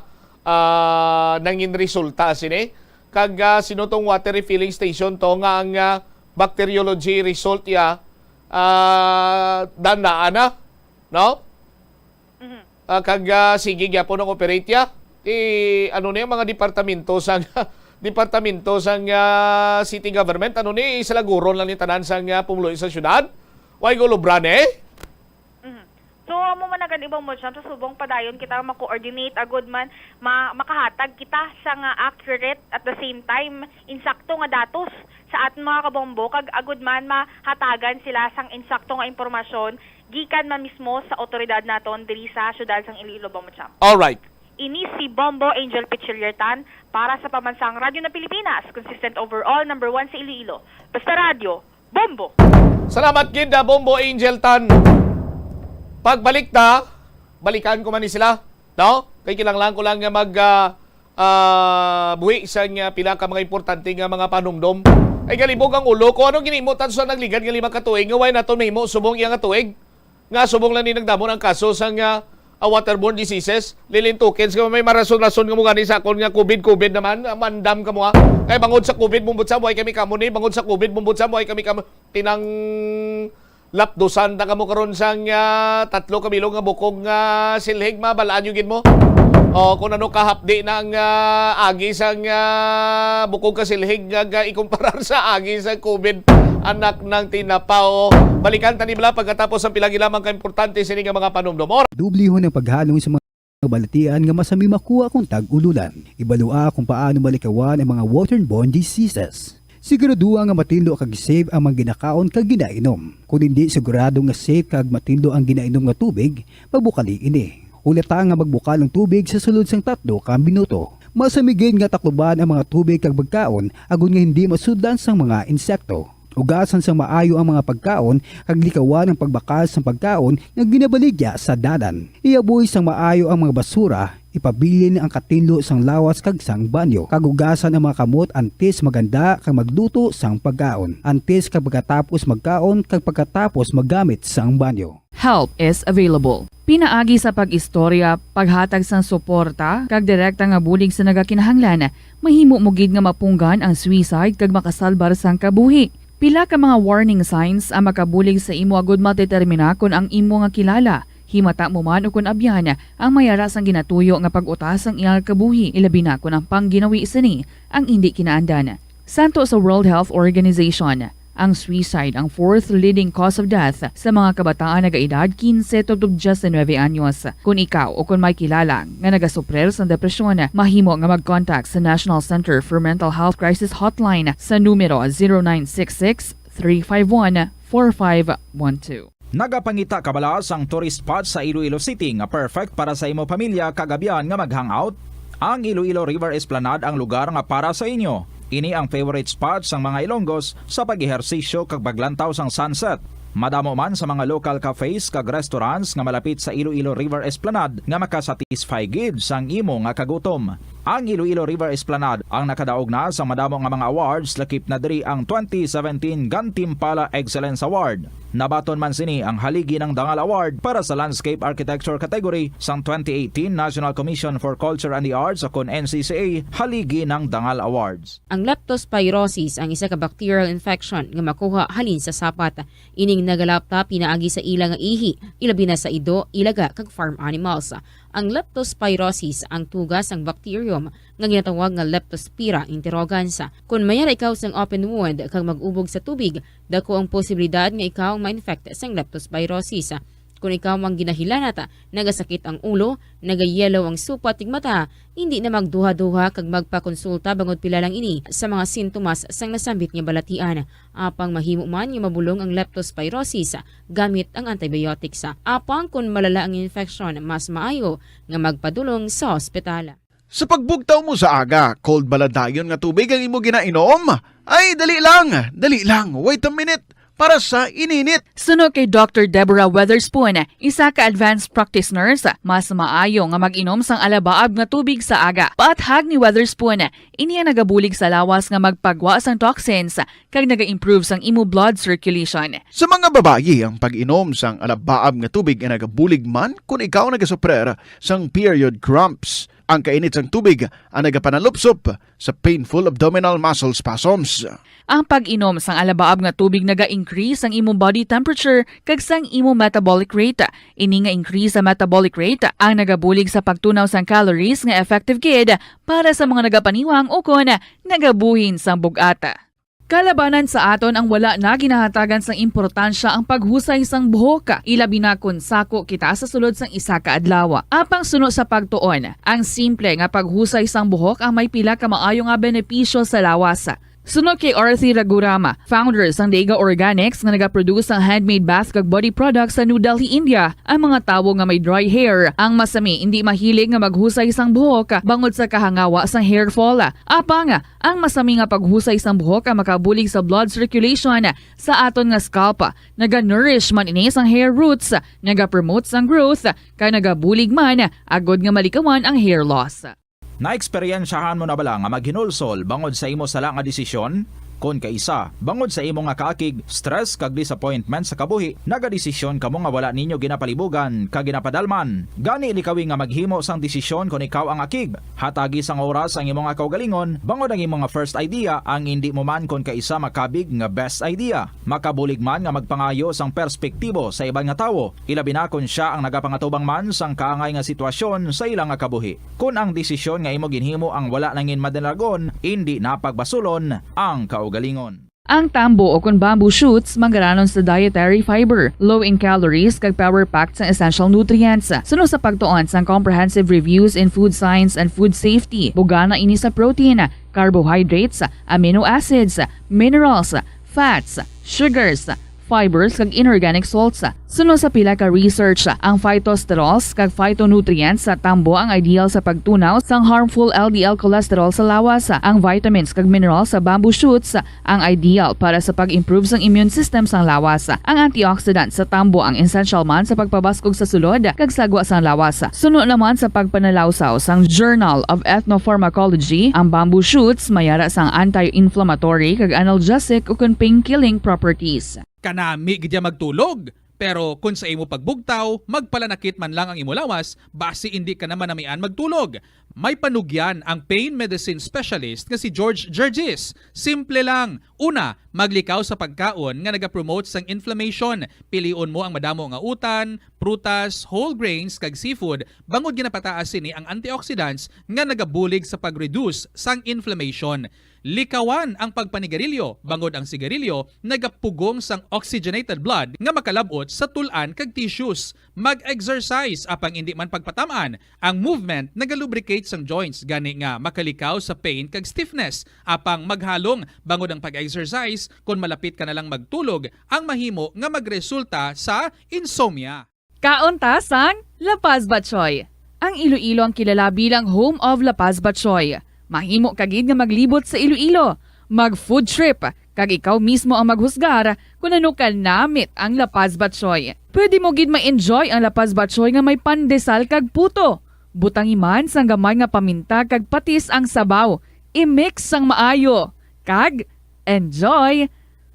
nangin resulta sini. Kag sinutong water refilling station to nga ang bacteriology result dandaan na, no? Kag sige gyapon ang operate ano ni mga departamento sang city government ni salaguron lang ni tanan sang pumuloy sa syudad. Why go lubrane? So amo man agad ibang mo sa subong padayon kita ma-coordinate agud man makahatag kita sa nga accurate at the same time insakto nga datos sa aton mga kabombo kag agud man mahatagan sila sang insakto nga impormasyon gikan man mismo sa otoridad naton diri sa syudad sang Iloilo Bombo Cham. All right. Ini si Bombo Angel Pichiliertan para sa pamansang radyo na Pilipinas, consistent overall, number 1 sa Iloilo. Basta radyo, Bombo. Salamat gid Bombo Angel Tan. Pagbalik balikan ko man ni sila, no? Kay kinahanglan ko lang nga buhi sa pila ka mga importante nga mga panumdom Ay galibog ang ulo ko. Ano ginimutan sa nagligan nga 5 ka tuig? Nga way nato mahimo subong iya nga tuig? Nga subong lang ni nagdamon ang kaso sa nga waterborne diseases. Lilintokens ka may marason-rason nga mo gani sa akon nga COVID naman. Mandam ka mo ha. Kay bangod sa COVID mumbutsa mo ay kami kamo ni. Bangod sa COVID mumbutsa mo ay kami kamo. Tinang lapdosan ta kamo karon sang 3 kabilong nga bukog nga silhig mabalaan yung gid mo. O kung ano kahapdi ng agi sang bukog ka silhig nga ikumparar sa agi sa COVID anak ng tinapaw. Balikan tani bala pagkatapos ang pilagi lamang ka importante sini nga mga panumdum. Dublihon ang paghalong sa mga balatian nga masami makuha kung tag-ululan. Ibalua kung paano malikawan ang mga waterborne diseases. Siguraduha nga matindog kag safe ang mga ginakaon kag ginainom. Kung hindi sigurado nga safe kag matindog ang ginainom nga tubig, pabukali ini. Ulata nga magbukal ng tubig sa sulod sang 3 ka minuto. Masamigin nga takluban ang mga tubig kag pagkaon agon nga hindi masudlan sang mga insekto. Ugasan sang maayo ang mga pagkaon kag likawan ang pagbakal sang pagkaon nga ginabaligya sa dalan. Iaboy sang maayo ang mga basura, ipabilin ang katinlo sang lawas kag sang banyo. Kagugasan ang mga kamot antes maganda kag magluto sang pagkaon. Antes kag pagkatapos magkaon kag pagkatapos maggamit sang banyo. Help is available. Pinaagi sa pag-istorya, paghatag sang suporta, kag direkta nga bulig sa nagakinahanglan, mahimo mo gid nga mapunggan ang suicide kag makasalbar sang kabuhi. Pila ka mga warning signs ang makabulig sa imo agud matetermina kung ang imo nga kilala. Himata mo man o kung abyan ang mayara sang ginatuyo nga pag-utas ang iyang kabuhi, ilabi na kung ang pangginawi sini ang hindi kinaandan. Santo sa World Health Organization, ang suicide ang 4th leading cause of death sa mga kabataan nagaedad 15 to 19 anyos. Kung ikaw o kung may kilala nga nagasuprer sa depresyon, mahimo nga mag-contact sa National Center for Mental Health Crisis Hotline sa numero 0966-351-4512. Nagapangita kabalaas ang tourist spot sa Iloilo City nga perfect para sa imo pamilya kagabihan nga mag-hangout. Ang Iloilo River Esplanade ang lugar nga para sa inyo. Ini ang favorite spot sang mga Ilonggos sa pag-ehersisyo kag paglantaw sang sunset. Madamo man sa mga local cafes kag restaurants nga malapit sa Iloilo River Esplanade nga makasatisfy gid sang imo nga kagutom. Ang Iloilo River Esplanade ang nakadaog na sa madamo nga mga awards lakip na diri ang 2017 Gantimpala Excellence Award. Nabaton man sini ang haligi ng Dangal Award para sa Landscape Architecture category sang 2018 National Commission for Culture and the Arts o NCCA haligi ng Dangal Awards. Ang leptospirosis ang isa ka bacterial infection nga makuha halin sa sapat. Ining nagalapta pinaagi sa ilang ihi, ilabi na sa ido, ilaga kag farm animals. Ang leptospirosis ang tugas ang bacterium nga ginatawag nga Leptospira interrogans. Kung mayara ikaw sang open wound kag mag-ubog sa tubig, dako ang posibilidad nga ikaw ma-infect sang leptospirosis. Kung ikaw mang ginahilanata, nagasakit ang ulo, nagayelo ang supa tig mata, hindi na magduha-duha kag magpakonsulta bangod pila lang ini sa mga sintomas sang nasambit nga balatian. Apang mahimo man nga mabulong ang leptospirosis gamit ang antibiotics. Apang kung malala ang infection, mas maayo nga magpadulong sa ospital. Sa pagbugtaw mo sa aga, cold baladayon nga tubig ang imo ginainom? Ay, dali lang, wait a minute. Para sa ininit. Suno kay Dr. Deborah Weatherspoon, isa ka advanced practice nurse, mas maayo nga mag-inom sang alabaab nga tubig sa aga. Paathag ni Weatherspoon, iniya nagabulig sa lawas nga magpagwa sang toxins kag naga-improve sang imo blood circulation. Sa mga babayi, ang pag-inom sang alabaab nga tubig ay nagabulig man kung ikaw nagasuprer sang period cramps. Ang kainit sang tubig ang nagapanalupsop sa painful abdominal muscle spasms. Ang pag-inom sang alabaab nga tubig naga-increase ang imong body temperature kag sang imong metabolic rate. Ini nga increase sa metabolic rate ang nagabulig sa pagtunaw sang calories nga effective gid para sa mga nagapaniwang o kon nagabuhin sang bugata. Kalabanan sa aton ang wala na ginahatagan sang importansya ang paghusay sang buhok, ilabi na kun sako kita sa sulod sang isa ka adlaw. Apang suno sa pagtuon, ang simple nga paghusay sang buhok ang may pila ka maayo nga benepisyo sa lawas. Sunod kay Arthi Ragurama, founder sang Dega Organics nga nagaproduce ng handmade bath kag body products sa New Delhi, India. Ang mga tawo nga may dry hair, ang masami hindi mahilig nga maghusay sang buhok bangod sa kahangawa sang hair fall. Apang ang masami nga paghusay sang buhok ang makabulig sa blood circulation sa aton nga scalp. Naga-nourish man ini sang hair roots, naga-promote sang growth, kay nagabulig man agod nga malikawan ang hair loss. Naeksperyensyahan mo na bala nga maghinulsol bangod sa imo sala nga desisyon? kon kaisa. Bangod sa imo nga kaakig, stress kag disappointment sa kabuhi, nagadesisyon kamo nga wala ninyo ginapalibugan kag ginapadalman. Gani likawi nga maghimo sang desisyon kon ikaw ang akig. Hatagi sang oras ang imo nga kaugalingon, bangod ang imo nga first idea ang hindi mo man kon kaisa makabig nga best idea. Makabulig man nga magpangayo sang perspektibo sa ibang nga tawo, ilabi na kon siya ang nagapangatubang man sang kaangay nga sitwasyon sa ilang nga kabuhi. Kung ang desisyon nga imo ginhimo ang wala nangin madalagon, hindi napagbasulon ang kaugalingon. Ang tambo o kung bamboo shoots manggaranon sa dietary fiber, low in calories kag power-packed sa essential nutrients. Sunod sa pagtuon sa comprehensive reviews in food science and food safety, bugana ini sa protein, carbohydrates, amino acids, minerals, fats, sugars, fibers kag inorganic salts. Sunod sa pila ka research, ang phytosterols kag phytonutrients sa tambo ang ideal sa pagtunaw sang harmful LDL cholesterol sa lawas. Ang vitamins kag minerals sa bamboo shoots ang ideal para sa pag-improve sang immune system sang lawas. Ang antioxidants sa tambo ang essential man sa pagpabaskog sa sulod kag sagwa sang lawas. Sunod naman sa pagpanalawsaw sang Journal of Ethnopharmacology, ang bamboo shoots mayara sang anti-inflammatory kag analgesic o pain-killing properties. Kanami gidya magtulog. Pero kung sa imo pagbugtaw, magpalanakit man lang ang imo lawas, base hindi ka naman namian magtulog. May panugyan ang pain medicine specialist nga si George Gergis. Simple lang. Una, maglikaw sa pagkaon nga nagapromote sang inflammation. Pilion mo ang madamo nga utan, prutas, whole grains kag seafood. Bangod ginapataas sini ang antioxidants nga nagabulig sa pag-reduce sang inflammation. Likawan ang pagpanigarilyo, bangod ang sigarilyo, nagapugong sang oxygenated blood nga makalabot sa tulan kag tissues. Mag-exercise apang hindi man pagpatamaan. Ang movement nagalubricate sang joints gani nga makalikaw sa pain kag stiffness. Apang maghalong bangod ang pag-exercise kung malapit ka na lang magtulog, ang mahimo nga magresulta sa insomnia. Kauntasang La Paz Batchoy. Ang Iloilo ang kilala bilang home of La Paz Batchoy. Mahimo kagid nga maglibot sa Iloilo, mag-food trip, kag ikaw mismo ang maghusgar kung ano ka namit ang La Paz Batchoy. Pwede mo gid ma-enjoy ang La Paz Batchoy nga may pandesal kag puto. Butang iman sang gamay nga paminta kag patis ang sabaw. I-mix sang maayo. Kag enjoy.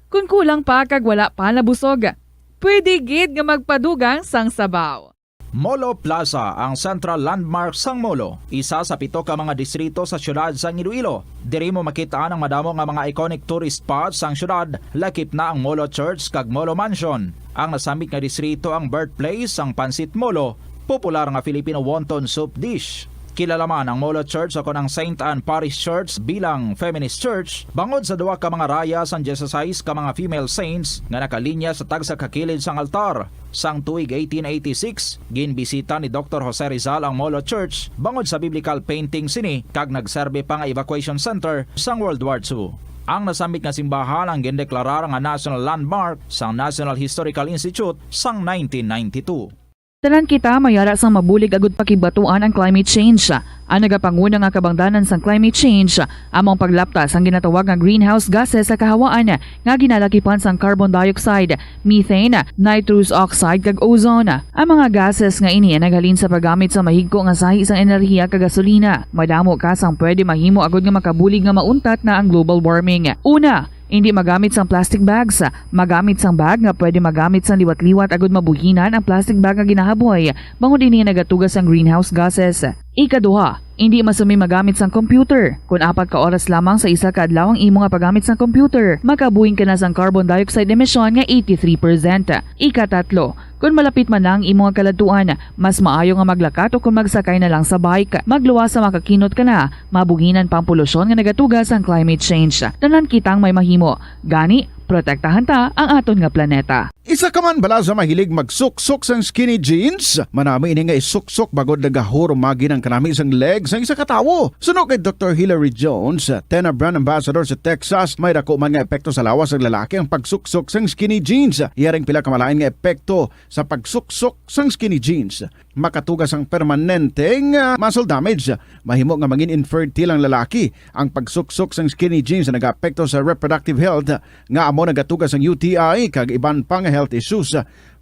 Kung kulang pa kag wala pa nabusog, pwede gid nga magpadugang sang sabaw. Molo Plaza ang central landmark sang Molo, isa sa 7 ka mga distrito sa syudad sang Iloilo. Diri mo makita ang madamo nga mga iconic tourist spots sang syudad, lakip na ang Molo Church kag Molo Mansion. Ang nasamit nga distrito ang birthplace sang Pansit Molo, popular nga Filipino wonton soup dish. Kilala man ang Molo Church ako ng St. Anne Parish Church bilang feminist church, bangod sa 2 ka mga raya sang 16 ka mga female saints nga nakalinya sa tagsa kakilid sang altar. Sang tuig 1886, ginbisita ni Dr. Jose Rizal ang Molo Church bangod sa biblical painting sini kag nagserbe pa nga evacuation center sang World War II. Ang nasamit nga simbahan ang gindeklarar nga national landmark sang National Historical Institute sang 1992. Tanan kita mayara sang mabulig agud pakibatuan ang climate change. Ang nagapanguna nga kabangdanan sang climate change among paglaptas ang ginatawag nga greenhouse gases sa kahawaan nga ginalakipan sang carbon dioxide, methane, nitrous oxide kag ozone. Ang mga gases nga ini naghalin sa paggamit sa mahigko nga sahi sang enerhiya kag gasolina. Madamo ka sang pwede mahimo agud nga makabulig nga mauntat na ang global warming. Una, hindi magamit sang plastic bags. Magamit sang bag nga pwede magamit sang liwat-liwat agud mabuhinan ang plastic bag nga ginahaboy bangod ini nagatugas sang greenhouse gases. Ikaduha, hindi masumi magamit sang computer. Kung 4 ka oras lamang sa isa ka adlaw ang imo nga paggamit sang computer, makabuhing ka na sang carbon dioxide emission nga 83%. Ikatatlo, kung malapit man lang imo nga kalatuan, mas maayo nga maglakat o kung magsakay na lang sa bike. Magluwas sa makakinot ka na, mabuhinan pang polusyon nga nagatugas ang climate change. Tanan kitang may mahimo. Gani, protektahan ta ang aton nga planeta. Isa ka man bala sa mahilig magsuksok sang skinny jeans? Manami ini nga isuksok bagod nagahurumagi ng kanami isang legs ang isa katawo. Sunog kay Dr. Hilary Jones, Tena Brand Ambassador sa Texas, may dako man nga epekto sa lawas ng lalaki ang pagsuksok sang skinny jeans. Iyaring pila kamalain nga epekto sa pagsuksok sang skinny jeans. Makatugas ang permanenteng muscle damage. Mahimo nga maging infertile ang lalaki. Ang pagsuksok sang skinny jeans na nag-apekto sa reproductive health nga amo nagatugas ang UTI kag iban pang health issues.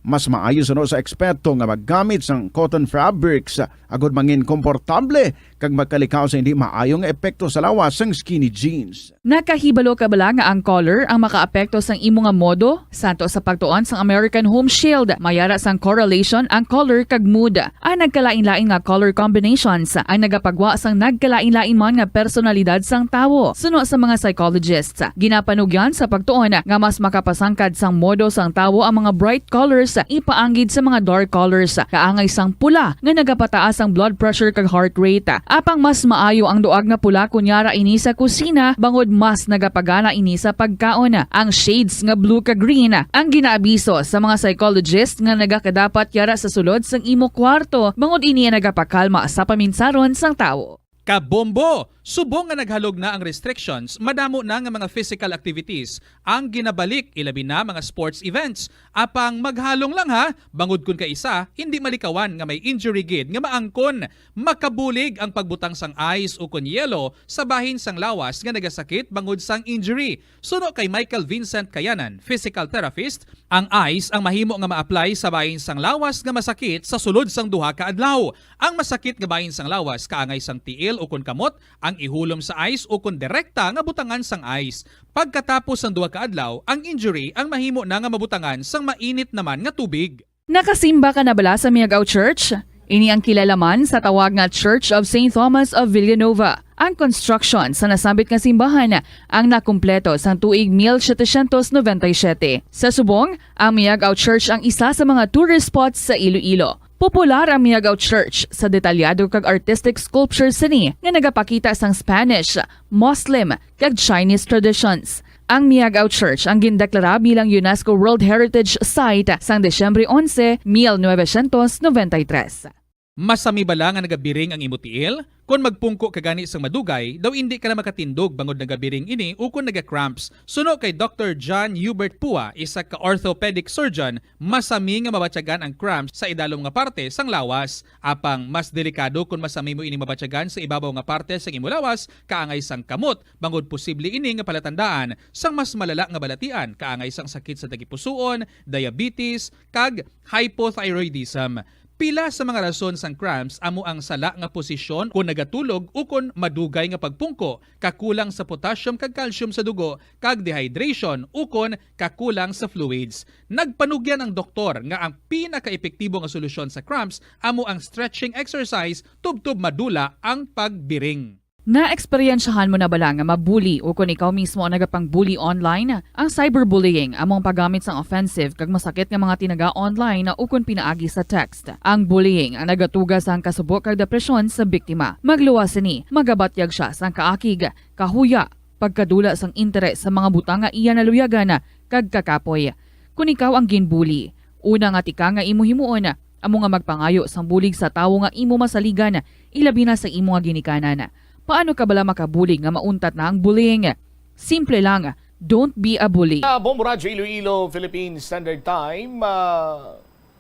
Mas maayo sa eksperto nga maggamit sang cotton fabrics agud mangin komportable kag magkalikaw sa hindi maayong epekto sa lawas sang skinny jeans. Nakahibalo ka bala nga ang color ang makaapekto sang imo nga modo? Santo sa pagtuon sang American Home Shield, mayara sang correlation ang color kag mood. Ang nagkalain-lain nga color combinations ang nagapagwa sang nagkalain-lain man nga personalidad sang tawo. Suno sa mga psychologists, ginapanugyan sa pagtuon nga mas makapasangkad sang modo sang tawo ang mga bright colors ipaanggid sa mga dark colors. Kaangay sang pula nga nagapataas ang blood pressure kag heart rate. Apang mas maayo ang duag nga pula kunyara ini sa kusina bangod mas nagapagana ini sa pagkaon. Ang shades nga blue kag green ang ginaabiso sa mga psychologist nga nagakadapat yara sa sulod sang imo kwarto bangod ini nagapakalma sa paminsaron sang tawo. Kabombo! Subong nga naghalog na ang restrictions, madamo na nga mga physical activities ang ginabalik, ilabi na mga sports events. Apang maghalong lang ha, bangod kun ka isa, hindi malikawan nga may injury gid nga maangkon. Makabulig ang pagbutang sang ice o kun yelo sa bahin sang lawas nga nagasakit bangod sang injury. Suno kay Michael Vincent Kayanan, physical therapist, ang ice ang mahimo nga ma-apply sa bahin sang lawas nga masakit sa sulod sang duha ka adlaw. Ang masakit nga bahin sang lawas kaangay sang tiil o kun kamot, ang ihulom sa ice o kun direkta nga butangan sang ice. Pagkatapos ng duha ka adlaw, ang injury ang mahimo na nga mabutangan sang mainit naman nga tubig. Nakasimba ka na bala sa Miagaw Church? Ini ang kilalaman sa tawag nga Church of St. Thomas of Villanova. Ang construction sa nasabit nga simbahan ang nakumpleto sa tuig 1797. Sa subong, ang Miagaw Church ang isa sa mga tourist spots sa Iloilo. Popular ang Miagaw Church sa detalyado kag artistic sculptures sini nga nagapakita sang Spanish, Muslim kag Chinese traditions. Ang Miagaw Church ang gindeklara bilang UNESCO World Heritage Site sang Desyembre 11, 1993. Masami bala nga nagabiring ang imo tiil? Kung magpungko ka gani sang madugay, daw hindi ka na makatindog bangod nagabiring ini o kung naga-cramps. Suno kay Dr. John Hubert Pua, isa ka orthopedic surgeon, masami nga mabatyagan ang cramps sa idalom nga parte sang lawas. Apang mas delikado kung masami mo ini mabatyagan sa ibabaw nga parte sang imo lawas, kaangay sang kamot, bangod posible ini nga palatandaan sang mas malala nga balatian, kaangay sang sakit sa tagipusoon, diabetes, kag hypothyroidism. Pila sa mga rason sang cramps amo ang sala nga posisyon kung nagatulog o kung madugay nga pagpungko, kakulang sa potassium kag calcium sa dugo, kag dehydration o kung kakulang sa fluids. Nagpanugyan ang doktor nga ang pinaka-epektibo nga solusyon sa cramps amo ang stretching exercise tubtob madula ang pagbiring. Na-eksperyensyahan mo na bala nga mabuli o kung ikaw mismo ang nagapang-bully online? Ang cyberbullying among paggamit sang offensive kag masakit nga mga tinaga online na ukon pinaagi sa text. Ang bullying ang nagatuga sang kasubok kag depresyon sa biktima. Magluwas ni, magabatyag siya sang kaakig, kahuya, pagkadula sang interes sa mga butang nga iya naluyagan kag kakapoy. Kung ikaw ang ginbully, una nga tika nga imo himuon, amo nga magpangayo sang bulig sa tawo nga imo masaligan, ilabi na sa imo nga ginikanan. Paano ka bala makabulig nga mauntat na ang bullying? Simple lang, don't be a bully. Bombo Radyo Iloilo, Philippine Standard Time.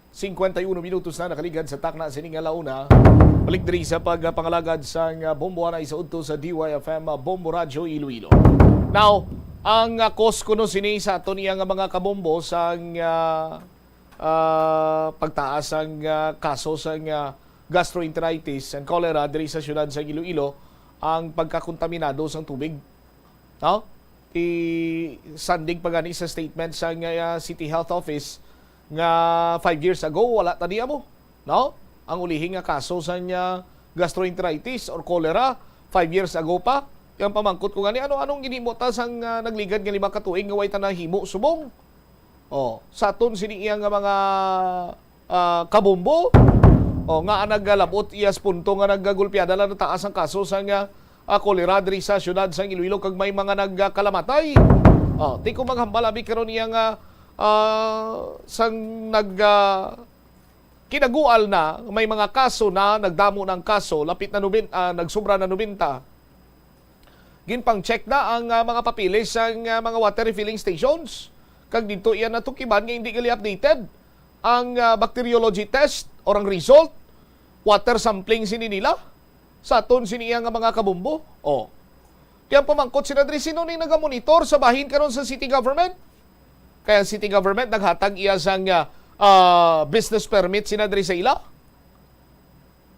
51 minutos na nakaligad sa takna sining alauna. Balik diri sa pagpangalagad sa Bombo na isaudto sa DYFM Bombo Radyo Iloilo. Now, ang cause kuno sini sa ato niya nga mga kabombo sa pagtaas ang kaso sa gastroenteritis and cholera diri sa syudad sa Iloilo ang pagkakontaminado sa tubig. No? Sandig pagani sa statement sa City Health Office nga 5 years ago wala taniya mo. No? Ang ulihing nga kaso sa gastroenteritis or cholera 5 years ago pa. Yang pamangkot ko gani anong ginimota sang nagligad nga 5 ka tuig nga way tanahimo subong. Oh, saton sini iya nga mga kabombo. O nga naggalabot iyas punto nga naggagulpiada lang na taas ang kaso sa nga cholera diri sa syudad sa Iloilo kag may mga nagkalamatay. Di ko maghambalabi karon iya nga sang kinagual na may mga kaso na nagdamo ng kaso lapit na nagsubra na 90. Ginpang check na ang mga papilis sa mga water refilling stations. Kag dito iyan natukiban nga hindi gali updated ang bacteriology test or ang result, water sampling sini nila, sa aton siniya nga mga kabumbo. Kaya pamangkot sila diri sino ni nagamonitor sa bahin karon sa city government. Kaya city government naghatag iya sang business permit sina diri sa ila.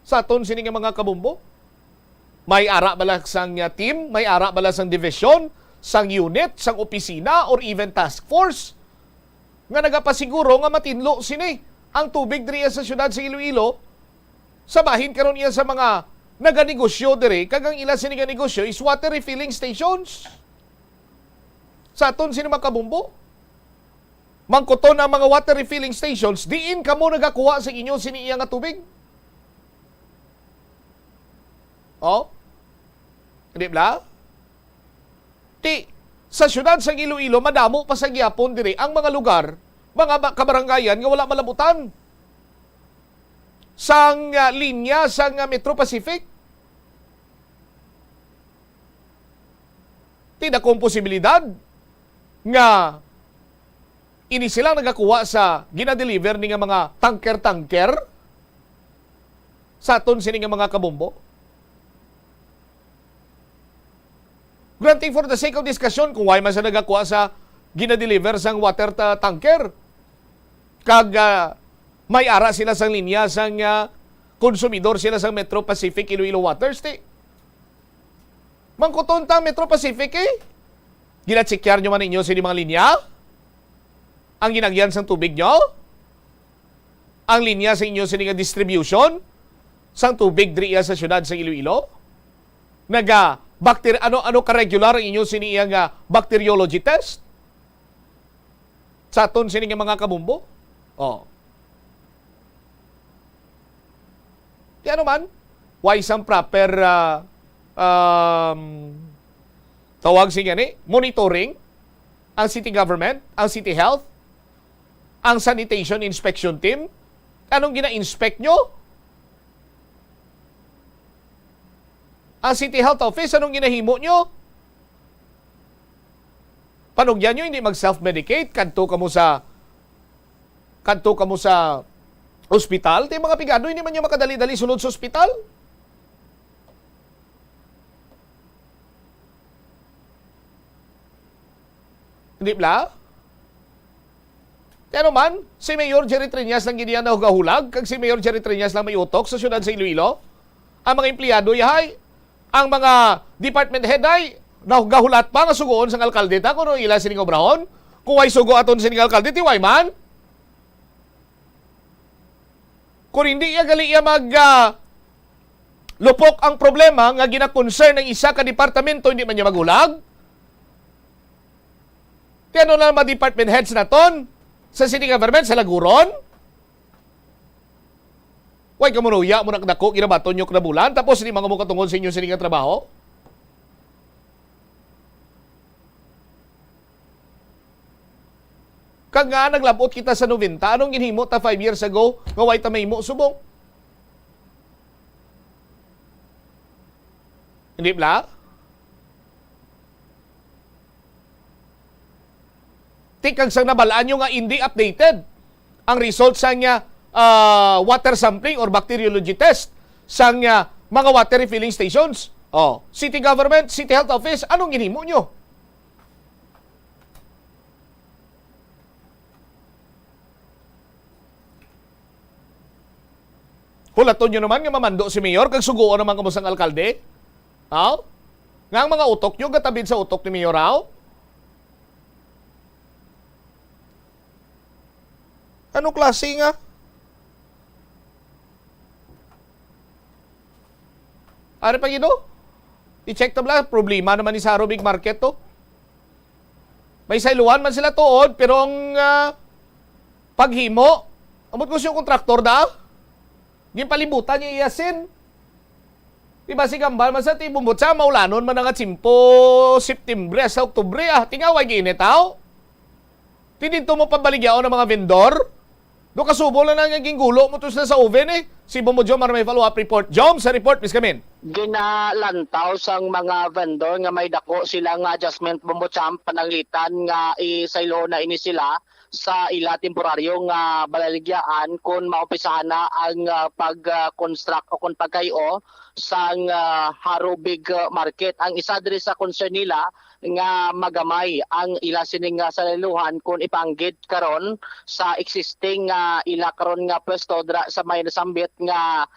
Sa aton sini nga mga kabumbo. May ara bala sang team, may ara bala sang division, sang unit, sang opisina, or even task force nga nagapasiguro nga matinlo sini ang tubig diri sa syudad sa Iloilo. Sabahin karon iya sa mga naganegosyo diri, kagang ila sini nga negosyo is water refilling stations. Sa aton sini makabumbo. Mangkuton ang mga water refilling stations, diin kamo nagakuha sa inyo sini iya nga tubig. Oh? Di ba? Sa syudad sa Iloilo, madamo pa sa gihapon diri ang mga lugar, mga kabaranggayan nga wala malabutan. Sang linya sang Metro Pacific. Tidak kong posibilidad nga ini silang nagakuha sa ginadeliver ni nga mga tanker-tanker sa aton sini nga mga kabumbo. Granting for the sake of discussion, kung why man sa nagakuha sa ginadeliver sang water tanker, kag may ara sila sang linya sang konsumidor sila sang Metro Pacific Iloilo Waters, mangkuton ta Metro Pacific Ginatsikyan nyo man ninyo sa mga linya? Ang ginagyan sang tubig nyo? Ang linya sa inyo sa nga distribution sang tubig diriya sa syudad sa Iloilo? Ano ka-regular ang inyo siniya nga bacteriology test? Sa aton sini nga mga kabumbo? Oh. Di ano man? Why some proper tawag siya ni monitoring ang city government, ang city health, ang sanitation inspection team? Anong gina-inspect nyo? Ang City Health Office, anong ginahimo nyo? Panugyan nyo, hindi mag-self-medicate. Kanto ka mo sa ospital. Di mga pigado, hindi man nyo makadali-dali sunod sa ospital. Hindi ba? Pero man, si Mayor Jerry Triñas lang giniyan na hugahulag, kag si Mayor Jerry Triñas lang may utok sa syudad sa Iloilo. Ang mga empleyado, yahay, ang mga department head ay nahugahulat pa nga sugoon sang alkalde ta kuno ila sining obrahon. Kung way sugo aton sining alkalde, tiway man. Kung hindi iya gali iya lupok ang problema nga gina-concern ng isa ka departamento, hindi man niya magulag. Tiano na mga department heads naton sa city government, sa Laguron? Way ka munuya, muna kadako, ginabaton nyo kinabulan, tapos hindi mga mukha tungkol sa inyo sining trabaho? Kag nga, naglabot kita sa 90, anong ginhimo ta 5 years ago, nga way ta mahimo subong? Hindi ba? Tikag sang nabalaan nyo nga hindi updated ang results sa nga water sampling or bacteriology test sa mga water refilling stations. Oh, city government, city health office, anong ginhimo nyo? Hulaton nyo naman nga mamando si Mayor kag suguon naman kamusang alkalde. Aw? Nga ang mga utok nyo gatabid sa utok ni Mayor aw? Anong klase nga? Ari pa gino? I-check tabla, problema naman ni Saro Big Market to. May sailuan man sila tuod, pero ang paghimo, amot ko siya kontraktor da? Palibutan niya iyasin. Diba si Gambal, man sa tibumbot sa maulanon man nga tsimpo Septembre sa Oktubre, tingaway ginit tao. Tinito mo pabaligyaon ng mga vendor. Do kasubo lang na naging gulo mo to sa oven Si Bomo Jom may follow-up report. Jom, sa report, please come in. Ginalantaw sang mga vendor nga may dako sila nga adjustment bumbutsam pananglitan nga isaylo na ini sila sa ila temporaryo nga balaligyaan kung maumpisahan na ang pag-construct o kung pagkayo sang Haro Big Market. Ang isa diri sa concern nila nga magamay ang ila sining nga saliluhan kung ipanggid karon sa existing nga ila karon nga pwesto dra sa may nasambit nga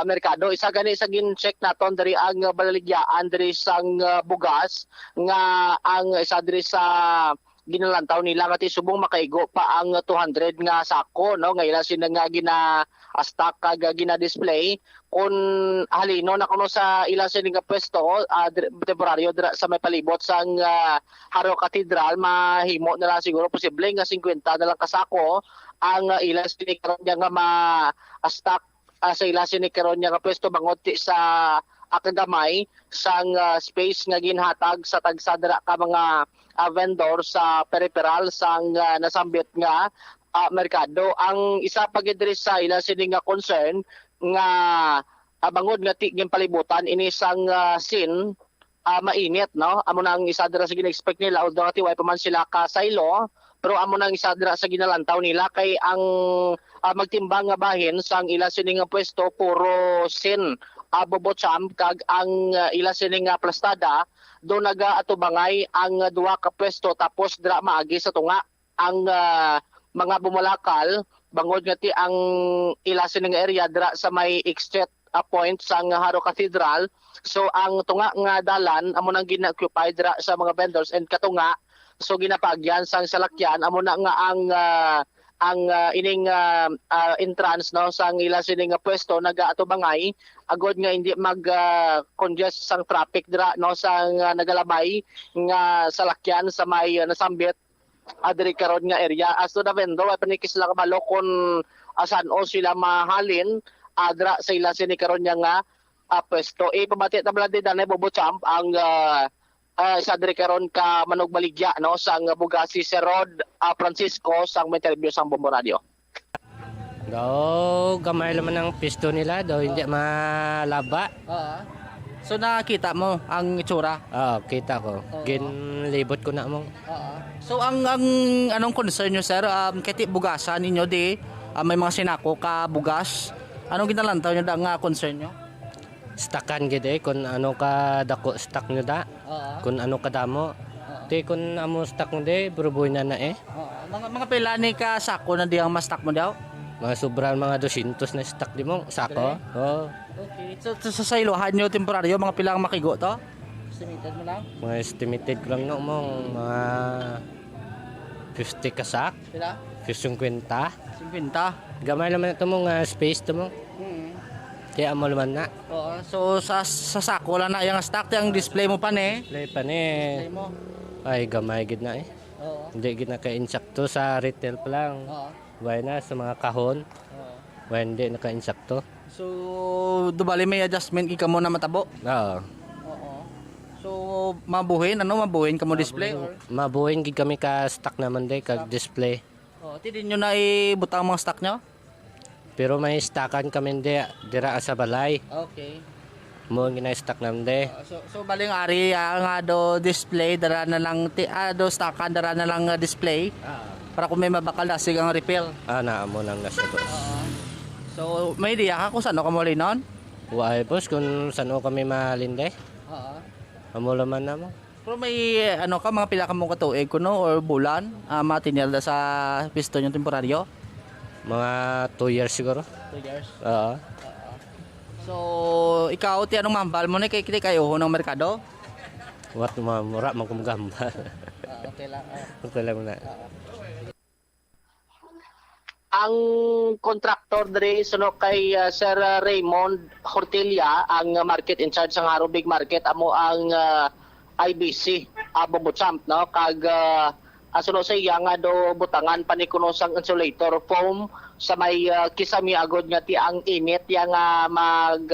merkado. Isa gani sa gin-check naton diri ang balaligyaan diri sang bugas nga ang isa diri sa ginalantaw nila nga subong makaigo pa ang 200 nga sako no nga ila sila nga gina-stock kag gina-display kung halino na kuno sa ila sila nga pwesto temporaryo sa may palibot sang Haro Cathedral mahimo na lang siguro posible nga 50 na lang kasako ang ila sila karon nga ma-stock sa ila sila karon nga pwesto bangod ti sa akagamay sang space nga ginhatag sa tagsadra ka mga vendor sa peripheral sang nasambit nga merkado. Ang isa pa gid diri sa ila sini nga concern nga bangod nga tiging palibutan ini sang scene mainit no. Amo nang isa dira sa gina-expect nila although ati way pa man sila ka saylo pero amo nang isa dira sa ginalantaw nila kay ang magtimbang nga bahin sang ila sini nga pwesto puro scene Bobocham kag ang ila sini nga plastada do naga-atubangay ang duha ka pwesto tapos dra maagi sa tunga ang mga bumalakal bangod nga ti ang ila sini nga area dra sa may exit point sa Haro Cathedral. So ang tunga nga dalan amo nang gina-occupy dra sa mga vendors and katunga so ginapagyan sang salakyan amo na nga ang ining entrance no sang ila sini nga pwesto naga-atubangay agod nga hindi mag congest sang traffic dra no sang nagalabay nga salakyan sa may nasambit adiri karon nga area as to the vendor ay panikis sila kabalo kung asan o sila mahalin adra sa ila sini karon nga pwesto pamati tabla di danay Bobocham ang sa diri karon ka manugbaligya no sang bugasi si Rod Francisco sang may interview sang Bombo Radio. Daw gamay naman ang pisto nila daw hindi malaba. So nakita mo ang itsura? Kita ko. Ginlibot ko na mo. So ang anong concern nyo sir? Kati bugasan ninyo di may mga sinako ka bugas. Anong ginalantaw nyo da nga concern nyo? Stakan gid kung ano ka dako stock nyo da. Kung ano ka damo. Di kung amo stock mo di buruboy na Mga pila ni ka sako na di ang mas stock mo daw? Mga sobrang mga 200 na stock di mo sako. Okay. So sa ilohan nyo temporaryo mga pilang makigo to? Estimated mo lang? Mga estimated ko lang no mong mga 50 kasak. Pila? 50. 50. Gamay naman ito mong space to mo. Kaya mo naman na. So sa sako lang na yung stock yung display mo pa ni. Display pa ni. Ay gamay gid na Hindi gid na ka-insakto sa retail pa lang. Way na sa mga kahon. Way hindi naka-insakto. So dubali may adjustment ika mo na matabo. So mabuhin mabuhin ka mo display or mabuhin gid kami ka stock naman day kag display. Ti din nyo na ibutang mga stock nyo? Pero may stockan kami dira sa balay. Okay. Mo gina-stock naman de. So baling ari nga do display dara na lang do stockan dara na lang display. Para kung may mabakal na sigang refill. Naamo nang nasa boss. So may idea ka kung saan ka mo linon? Why boss kung saan kami malinde? Amo laman na mo. Pero may mga pila ka mong katuig kuno or bulan matinilda sa pisto yung temporaryo? Mga 2 years siguro. 2 years? So, ikaw, anong mambal mo na kay kayo ng merkado? Wat mura, magkumgamba. Okay lang. Okay lang na. Ang contractor diri suno kay Sir Raymond Hortelia, ang market in charge ng Haro Big Market, amo ang IBC, Bobocham, no? Kag suno sa iya nga do butangan panikuno sang insulator foam sa may kisami agod nga ti ang init yang mag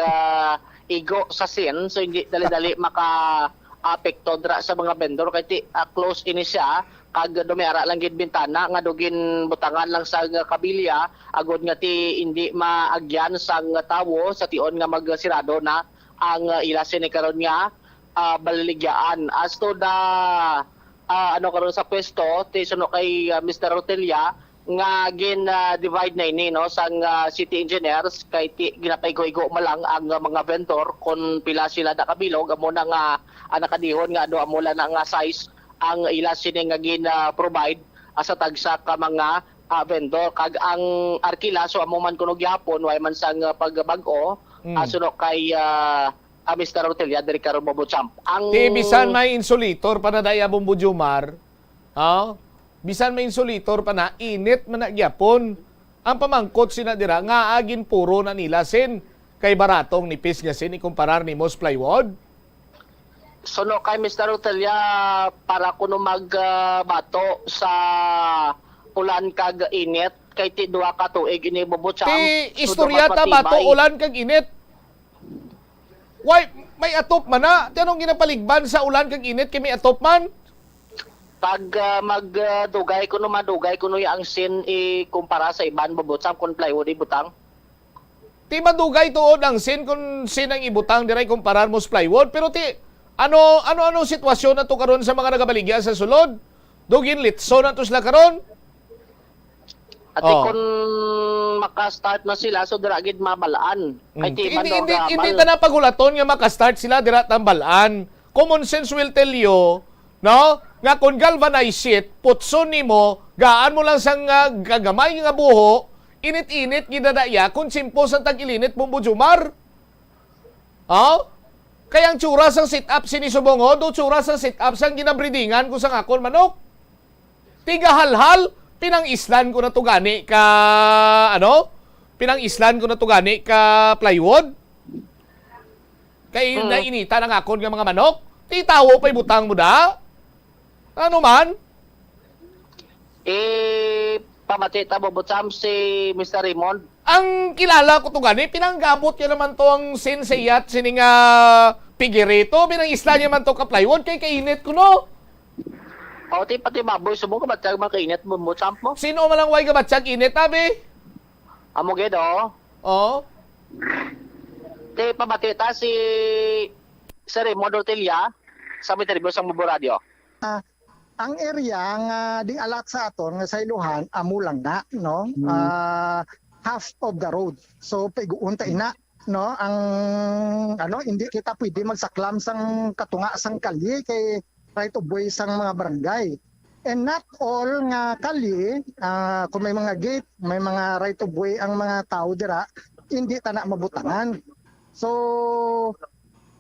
igo sa sin so hindi dali-dali maka apekto dra sa mga vendor kay ti close ini siya kag dumera lang gid bintana nga dugin butangan lang sa kabilya agod nga ti hindi maagyan sang tawo sa tion nga magsirado na ang ilasin ni karon nga baliligyaan as to the karon sa pwesto ti suno kay Mr. Rotelia nga divide na ini no sang city engineers kay ginapaygo-igo malang ang mga vendor kon pila sila nakabilog amo na nga nakadihon nga amo la na nga size ang ila sini nga gin-provide sa tagsa ka mga vendor kag ang arkila so amo man kuno gyapon way man sang pagbag-o suno kay Mr. Rotelia diri karon Bombochamp. Ang bisan may insulator para daya Bombojumar. Bisan may insulator pa na init man na gyapon. Ang pamangkot sina dira nga agin puro na nila sin kay baratong nipis nga sin ikumparar ni Mos Plywood. Suno kay Mr. Rotelia para kuno magbato sa ulan kag init kay ti duha ka tuig ini Bombochamp. Ti istoryata bato ulan kag init. Why may atop man na? Ti anong ginapaligban sa ulan kag init kay may atop man? Pag magdugay ko no madugay ko no ang sin kumpara sa iban Bombochamp kon plywood ibutang. Ti madugay tuod ang sin kun sin ang ibutang diray kumparar mo sa plywood pero ti ano sitwasyon na to karon sa mga nagabaligya sa sulod? Dugin litso na to sila karon. At kung maka-start na sila so dira gid mabalaan. Ay ti hindi ta na pagulaton nga maka-start sila dira tambalaan. Common sense will tell you, no? Nga kung galvanized sheet, putson nimo, gaan mo lang sang gagamay nga buho, init-init gidadaya kung simpo sang tag-ilinit Bombojumar. Kaya ang tsura sang sit-up sinisubongod, o tsura sang sit-up sang ginabridingan ko sang akon manok. Tigahalhal, pinang-islan ko na to gani ka, pinang-islan ko na to gani ka plywood. Kaya nainita ng akon nga mga manok, titawo pa'y butang mo da. Ano man? Pamatita Bombochamp si Mr. Raymond. Ang kilala ko to gani, pinanggabot niya naman to ang sinsayat sining Pigirito, pinang-islan niya man to ka plywood, kay kainit ko no. Ti pati maboy sumo ka batyag makainit Bombochamp mo. Sino malang way ka batyag init abi? Amo gedo. Ti pamatita si Sir Raymond Ortelia sa interview sa Mubo Radio. Ang area nga ding alat sa aton nga sa Ilohan amo lang na no. Half of the road. So piguun ta ina no ang hindi kita pwede magsaklam sang katunga sang kalye kay right of way sang mga barangay. And not all nga kalye kung may mga gate, may mga right of way ang mga tao dira, hindi ta na mabutangan. So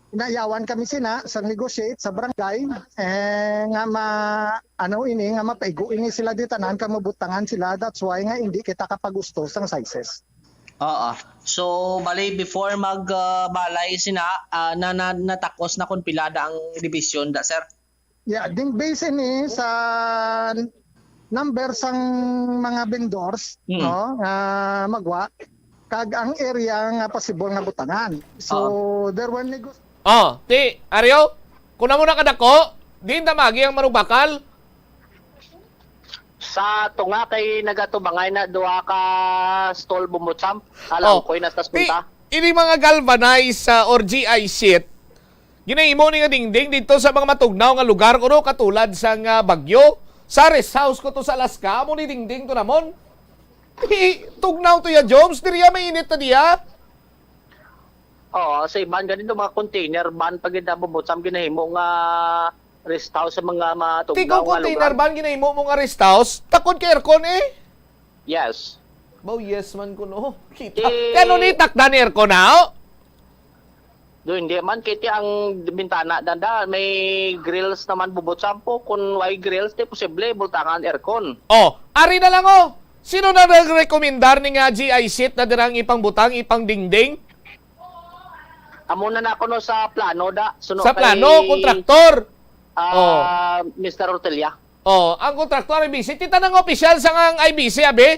inayawan kami sina sa negotiate sa barangay nga nga mapaigo ini sila di tanan ka mabutangan sila, that's why nga hindi kita kapagusto sang sizes. So bali before magbalay sina natakos na kun pilada ang division da sir. Yeah, ding base ini sa number sang mga vendors no magwa kag ang area nga possible nga butangan. So there were ti Aryo, kuna mo na kadako, din tamagi ang marubakal. Sa tunga kay nagatubangay na duha ka stall Bombochamp. Alam ko na tas punta. Ini mga galvanized or GI sheet. Ginahimo ni nga dingding dito sa mga matugnaw nga lugar kuno katulad sa Bagyo. Sa rest house ko to sa Alaska, mo ni dingding to namon. Tugnaw to ya Jones, diriya mainit na diya. Sa iban ganito mga container ban pag Bombochamp ginahimo nga rest house sa mga matugnaw nga lugar. Tiko container ban ginahimo mo nga rest house, takod kay aircon Yes. Yes man ko no. Kita. Kano ni takdan aircon na? Do hindi man kiti ang bintana danda may grills naman Bombochamp kun way grills di posible bultangan aircon. Ari na lang Sino na nagrekomendar ni nga GI sheet na dirang ipang butang, ipang dingding? Amo na nako no sa plano da. Sa plano, kontraktor. Mr. Ortelia. Ang kontraktor IBC, tita ng opisyal sa ang IBC, abi?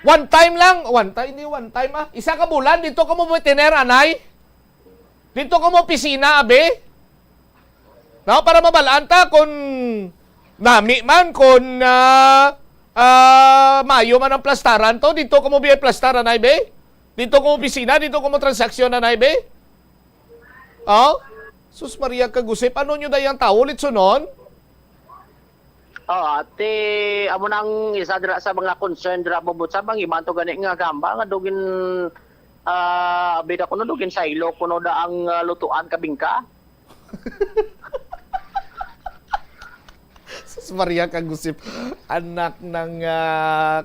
One time, isa ka bulan, dito ka mo veteriner, anay? Dito ka mo opisina, abi? No, para mabalaan ta kung nami man, kung mayo man ang plastaran to, dito ka mo biyay plastaran, anay, be? Dito ko opisina, dito ko mo transaksyon na naibe? Sus Maria Kagusip, ano nyo dayang tao ulit sunon? ate amo nang isa dira sa mga concern dira Bumbutsam ang iman to gani nga gamba nga dugin bida kuno dugin saylo kuno da ang lutuan kabingka. Sus Maria Kagusip, anak ng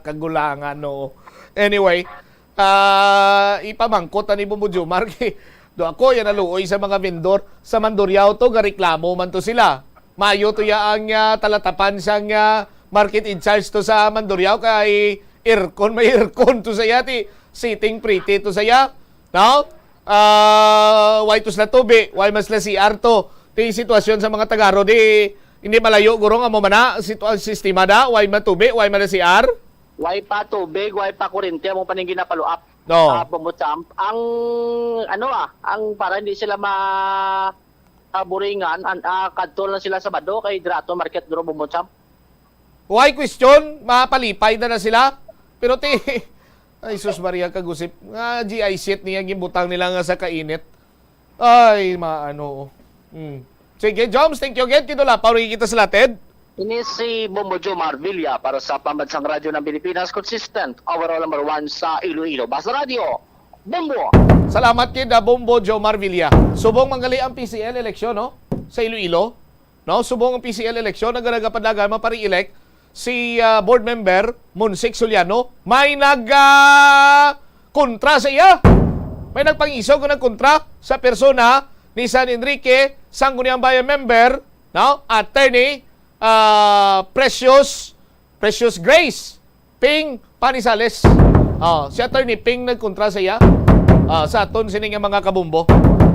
kagulangan, no. Anyway, ipamangkot ni Bumbujo Marky. Do ako yan naluoy sa mga vendor sa Mandurriao to gareklamo man to sila. Mayo to ya ang talatapan sang market in charge to sa Mandurriao kay aircon, may aircon to saya ti sitting pretty to saya. No? Why to sla tubi, why mas la CR to. Ti sitwasyon sa mga tagaro di hindi malayo guro nga mo mana sistema da, why matubi, why man la CR? Why pa tubig, why pa kuryente mo paning ginapaluap. No. Bumbutsam. Ang ang para hindi sila buringan, kadto lang sila sa Bado kay Drato Market duro Bumbutsam. Why question? Mapalipay na sila. Pero ay sus Maria Kagusip, nga GI set niya gibutang nila nga sa kainit. Ay, maano. Sige, Joms, thank you again. Tinula, pauri kita sa lated. Ini si Bumbujo Marvilla para sa Pambansang Radyo ng Pilipinas, consistent, overall number 1 sa Iloilo. Basta Radio, Bumbo! Salamat kid Bombo Joe Marvilla. Subong manggali ang PCL eleksyon, no? Sa Iloilo. No? Subong ang PCL eleksyon, nagaragapadagan mapari-elect si board member Monsik Soliano. May kontra sa iya. May nagpangisaw ko ng kontra sa persona ni San Enrique Sangguniang Bayan member, no? Attorney Precious Grace Ping Panisales. Si Attorney Ping nagkontra sa iya. Sa aton sini nga mga kabumbo.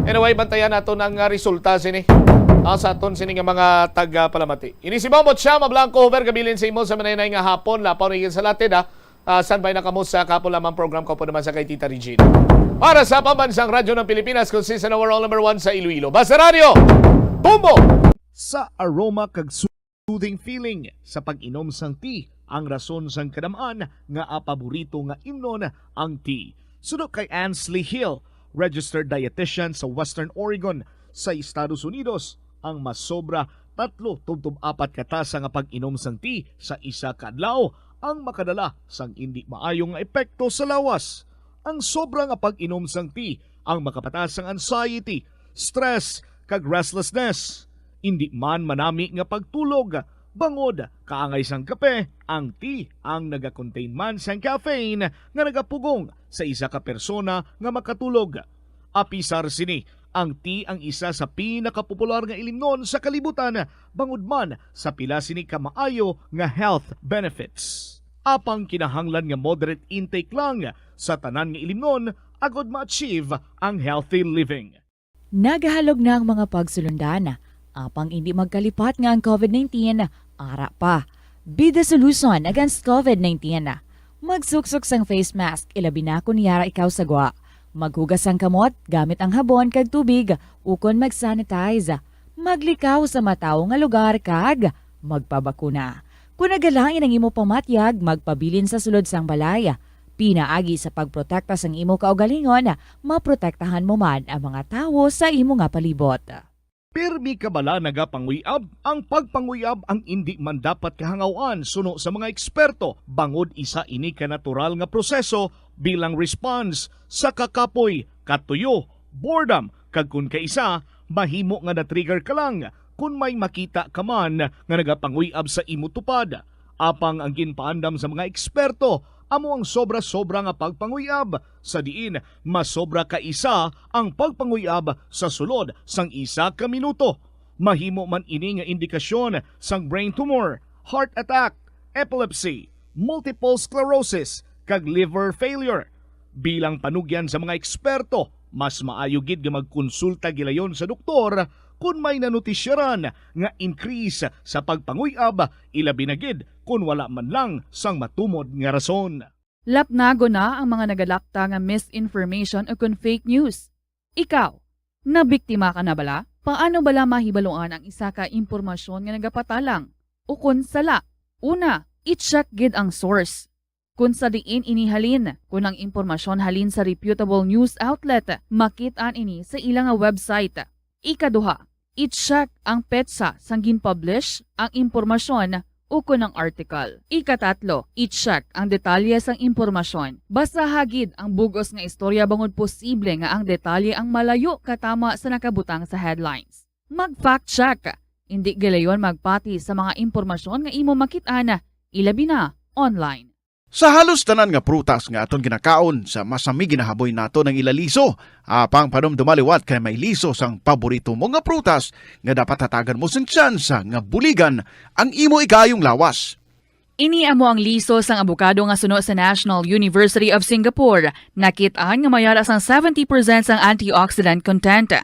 Anyway, bantayan nato ng resulta sini. Sa aton sini nga mga taga-palamati. Ini si Momot siya, Mablanco, Hover, gabilin sa imo sa manay nga hapon. Lapaw na sa latin, San bay nakamos sa kapon lamang program ko po naman sa kay Tita Regine. Para sa Pambansang Radyo ng Pilipinas, consistent overall number 1 sa Iloilo. Basta Radio, Bumbo! Sa aroma kag soothing feeling sa pag-inom sang tea, ang rason sang kadamaan nga paborito nga imnon ang tea. Sunod kay Ansley Hill, registered dietitian sa Western Oregon sa Estados Unidos, ang masobra 3-4 katasa nga pag-inom sang tea sa isa ka adlaw ang makadala sang hindi maayong epekto sa lawas. Ang sobra nga pag-inom sang tea ang makapatas sang anxiety, stress kag restlessness. Hindi man manami nga pagtulog, bangod kaangay sang kape, ang tea ang naga-contain man sang caffeine nga nagapugong sa isa ka persona nga makatulog. Apisar sini, ang tea ang isa sa pinakapopular nga ilimnon sa kalibutan, bangod man sa pila sini ka maayo nga health benefits. Apang kinahanglan nga moderate intake lang sa tanan nga ilimnon agod ma-achieve ang healthy living. Nagahalog na ang mga pagsulundan. Apang hindi magkalipat nga ang COVID-19, ara pa. Be the solution against COVID-19. Magsuksok sang face mask, ilabi na kung niyara ikaw sagwa. Maghugas ang kamot, gamit ang habon kag tubig, ukon mag-sanitize. Maglikaw sa mataw nga lugar kag magpabakuna. Kung nagalangin ang imo pamatyag, magpabilin sa sulod sang balay. Pinaagi sa pagprotekta sang imo kaugalingon, maprotektahan mo man ang mga tawo sa imo nga palibot. Pirmi kabala nagapanguyab, ang pagpanguyab ang hindi man dapat kahangawan suno sa mga eksperto, bangod isa ini ka natural nga proseso bilang response sa kakapoy, katuyo, boredom, kag kun kaisa, mahimo nga na-trigger ka lang kung may makita ka man nga nagapanguyab sa imo tupad. Apang ang ginpaandam sa mga eksperto, amo ang sobra-sobra nga pagpanguyab, sa diin masobra ka isa ang pagpanguyab sa sulod sang isa ka minuto. Mahimo man ini nga indikasyon sang brain tumor, heart attack, epilepsy, multiple sclerosis, kag liver failure. Bilang panugyan sa mga eksperto, mas maayo gid nga magkonsulta gilayon sa doktor kung may nanutisyaran nga increase sa pagpanguyab, ilabi na gid kung wala man lang sang matumod nga rason. Lapnago na ang mga nagalakta nga misinformation o kung fake news. Ikaw, nabiktima ka na bala? Paano bala mahibaluan ang isa ka impormasyon nga nagapatalang? O kung sala? Una, i-check gid ang source. Kung sa diin inihalin, kung ang impormasyon halin sa reputable news outlet, makitaan ini sa ilang website. Ikaduha, i-check ang petsa sang gin-publish ang impormasyon uko ng article. Ikatatlo, i-check ang detalye sang impormasyon. Basta hagid ang bugos nga istorya bangod posible nga ang detalye ang malayo katama sa nakabutang sa headlines. Mag-fact check. Hindi gilayon magpati sa mga impormasyon nga imo makit-ana, ilabi na online. Sa halos tanan nga prutas nga aton ginakaon sa masami ginahaboy nato ng ilaliso, apang panumdumaliwat kay may liso sang paborito mo nga prutas nga dapat hatagan mo sang tsansa nga buligan ang imo ikayong lawas. Ini amo ang liso sang abukado nga suno sa National University of Singapore. Nakit-an nga mayara sang 70% sang antioxidant content.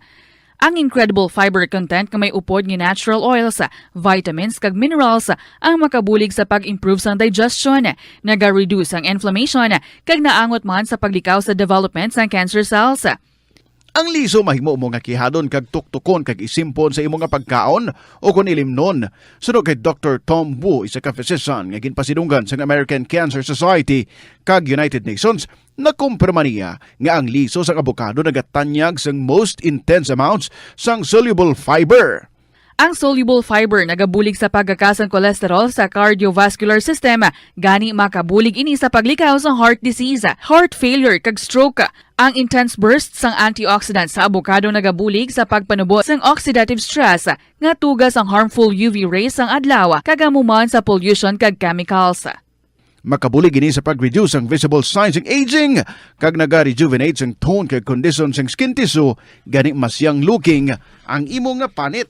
Ang incredible fiber content nga may upod nga natural oils, vitamins kag minerals ang makabulig sa pag-improve sang digestion, naga-reduce ang inflammation kag naangot man sa paglikaw sa development sang cancer cells. Ang liso mahimo mo nga kihadon kag tuktukon kag isimpon sa imo nga pagkaon o kun ilimnon. Sunod kay Dr. Tom Wu, isa ka physician nga ginpasidunggan sa American Cancer Society kag United Nations, nakumpirma niya nga ang liso sang abokado nagatanyag sang most intense amounts sang soluble fiber. Ang soluble fiber nagabulig sa pagkakasang cholesterol sa cardiovascular system, gani makabulig ini sa paglikaw sa heart disease, heart failure kag stroke. Ang intense burst sang antioxidant sa abokado nagabulig sa pagpanubo sang oxidative stress nga tugas ang harmful UV rays sang adlaw kagamuman sa pollution kag chemicals. Makabulig ini sa pag-reduce ang visible signs ng aging kag naga-rejuvenate ang tone kag condition sang skin tissue, gani mas young looking ang imo nga panit.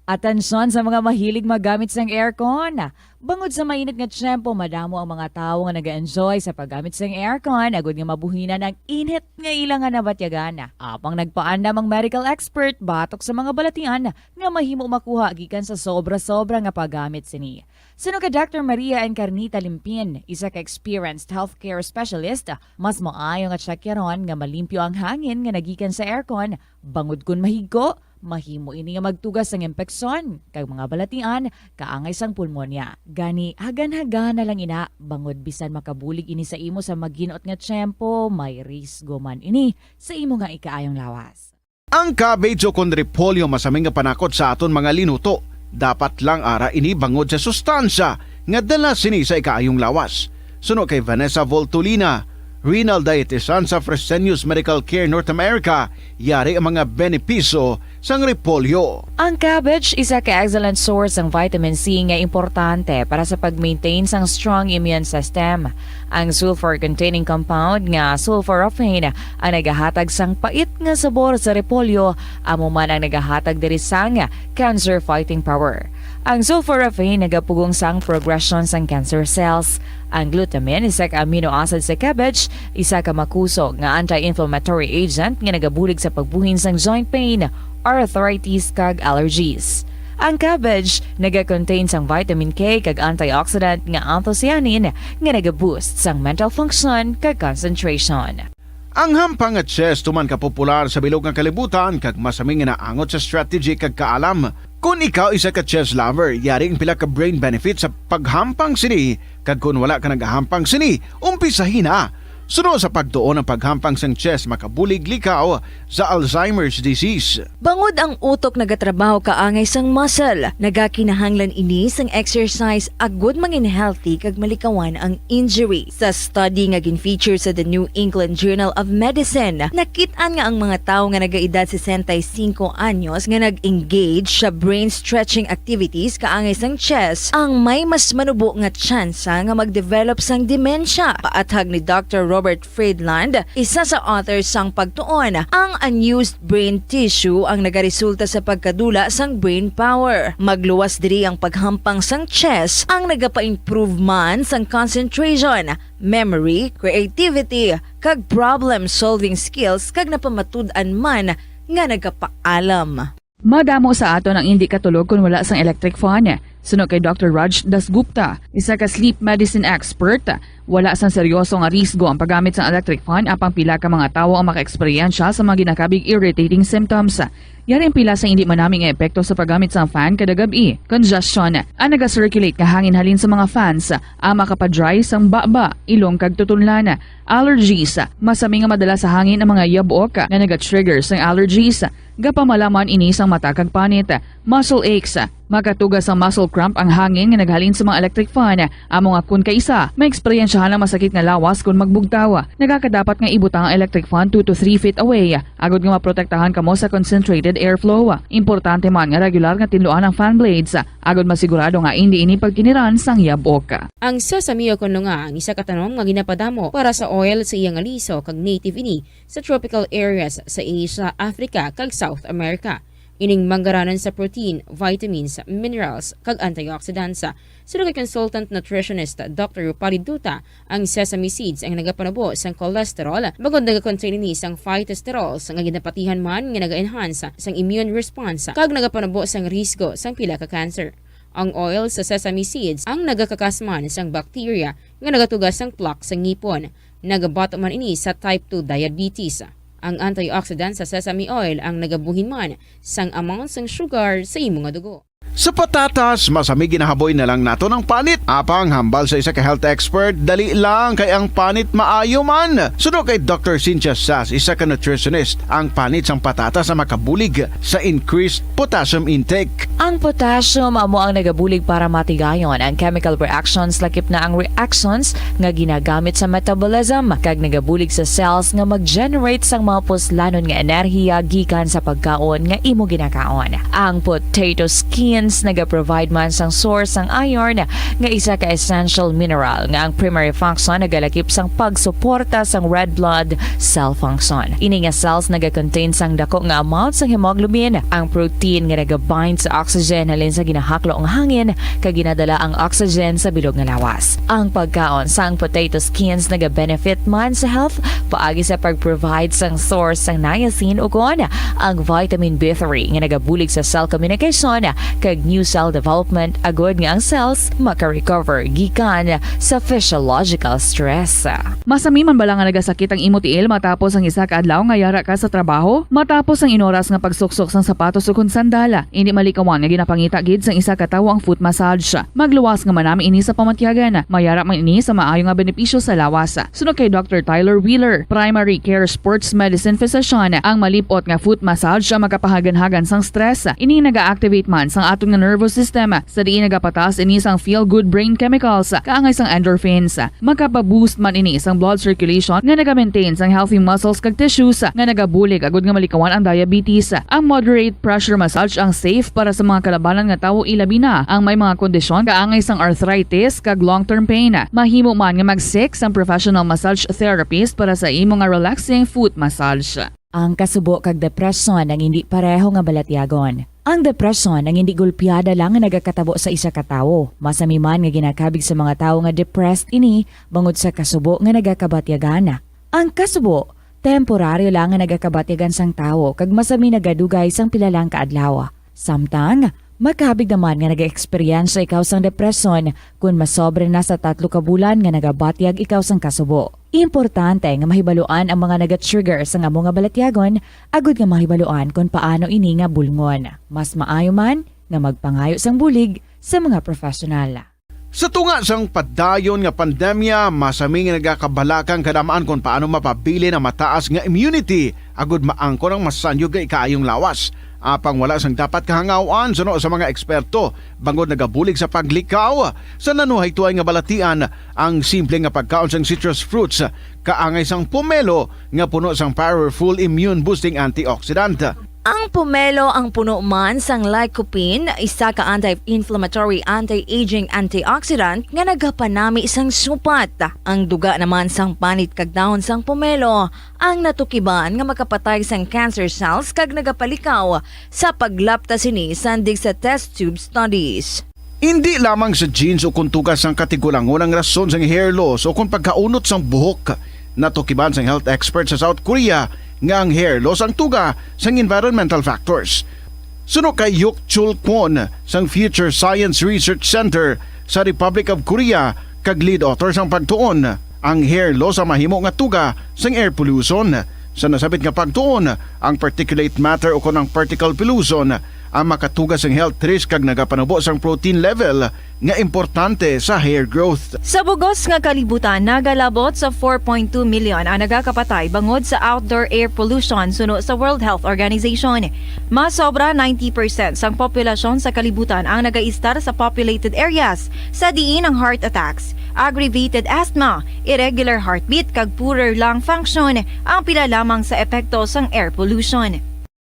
Atensyon sa mga mahilig magamit sang aircon. Bangod sa mainit nga tiyempo, madamo ang mga tao nga nag-enjoy sa paggamit sang aircon, agud nga mabuhinan ang init nga ilangan na batyagan. Apang nagpaandam ang medical expert batok sa mga balatian nga mahimo makuha gikan sa sobra-sobra nga paggamit sini. Suno ka Dr. Maria Encarnita Limpin, isa ka experienced healthcare specialist, mas maayo nga tsakyaron nga malimpyo ang hangin nga nagikan sa aircon, bangod kun mahigko, mahimo ini nga magtugas sang impeksyon kag mga balatian kaangay sang pulmonya. Gani hagan-hagan na lang ina bangod bisan makabulig ini sa imo sa maginot nga tiyempo, may risgo man ini sa imo nga ikaayong lawas. Ang cabbage o kun repolyo masaming nga panakot sa aton mga linuto. Dapat lang ara ini bangod sa sustansya nga dala sini sa ikaayong lawas. Suno kay Vanessa Voltolina, renal dietitian sa Fresenius Medical Care North America, yari ang mga benepisyo sang repolyo. Ang cabbage isa ka excellent source ng vitamin C nga importante para sa pag-maintain sang strong immune system. Ang sulfur-containing compound nga sulforaphane ang nagahatag sang pait nga sabor sa repolyo, amo man ang nagahatag diri sang cancer-fighting power. Ang sulforaphane nagapugong sang progression sang cancer cells. Ang glutamine, isa ka amino acid sa cabbage, isa ka makusog nga anti-inflammatory agent nga nagabulig sa pagbuhin sang joint pain, arthritis kag allergies. Ang cabbage naga-contain sang vitamin K kag antioxidant nga anthocyanin nga naga-boost sang mental function kag concentration. Ang hampang at chess tuman ka popular sa bilog nga kalibutan kag masaming naangot sa strategy kag kaalam. Kung ikaw isa ka chess lover, yaring pila ka brain benefit sa paghampang sini, kag kung wala ka nagahampang sini, umpisahin na. Sunod sa pagtuon ng paghampang sang chess makabulig likaw sa Alzheimer's disease. Bangod ang utok nagatrabaho kaangay sang muscle, nagakinahanglan ini sang exercise agud mangin healthy kag malikawan ang injury. Sa study nga gin-feature sa The New England Journal of Medicine, nakit-an nga ang mga tawo nga nagaedad 65 anyos nga nag-engage sa brain stretching activities kaangay sang chess ang may mas manubo nga tsansa nga mag-develop sang demensya. Paathag ni Dr. Robert Friedland, isa sa authors sang pagtuon, ang unused brain tissue ang nagaresulta sa pagkadula sang brain power. Magluwas diri ang paghampang sang chess ang nagapa-improve man sang concentration, memory, creativity, kag problem-solving skills kag napamatud-an man nga nagapaalam. Madamo sa aton ang hindi katulog kung wala sang electric fan. Sunod kay Dr. Raj Dasgupta, isa ka sleep medicine expert, wala sang seryoso nga risgo ang paggamit sang electric fan apang pila ka mga tawo ang maka-eksperyensya sa mga ginakabig irritating symptoms. Yari ang pila sa hindi manaming epekto sa paggamit sang fan kada gabi. Congestion, ang naga-circulate nga hangin halin sa mga fans, ang makapadry sang baba, ilong kag tutunlan. Allergies, masami nga madala sa hangin ang mga yabok na naga-trigger sang allergies. Gapamalaman ini sang mata kag panit, muscle aches, Makatugas ang muscle cramp ang hangin nga naghalin sa mga electric fan. Amo nga kun kaisa, may eksperyensyahan ang masakit nga lawas kung magbugtaw. Nagakadapat nga ibutang ang electric fan 2 to 3 feet away. Agod nga maprotektahan kamo sa concentrated airflow. Importante man nga regular nga tinluan ang fan blades. Agod masigurado nga hindi ini pagkiniran sang yabok. Ang sesame kuno nga ang isa ka tanom nga ginapadamo para sa oil sa iyang aliso kag native ini sa tropical areas sa Asia, Africa kag South America. Ining manggaranan sa protein, vitamins, minerals kag antioxidants. Sino kay consultant nutritionist Dr. Rupali Duta, ang sesame seeds ang nagapanabo sang cholesterol bagod nagakontain ini sang phytosterols nga ginapatihan man nga naga-enhance sang immune response kag nagapanabo sang risgo sang pila ka cancer. Ang oil sa sesame seeds ang nagakakasman sang bacteria nga nagatugas sang plaque sa ngipon. Nagabato man ini sa type 2 diabetes. Ang antioxidant sa sesame oil ang nagabuhin man sang amount sang sugar sa imong nga dugo. Sa patatas, masami ginahaboy na lang nato ng panit. Apang hambal sa isa ka health expert, dali lang kay ang panit maayo man. Suno kay Dr. Cynthia Sass, isa ka nutritionist, ang panit sang patatas na makabulig sa increased potassium intake. Ang potassium amo ang nagabulig para matigayon ang chemical reactions lakip na ang reactions nga ginagamit sa metabolism kag nagabulig sa cells nga mag-generate sang mga puslanon nga enerhiya gikan sa pagkaon nga imo ginakaon. Ang potato skins naga-provide man sang source sang iron nga isa ka essential mineral nga ang primary function nagalakip sang pagsuporta sang red blood cell function. Ini nga cells naga-contain sang dako nga amount sang hemoglobin, ang protein nga naga-bind sa oxygen halin sa ginahaklo ang hangin kag ginadala ang oxygen sa bilog nga lawas. Ang pagkaon sang potato skins naga-benefit man sa health paagi sa pag-provide sang source sang niacin ug ang vitamin B3 nga nagabulig sa cell communication kag new cell development agod nga ang cells maka-recover gikan sa physiological stress. Masami man bala nga nagasakit ang imo tiil matapos ang isa ka adlaw nga yara ka sa trabaho? Matapos ang inoras nga pagsuksok sang sapatos ug sandala, hindi malikawan nga ginapangita gid sang isa ka tawo ang foot massage. Magluwas nga manami ini sa pamatyagan. Mayara man ini sa maayo nga benepisyo sa lawas. Sunod kay Dr. Tyler Wheeler, primary care sports medicine physician, ang malipot nga foot massage ang makapahagan-hagan sang stress. Ini naga-activate man sang aton nga nervous system sa diin nagapatas ini sang feel-good brain chemicals kaangay sang endorphins. Makapaboost man ini sang blood circulation nga naga-maintain sang healthy muscles kag tissues nga nagabulig agud nga malikawan ang diabetes. Ang moderate pressure massage ang safe para sa mga kalabanan nga tawo ilabi na ang may mga kondisyon kaangay sang arthritis kag long-term pain. Mahimo man nga mag-seek sang professional massage therapist para sa imo nga relaxing foot massage. Ang kasubo kag depresyon ang hindi pareho nga balatyagon. Ang depresyon ang hindi gulpiyada lang nga nagakatabo sa isa ka tawo. Masami man nga ginakabig sa mga tawo nga depressed ini bangod sa kasubo nga nagakabatyagan. Ang kasubo, temporaryo lang nga nagakabatyagan sang tawo kag masami nagadugay sang pilalang kaadlaw. Samtang, makabig naman nga nag-experience ikaw sang depresyon kung masobre na sa 3 ka bulan nga nagabatyag ikaw sang kasubo. Importante nga mahibaluan ang mga naga-trigger sa nga mga balatyagon agud nga mahibaluan kung paano ini nga bulngon. Mas maayo man nga magpangayo sang bulig sa mga profesional. Sa tunga sang padayon nga pandemya, masami nga nagakabalakang kadamaan kung paano mapabili na mataas nga immunity agud maangkon ang masanyo gay kaayong lawas. Apang wala sang dapat kahangawan suno sa mga eksperto bangod nagabulig sa paglikaw sa nanuhay tuay nga balatian ang simple nga pagkaon sang citrus fruits kaangay sang pomelo nga puno sang powerful immune boosting antioxidant. Ang pomelo ang puno man sang lycopene, isa ka anti-inflammatory, anti-aging antioxidant nga nagapanami sang supat. Ang duga naman sang panit kag dahon sang pomelo ang natukiban nga makapatay sang cancer cells kag nagapalikaw sa paglapta sini sandig sa test tube studies. Hindi lamang sa genes o kung tugas sang katigulangon ang rason sang hair loss o kung pagkaunot sang buhok. Natukiban sang health expert sa South Korea nga ang hair loss ang tuga sang environmental factors. Suno kay Yuk Chul Kwon sang Future Science Research Center sa Republic of Korea kag lead author sang pagtuon, ang hair loss ang mahimo nga tuga sang air pollution. Sa nasabit nga pagtuon, ang particulate matter o kon ang particle pollution ang makatugas ng health risk kag nagapanubo sang protein level nga importante sa hair growth. Sa bugos nga kalibutan, nagalabot sa 4.2 million ang nagakapatay bangod sa outdoor air pollution suno sa World Health Organization. Mas sobra 90% sang populasyon sa kalibutan ang nagaistar sa populated areas sa diin ang heart attacks, aggravated asthma, irregular heartbeat kag poorer lung function ang pila lamang sa epekto sang air pollution.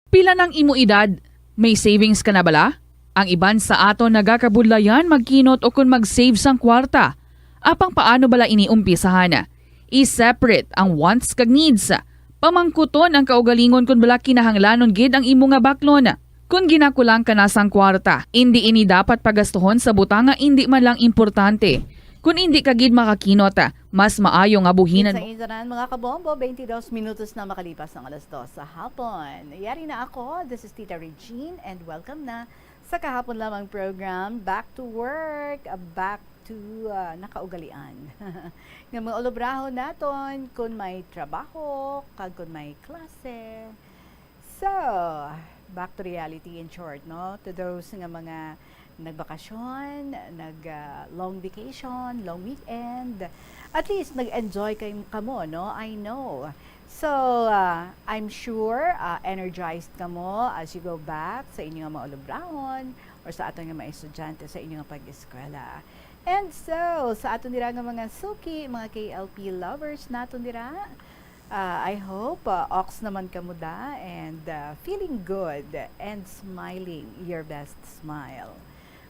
Pila ng imo edad, may savings ka na bala? Ang iban sa aton nagakabudlayan magkinot o kung mag-save sang kwarta. Apang paano bala iniumpisahan? I-separate ang wants kag needs. Pamangkuton ang kaugalingon kung bala kinahanglanon gid ang imo nga baklon. Kung ginakulang ka na sang kwarta, hindi ini dapat pagastuhon sa butang nga hindi man lang importante. Kung hindi ka gid makakinot, mas maayo nga buhinan mo. Sa mga kabombo, 22 minutos na makalipas ng alas 2 sa hapon. Yari na ako, this is Tita Regine and welcome na sa kahapon lamang program, Back to Work, Back to Nakaugalian. Nga mga olobraho naton, kung may trabaho, kag kung may klase. So, back to reality in short, no? To those nga mga nagbakasyon, long vacation, long weekend. At least nag-enjoy kayo kamo, no? I know. So, I'm sure energized kamo as you go back sa inyong mga olobrahon or sa aton nga mga estudyante sa inyong pag-eskwela. And so, sa aton dira nga mga suki, mga KLP lovers naton dira, I hope ox naman kamo da and feeling good and smiling your best smile.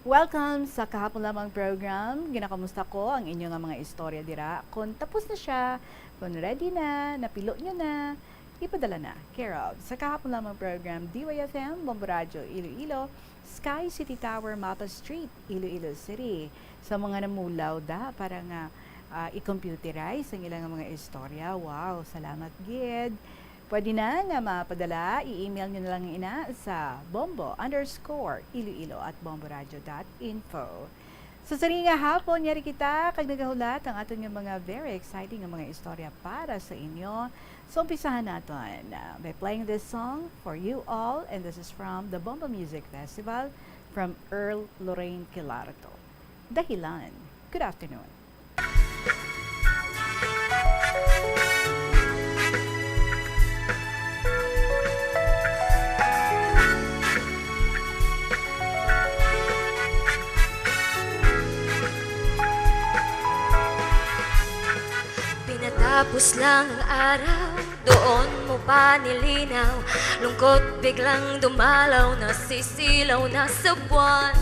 Welcome sa kahapon lamang program. Ginakamusta ko ang inyong mga istorya dira. Kung tapos na siya, kung ready na, napilo nyo na, ipadala na. Care of. Sa kahapon lamang program, DYFM, Bombo Radio, Iloilo, Sky City Tower, Mapa Street, Iloilo City. Sa mga namulaw da, para nga i-computerize ang ilang mga istorya. Wow, salamat gid. Pwede na nga mapadala, i-email nyo na lang ina sa bombo_iloilo@bomboradio.info. So sa nga hapon, yari kita, kag nagahulat ang aton nga mga very exciting nga mga istorya para sa inyo. So umpisahan natin by playing this song for you all, and this is from the Bombo Music Festival from Earl Lorraine Quilarto. Dahilan. Good afternoon. Tapos lang ang araw, doon mo pa nilinaw. Lungkot biglang dumalaw, nasisilaw na sa buwan.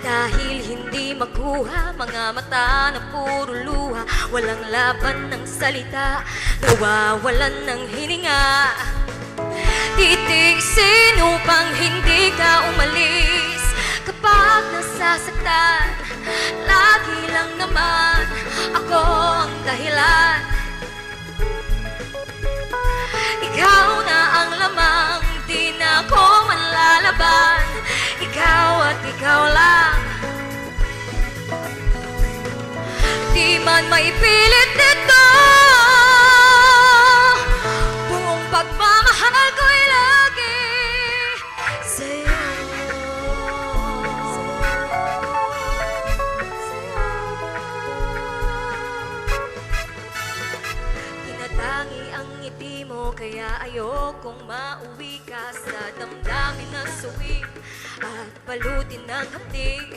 Dahil hindi makuha, mga mata na puro luha. Walang laban ng salita, nawawalan ng hininga. Titiisin upang hindi ka umalis. Kapag nasasaktan, lagi lang naman ako ang dahilan. Ikaw na ang lamang, di na ako manlalaban. Ikaw at ikaw lang. Di man maipilit nito, buong pagmamahal ko'y lagi sa'yo. Tinatangi ang ngiti mo, kaya ayokong mauwi ka sa damdamin na suwi at balutin ng hapdig.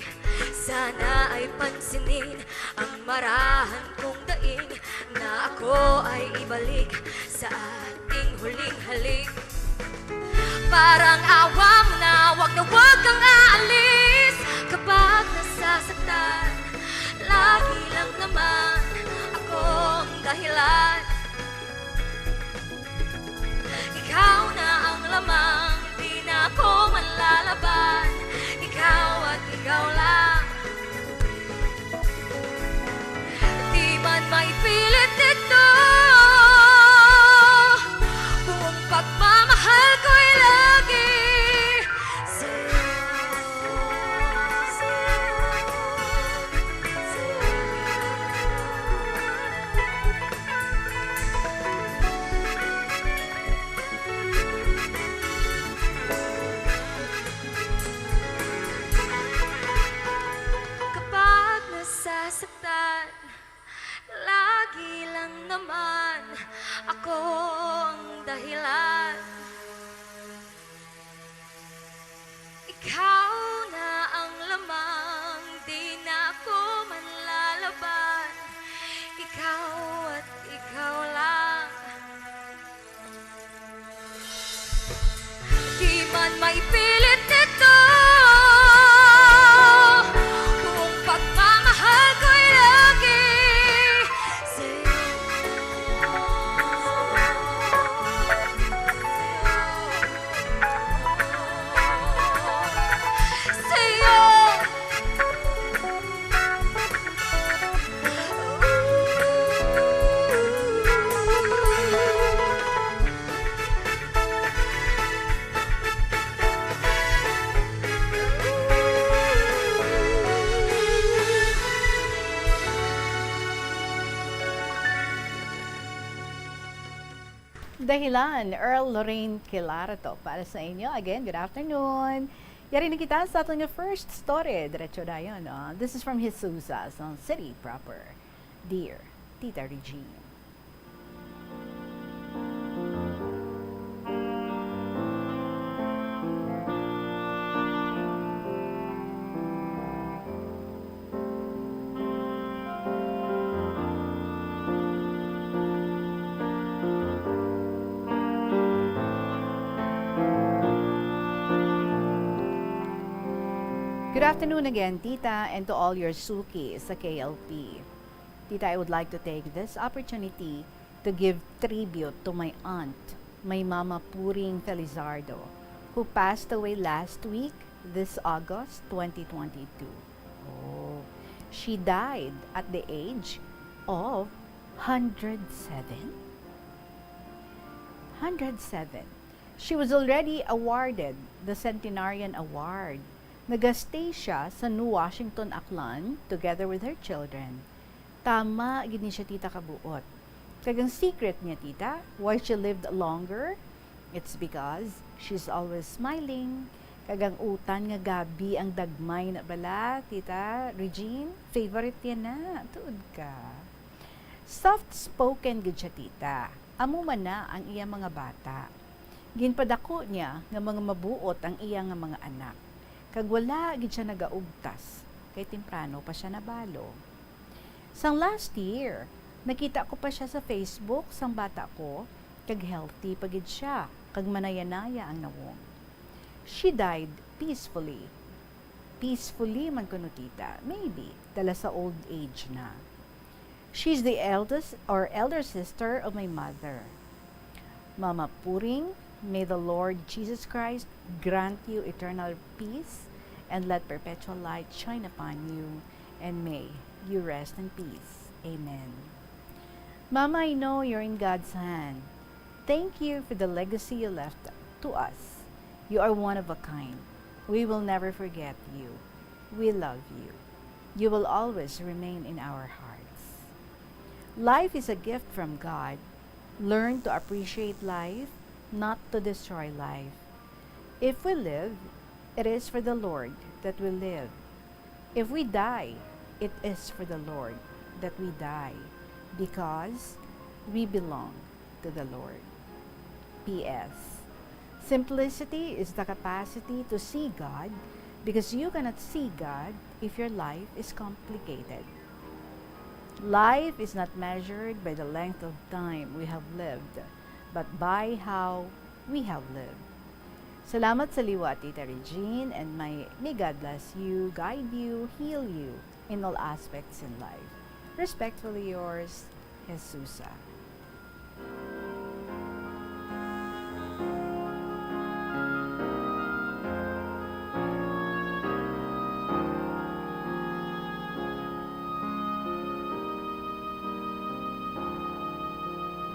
Sana ay pansinin ang marahan kong daing, na ako ay ibalik sa ating huling halik. Parang awa mo na, wag kang aalis. Kapag nasasaktan, lagi lang naman ako ang dahilan. Ikaw na ang lamang, di na ako manlalaban. Ikaw at ikaw lang. Di man maipilit ito, buong pagmamahal ko'y lagi sa'yo. dahilan, Earl Lorraine Kilarato para sa inyo. Again, good afternoon. Yari na kita sa ating first story. Diretso na yun. This is from Jesusa, sa city proper. Dear Tita Regine. Good afternoon again, Tita, and to all your Suki sa KLP. Tita, I would like to take this opportunity to give tribute to my aunt, my Mama Puring Felizardo, who passed away last week, this August 2022. Oh, she died at the age of 107? 107. She was already awarded the Centenarian Award. Nagastay siya sa New Washington, Aklan, together with her children. Tama, gini siya tita kabuot. Kagang secret niya, tita, why she lived longer? It's because she's always smiling. Kagang utan nga gabi ang dagmay na bala, tita Regine. Favorite yan na, tuod ka. Soft-spoken gid siya, tita. Amo man na ang iyang mga bata. Ginpadako niya nga mga mabuot ang iyang mga anak. Kag wala gid siya nagaugtas, kay temprano pa siya nabalo. Sang last year, nakita ko pa siya sa Facebook sang bata ko, kag healthy pa gid siya, kag manayanaya ang nawong. She died peacefully. Peacefully man kuno tita, maybe dala sa old age na. She's the eldest or elder sister of my mother. Mama Puring, may the Lord Jesus Christ grant you eternal peace and let perpetual light shine upon you, and may you rest in peace. Amen. Mama, I know you're in God's hand. Thank you for the legacy you left to us. You are one of a kind. We will never forget you. We love you. You will always remain in our hearts. Life is a gift from God. Learn to appreciate life, not to destroy life. If we live, it is for the Lord that we live. If we die, it is for the Lord that we die, because we belong to the Lord. P.S. Simplicity is the capacity to see God, because you cannot see God if your life is complicated. Life is not measured by the length of time we have lived, but by how we have lived. Salamat sa liwa, Tita Regine, and may God bless you, guide you, heal you in all aspects in life. Respectfully yours, Jesusa.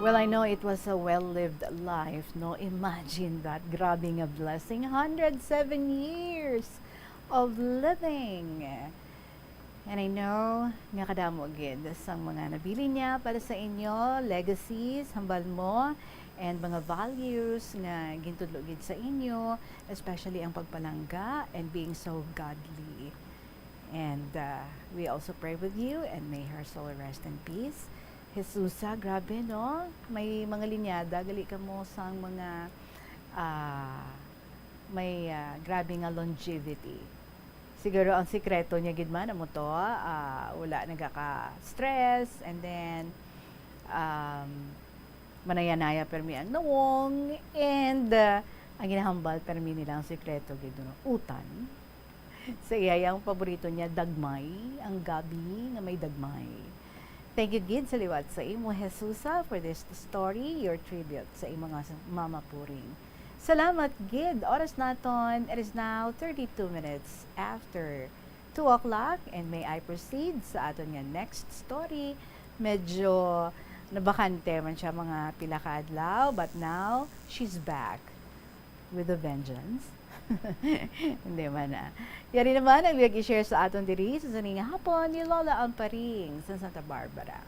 Well, I know it was a well-lived life, no? Imagine that. Grabe nga blessing. 107 years of living. And I know, nga kadamo agad sa mga nabili niya para sa inyo, legacies, hambal mo, and mga values nga gintudlog sa inyo, especially ang pagpalangga and being so godly. And we also pray with you, and may her soul rest in peace. Jesusa, grabe no? May mga linyada, gali ka mo sang mga may grabe nga longevity. Siguro ang sikreto niya gid man mo to, wala nagaka-stress, and then manayanaya permi ang nawong, and ang ginahambal permi nila ang sikreto gid no, utan. Sa iyang paborito niya dagmay, ang gabi nga may dagmay. Thank you, Gid, sa liwat sa imo, Jesusa, for this story, your tribute sa imo nga Mama Puring. Salamat, Gid. Oras naton, it is now 32 minutes after 2 o'clock, and may I proceed sa aton nga next story. Medyo nabakante man siya mga pila ka adlaw, but now, she's back with a vengeance. Hindi man na. Yari naman ang i-share sa aton diri sa saning hapon ni Lola Amparing sa Santa Barbara.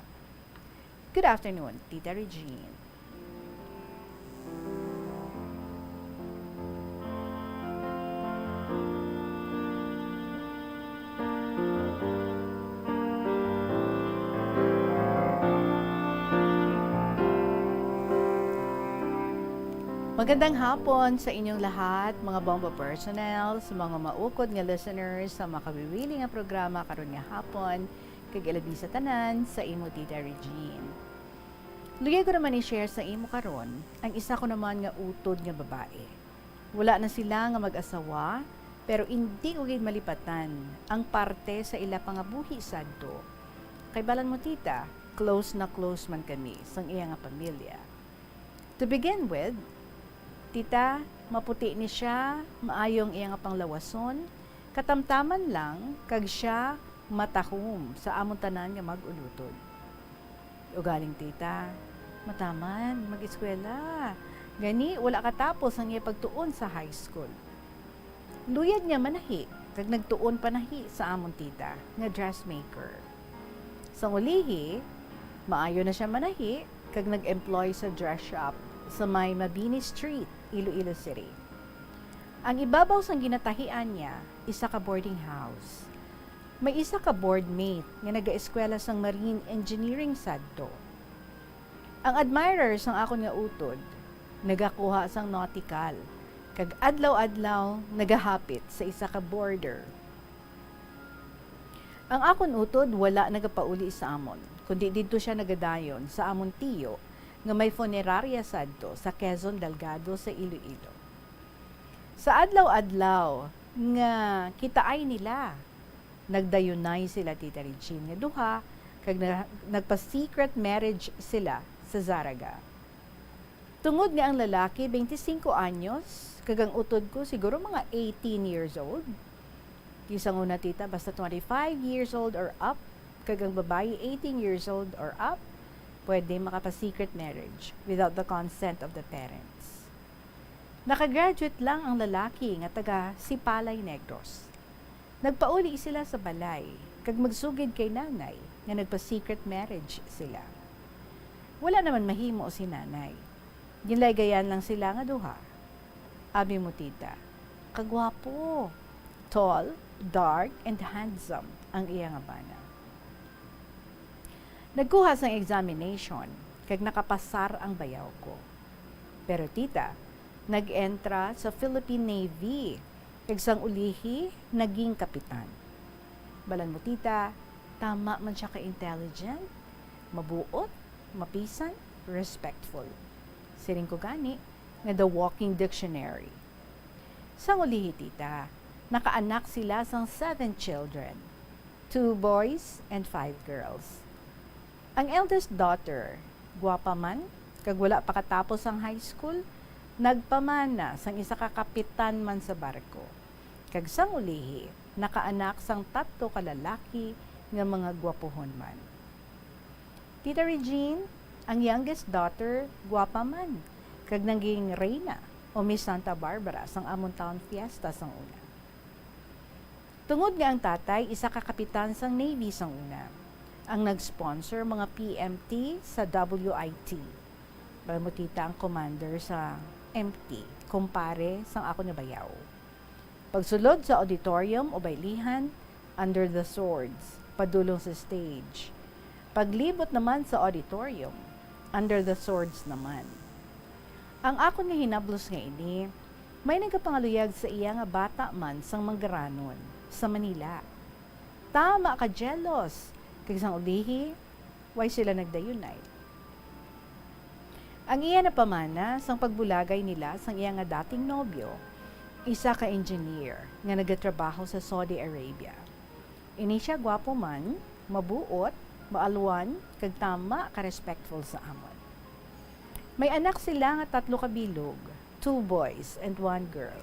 Good afternoon, Tita Regine. Magandang hapon sa inyong lahat, mga bomba personnel, sa mga maukod nga listeners sa makawiwili nga programa karon nga hapon, kag ilabi sa tanan sa imo Tita Regine. Lugay ko naman i-share sa imo karon ang isa ko naman nga utod nga babae. Wala na sila nga mag-asawa, pero hindi ko gid malipatan ang parte sa ila pangabuhi sadto. Kay balan mo tita, close na close man kami sang iya nga pamilya. To begin with, tita, maputi ni siya, maayong iya nga panglawason, katamtaman lang, kag siya matahom sa amon tanan nga mag-ulutod. Ugaling tita, mataman, mag-eskwela. Gani, wala katapos ang iya pagtuon sa high school. Luyad niya manahi, kag nagtuon panahi sa amon tita, nga dressmaker. Sa ulihi, maayo na siya manahi, kag nag-employ sa dress shop sa may Mabini Street, Iloilo City. Ang ibabaw sang ginatahian niya, isa ka boarding house. May isa ka boardmate nga naga-eskwela sang marine engineering sadto. Ang admirers sang akon nga utod, nagakuha sang nautical, kag adlaw-adlaw nagahapit sa isa ka border. Ang akon utod wala nagapauli sa amon, kundi didto siya nagadayon sa amon tiyo nga may funeraria sadto sa Quezon Delgado sa Iloilo. Sa adlaw-adlaw nga kitaay nila, nagdayunay sila Tita Regine nga duha, kag nagpa-secret marriage sila sa Zaraga. Tungod nga ang lalaki 25 anyos, kag ang utod ko siguro mga 18 years old. Isang una tita basta 25 years old or up, kag ang babae 18 years old or up, pwede makapa-secret marriage without the consent of the parents. Nakagraduate lang ang lalaki nga taga Sipalay Negros. Nagpauli sila sa balay, kag magsugid kay nanay nga nagpa-secret marriage sila. Wala naman mahimo si nanay. Ginlaygayan lang sila nga duha. Abi mo tita, kagwapo, tall, dark, and handsome ang iya nga bana. Nagkuha sang examination, kag nakapasar ang bayaw ko. Pero tita, nag-entra sa Philippine Navy, kag sang ulihi, naging kapitan. Balan mo tita, tama man siya ka-intelligent, mabuot, mapisan, respectful. Siring ko gani, nga the walking dictionary. Sang ulihi tita, nakaanak sila sang 7 children, 2 boys and 5 girls. Ang eldest daughter, gwapa man, kag wala pa katapos ang high school, nagpamana sang isa ka kapitan man sa barko. Kag sang ulihi, nakaanak sang 3 kalalaki nga mga gwapohon man. Tita Regine, ang youngest daughter, gwapa man, kag naging reyna o Miss Santa Barbara sang amon taon fiesta sang una. Tungod nga ang tatay, isa ka kapitan sang Navy sang una. Ang nag-sponsor mga PMT sa WIT. Bala mo tita ang commander sa MT, kumpare sang ako na bayaw. Pagsulod sa auditorium o baylihan, under the swords, padulong sa stage. Paglibot naman sa auditorium, under the swords naman. Ang ako nga hinablos nga ini, may nagapangaluyag sa iya nga bata man sang Manggaranon sa Manila. Tama ka jealous, kag sang ulihi, why sila nagdayunay. Ang iya na pamana sang pagbulagay nila sang iya nga dating nobyo, isa ka engineer nga nagatrabaho sa Saudi Arabia. Ini siya gwapo man, mabuot, maalwan, kag tama ka respectful sa amon. May anak sila nga 3 kabilog, 2 boys and 1 girl.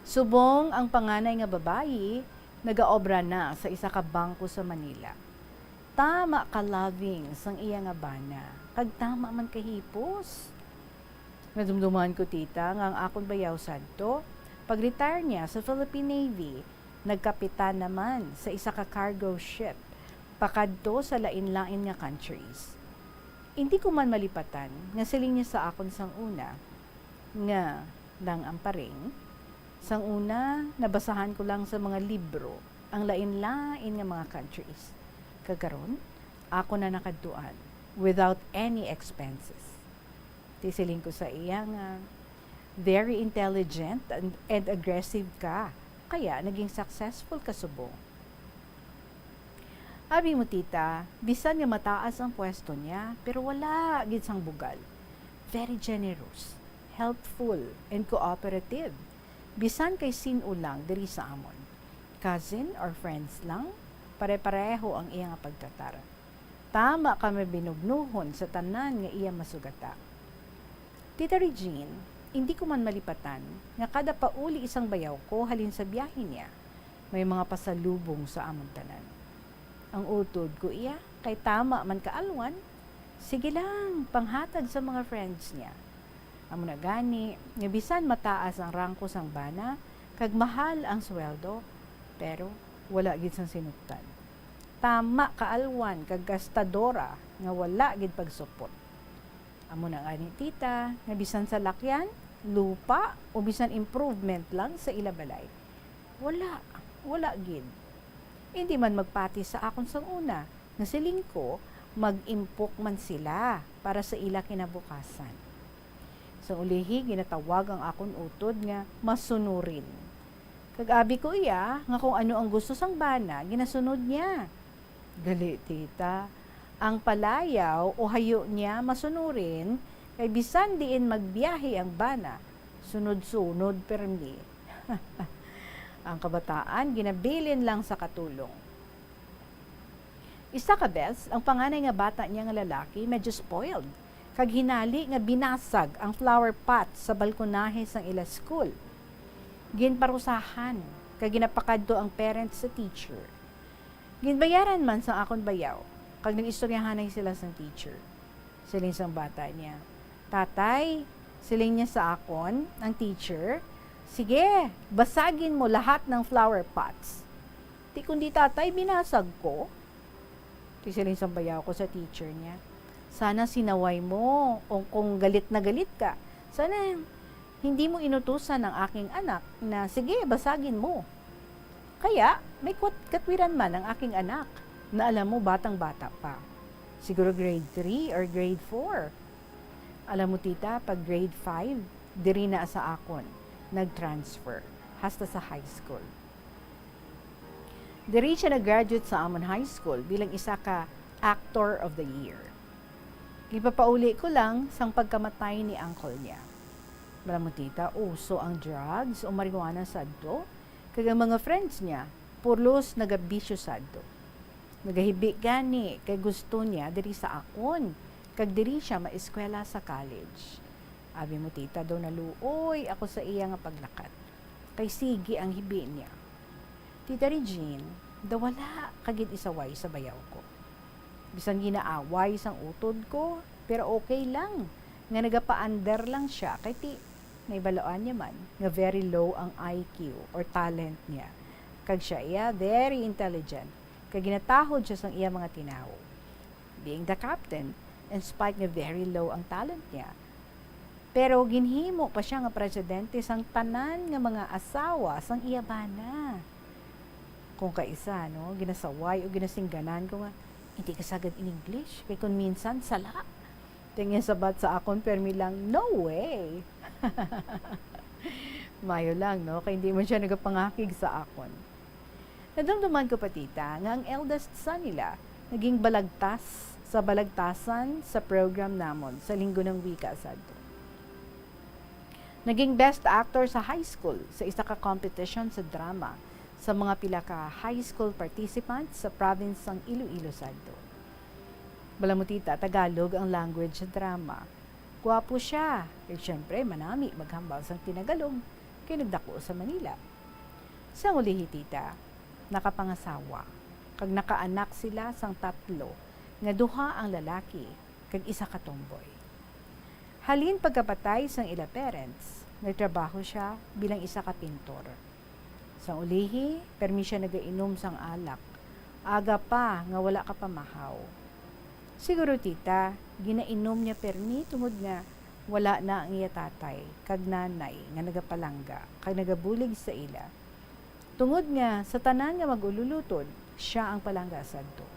Subong ang panganay nga babayi, nagaobra na sa isa ka bangko sa Manila. Tama ka loving sang iya nga bana, kag tama man kahipos. Nadumduman ko tita nga ang akong bayaw sadto, pag-retire niya sa Philippine Navy, nagkapitan naman sa isa ka cargo ship, pakadto sa lain-lain nga countries. Hindi ko man malipatan nga siling niya sa akon sang una, nga lang ang paring. Sang una, nabasahan ko lang sa mga libro ang lain-lain nga mga countries. Kagaron, ako na nakadtuan without any expenses. Tisiling ko sa iya nga, very intelligent and aggressive ka. Kaya naging successful ka subong. Abi mo tita, bisan nga mataas ang pwesto niya, pero wala gid sang bugal. Very generous, helpful, and cooperative. Bisan kay sinulang diri sa amon. Cousin or friends lang, pare-pareho ang iya nga pagtratar. Tama kami binugnuhon sa tanan nga iya masugata. Tita Regine, hindi ko man malipatan nga kada pauli isang bayaw ko halin sa biyahe niya, may mga pasalubong sa amon tanan. Ang utod ko iya, kay tama man kaalwan, sige lang, panghatag sa mga friends niya. Amo na gani, nga bisan mataas ang rangko sang bana, kag mahal ang sweldo, pero wala gid sang sinuktan. Tama kaalwan kag gastadora nga wala gid pagsupot. Amo na gani tita, nga bisan sa lakyan, lupa o bisan improvement lang sa ilabalay. Wala gid. Hindi man magpati sa akon sang una, nga siling ko, mag-impok man sila para sa ila kinabukasan. Sa ulihi, ginatawag ang akon utod nga masunurin. Kag-abi ko iya, nga kung ano ang gusto sang bana, ginasunod niya. Gali, tita, ang palayaw o hayo niya masunurin, kay bisan diin magbiyahe ang bana, sunod-sunod permi. Ang kabataan, ginabilin lang sa katulong. Isa ka bes, ang panganay nga bata niya nga lalaki, medyo spoiled. Kag hinali nga binasag ang flower pot sa balkonahe sang ila school. Ginparusahan, kag ginapakadto ang parents sa teacher. Ginbayaran man sa akon bayaw, kag nag-istoryahanay sila sang teacher. Siling sang bata niya, tatay, siling niya sa akon, ang teacher, sige, basagin mo lahat ng flower pots. Di kundi tatay, binasag ko. Tisiling sang bayaw ko sa teacher niya. Sana sinaway mo o kung galit na galit ka. Sana hindi mo inutusan ng aking anak na sige, basagin mo. Kaya may katwiran man ang aking anak na alam mo batang-bata pa. Siguro grade 3 or grade 4. Alam mo tita, pag grade 5, diri na sa akon nag-transfer hasta sa high school. Diri siya nag-graduate sa amon high school bilang isa ka actor of the year. Ipapauli ko lang sang pagkamatay ni uncle niya. Alam mo tita, uso ang drugs o marijuana sadto, kag ang mga friends niya, purlos nagabisyo sadto. Nagahibi gani kay gusto niya diri sa akon, kag diri siya maeskwela sa college. Abi mo tita, daw naluoy ako sa iya nga paglakat. Kay sige ang hibi niya. Tita Regine, daw wala kagid isaway sa bayaw ko. Bisan ginaaway sang utod ko, pero okay lang. Nga nagapa-under lang siya, kay ti, naibaloan niya man, nga very low ang IQ or talent niya. Kag siya iya, very intelligent. Kag ginatahod siya sang iya mga tinaw. Being the captain, in spite nga very low ang talent niya, pero ginhimo pa siya nga presidente sang tanan nga mga asawa sang iyabana. Kung kaisa, no, ginasaway o ginasingganan ko nga, hindi ka sagad in English. Kaya kung minsan, sala. Tingin sabat sa akon, permi lang, no way. Mayo lang, no, kaya hindi mo siya nagapangakig sa akon. Nadamdaman ko pa tita, nga ang eldest son nila, naging balagtas sa balagtasan sa program namon sa Linggo ng Wika sadto. Naging best actor sa high school sa isa ka competition sa drama sa mga pila ka high school participants sa province ng Iloilo sadto. Bala mo tita, Tagalog ang language sa drama. Gwapo siya. Eh syempre, manami maghambal sang Tinagalog kay nagdako sa Manila. Sa ulihi tita, nakapangasawa. Kag nakaanak sila sang 3, nga 2 ang lalaki kag 1 ka tomboy. Halin pagkapatay sang ila parents, nagtrabaho siya bilang 1 ka pintor. Sang ulihi, permi siya nagainom sang alak. Aga pa nga wala ka pamahaw. Siguro tita, ginainom niya permi tungod nga wala na ang iya tatay, kag nanay nga nagapalangga, kag nagabulig sa ila. Tungod nga sa tanan nga magululutod, siya ang palangga sadto.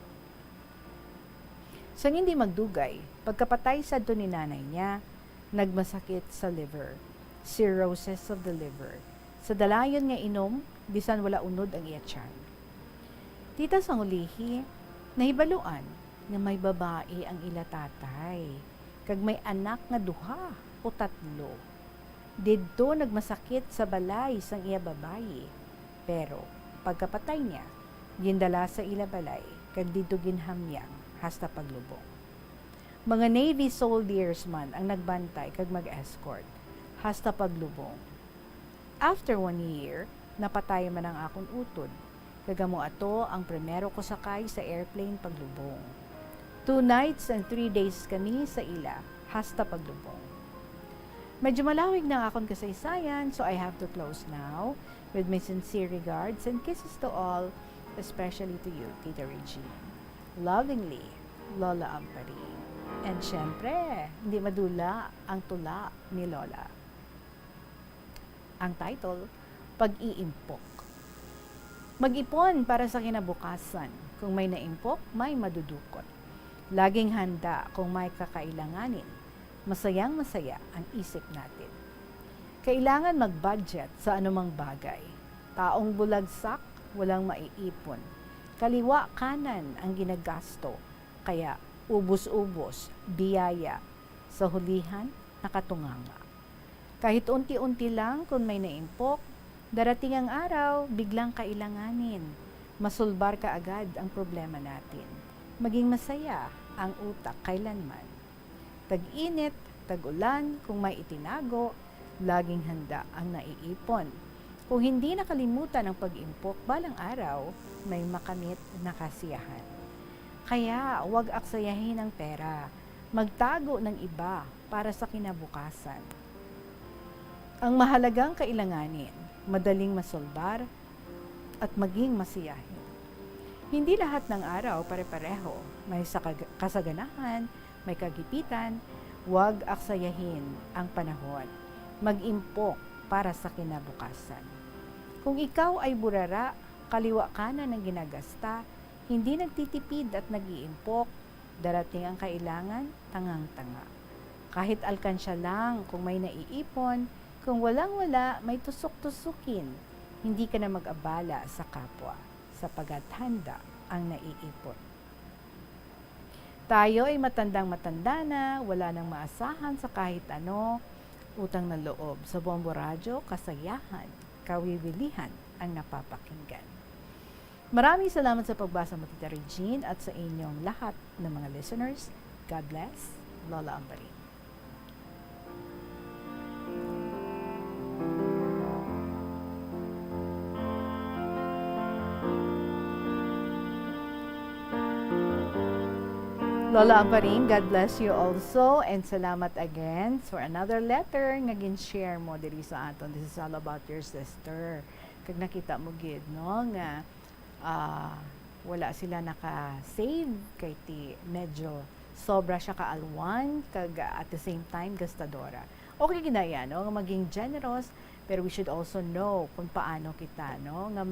Sang hindi magdugay, pagkapatay sadto ni nanay niya, nagmasakit sa liver, cirrhosis of the liver. Sa dalayon nga inom, bisan wala unod ang iya tiyan. Tita sa ulihi, nahibaluan nga may babae ang ila tatay, kag may anak nga 2 o 3. Didto nagmasakit sa balay sang iya babayi, pero pagkapatay niya, gindala sa ila balay, kag didto ginhamyang hasta paglubong. Mga Navy soldiers man ang nagbantay kag mag-escort hasta paglubong. After 1 year, napatay man ang akong utod. Kagamo ato ang primero ko sakay sa airplane paglubong. 2 nights and 3 days kami sa ila hasta paglubong. Medyo malawig na akong kasaysayan, so I have to close now with my sincere regards and kisses to all, especially to you, Tita Regine. Lovingly, Lola Amparing. And syempre, hindi madula ang tula ni Lola. Ang title, Pag-iimpok. Mag-ipon para sa kinabukasan. Kung may naimpok, may madudukot. Laging handa kung may kakailanganin. Masayang-masaya ang isip natin. Kailangan mag-budget sa anumang bagay. Taong bulagsak, walang maiipon. Kaliwa kanan ang ginagasto. Kaya ubos-ubos, biyaya. Sa hulihan, nakatunganga. Kahit unti-unti lang kung may naimpok, darating ang araw, biglang kailanganin. Masulbar ka agad ang problema natin. Maging masaya ang utak kailanman. Tag-init, tag-ulan, kung may itinago, laging handa ang naiipon. Kung hindi nakalimutan ang pag-impok, balang araw, may makamit na kasiyahan. Kaya, huwag aksayahin ang pera. Magtago ng iba para sa kinabukasan. Ang mahalagang kailanganin, madaling masolbar at maging masiyahin. Hindi lahat ng araw pare-pareho. May kasaganahan, may kagipitan, huwag aksayahin ang panahon. Mag-impok para sa kinabukasan. Kung ikaw ay burara, kaliwa kanan ng ginagasta, hindi nagtitipid at nag-iimpok, darating ang kailangan, tangang-tanga. Kahit alkansya lang kung may naiipon, kung walang-wala, may tusok-tusukin, hindi ka na mag-abala sa kapwa, sapagat handa ang naiipon. Tayo ay matandang-matanda na, wala nang maasahan sa kahit ano, utang na loob. Sa Bombo Radyo, kasayahan, kawiwilihan ang napapakinggan. Maraming salamat sa pagbasa mo, Tita Regine, at sa inyong lahat ng mga listeners. God bless. Lola Amparing. Lola Amparing, God bless you also, and salamat again for another letter nga gin-share mo diri sa aton. This is all about your sister. Kag nakita mo gid no nga wala sila naka-save kay ti medyo sobra siya kaalwan kag at the same time gastadora. Okay ginaya no nga maging generous, pero we should also know kung paano kita no nga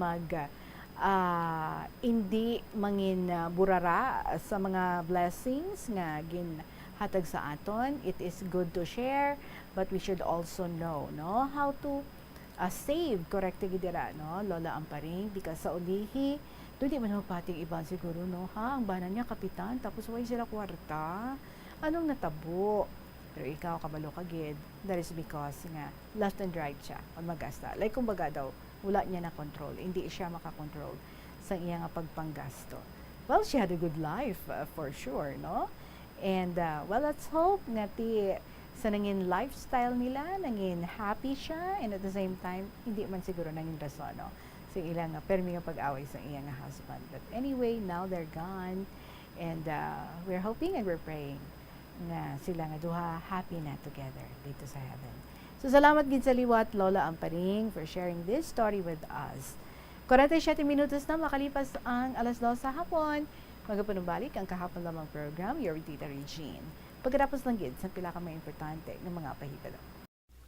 hindi mangin burara sa mga blessings nga ginhatag sa aton. It is good to share, but we should also know no how to save correctly gidira no Lola Amparing, because sa ulihi di man mapating iban siguro no ha ang banan niya kapitan tapos way sila kwarta, anong natabo. Pero ikaw kabalo ka gid, that is because nga left and right siya on magasta, like kumbaga daw wala niya na control, hindi siya makakontrol sa iya nga pagpanggasto. Well, she had a good life for sure no, and well, let's hope nga ti sa nangin lifestyle nila nangin happy siya, and at the same time hindi man siguro nangin rason no sa ilang permi nga pag-away sa iya nga husband. But anyway, now they're gone, and we're hoping and we're praying na sila nga duha happy na together dito sa heaven. So salamat gid sa liwat Lola Amparing for sharing this story with us. 47 minutos na makalipas ang 2:00 sa hapon. Magapanumbalik ang kahapon lamang program, Your Tita Regine. Pagkatapos lang gid sa pila ka mga importante ng mga pahitalo.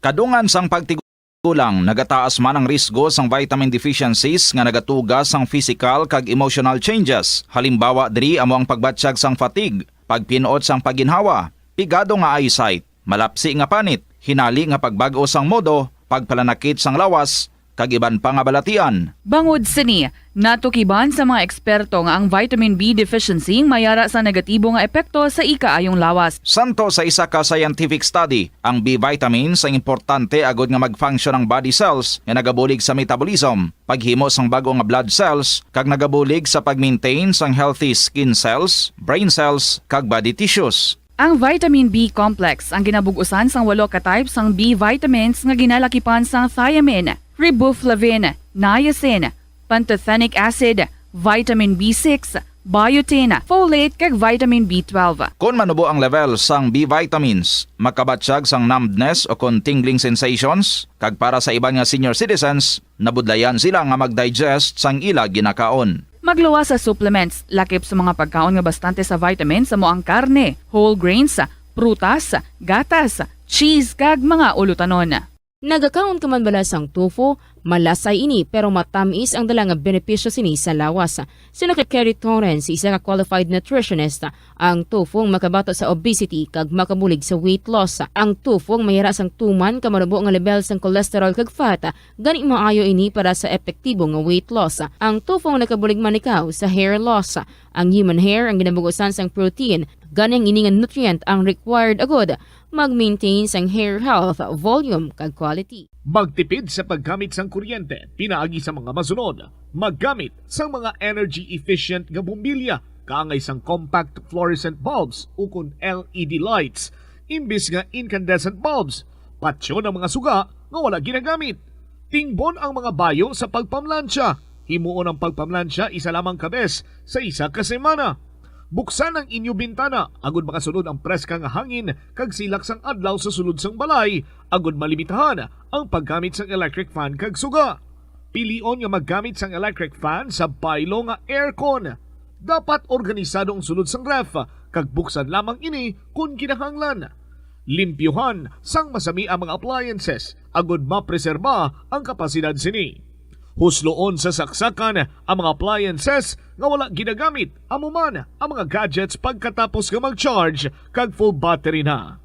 Kadungan sang pagtigulang nagataas man ang risgo sang vitamin deficiencies nga nagatuga sang physical kag emotional changes. Halimbawa diri amo ang pagbatsyag sang fatigue, pagpinuot sang paginhawa, pigado nga eyesight, malapsi nga panit, hinali nga pagbago sang modo, pagpalanakit sang lawas, kag iban pa nga balatian. Bangod sini, natukiban sa mga eksperto nga ang vitamin B deficiency mayara sa negatibo nga epekto sa ikaayong lawas. Santo sa isa ka scientific study, ang B vitamins ang importante agod nga mag-function ang body cells nga nagabulig sa metabolism, paghimo sang bago nga blood cells, kag nagabulig sa pag-maintain sang healthy skin cells, brain cells, kag body tissues. Ang vitamin B complex ang ginabugusan sang 8 ka types sang B vitamins nga ginalakipan sang thiamine, riboflavin, niacin, pantothenic acid, vitamin B6, biotin, folate kag vitamin B12. Kung manubo ang level sang B vitamins, makabatsyag sang numbness o kung tingling sensations, kag para sa iban nga senior citizens, nabudlayan sila nga mag-digest sang ila ginakaon. Magluwas sa supplements, lakip sa mga pagkaon nga bastante sa vitamins sa moang karne, whole grains, prutas, gatas, cheese kag mga ulutanon. Nagakaon ka man bala sang tofu, malasay ini pero matamis ang dala nga benepisyo sini sa lawas. Sino kay Kerry Torrens, isa ka qualified nutritionist, ang tofu ang makabato sa obesity kag makabulig sa weight loss. Ang tofu ang mayara sang tuman ka manubo nga level sang cholesterol kag fat, gani maayo ini para sa epektibo nga weight loss. Ang tofu ang nakabulig man ikaw sa hair loss. Ang human hair ang ginabugusan sang protein, ganing ini nga nutrient ang required agod mag-maintain sang hair health, volume kag quality. Magtipid sa paggamit sang kuryente, pinaagi sa mga masunod. Maggamit sa mga energy-efficient nga bumbilya, kaangay sang compact fluorescent bulbs ukon LED lights, imbis nga incandescent bulbs. Patsyo ng mga suga nga wala ginagamit. Tingbon ang mga bayo sa pagpamlansya. Himuon ang pagpamlansya isa lamang kabes sa isa ka semana. Buksan ang inyo bintana, agud makasunod ang preska nga hangin kag silak sang adlaw sa sulod sang balay, agud malimitahan ang paggamit sang electric fan kag suga. Pilion nga maggamit sang electric fan sa baylo nga aircon. Dapat organisado ang sulod sang ref, kag buksan lamang ini kung kinahanglan. Limpyuhan sang masami ang mga appliances, agud mapreserba ang kapasidad sini. Husloon sa saksakan ang mga appliances nga wala ginagamit, amuman ang mga gadgets pagkatapos nga mag-charge kag full battery na.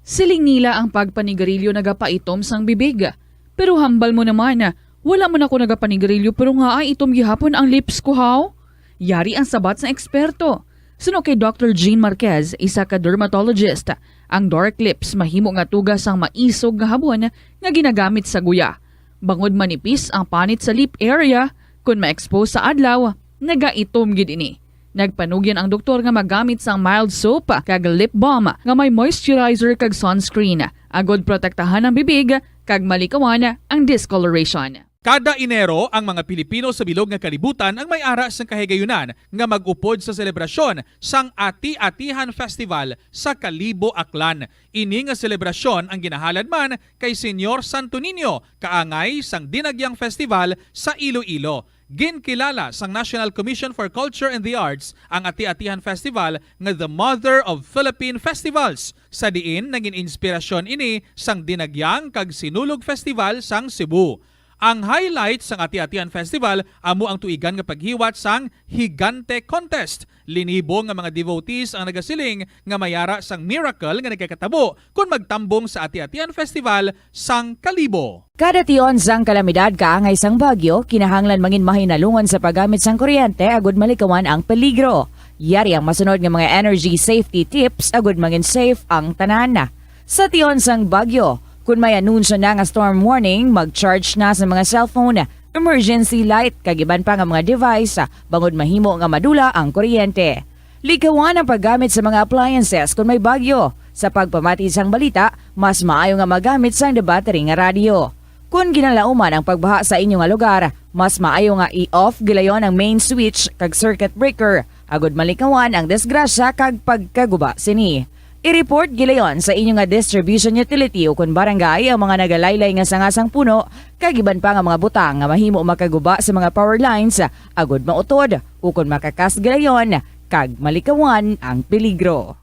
Siling nila ang pagpanigarilyo nagapaitom sang bibig. Pero hambal mo naman, wala man ako nagapanigarilyo pero nga ay itom gihapon ang lips ko haw. Yari ang sabat sa eksperto. Suno kay Dr. Jean Marquez, isa ka dermatologist, ang dark lips mahimo nga tugas ang maisog nga habon nga ginagamit sa guya. Bangod manipis ang panit sa lip area, kung ma-expose sa adlaw, nagaitom gid ini. Nagpanugyan ang doktor nga magamit sang mild soap kag lip balm nga may moisturizer kag sunscreen, agod protektahan ang bibig kag malikawan ang discoloration. Kada Enero, ang mga Pilipino sa bilog nga kalibutan ang may ara sang kahigayunan nga mag-upod sa selebrasyon sang Ati-Atihan Festival sa Kalibo, Aklan. Ini nga selebrasyon ang ginahalad man kay Senyor Santo Niño, kaangay sang Dinagyang Festival sa Iloilo. Ginkilala sang National Commission for Culture and the Arts ang Ati-Atihan Festival nga the Mother of Philippine Festivals. Sa diin naging inspirasyon ini sang Dinagyang kag Sinulog Festival sang Cebu. Ang highlight sang Ati-Atihan Festival amo ang tuigan nga paghiwat sang Higante Contest. Linibo nga mga devotees ang nagasiling nga mayara sang miracle nga nagkakatabo kung magtambong sa Ati-Atihan Festival sang Kalibo. Kada tion sang kalamidad kaangay sang bagyo, kinahanglan mangin mahinalungan sa paggamit sang kuryente agud malikawan ang peligro. Yari ang masunod nga mga energy safety tips agud mangin safe ang tanan. Sa tion sang bagyo, kung may anunsyo na nga storm warning, mag-charge na sa mga cellphone, emergency light, kagiban pa nga mga device, bangod mahimo nga madula ang kuryente. Likawan ang paggamit sa mga appliances kung may bagyo. Sa pagpamati sang balita, mas maayo nga magamit sang battery nga radio. Kung ginalauman ang pagbaha sa inyong lugar, mas maayo nga i-off gilayon ang main switch kag circuit breaker, agud malikawan ang disgrasya kag pagkaguba sini. I-report gilayon sa inyong nga distribution utility o kung barangay ang mga nagalaylay nga sangasang puno, kagiban pa nga mga butang nga mahimo makaguba sa mga power lines, agud mautod o kung makakas gilayon, kag malikawan ang peligro.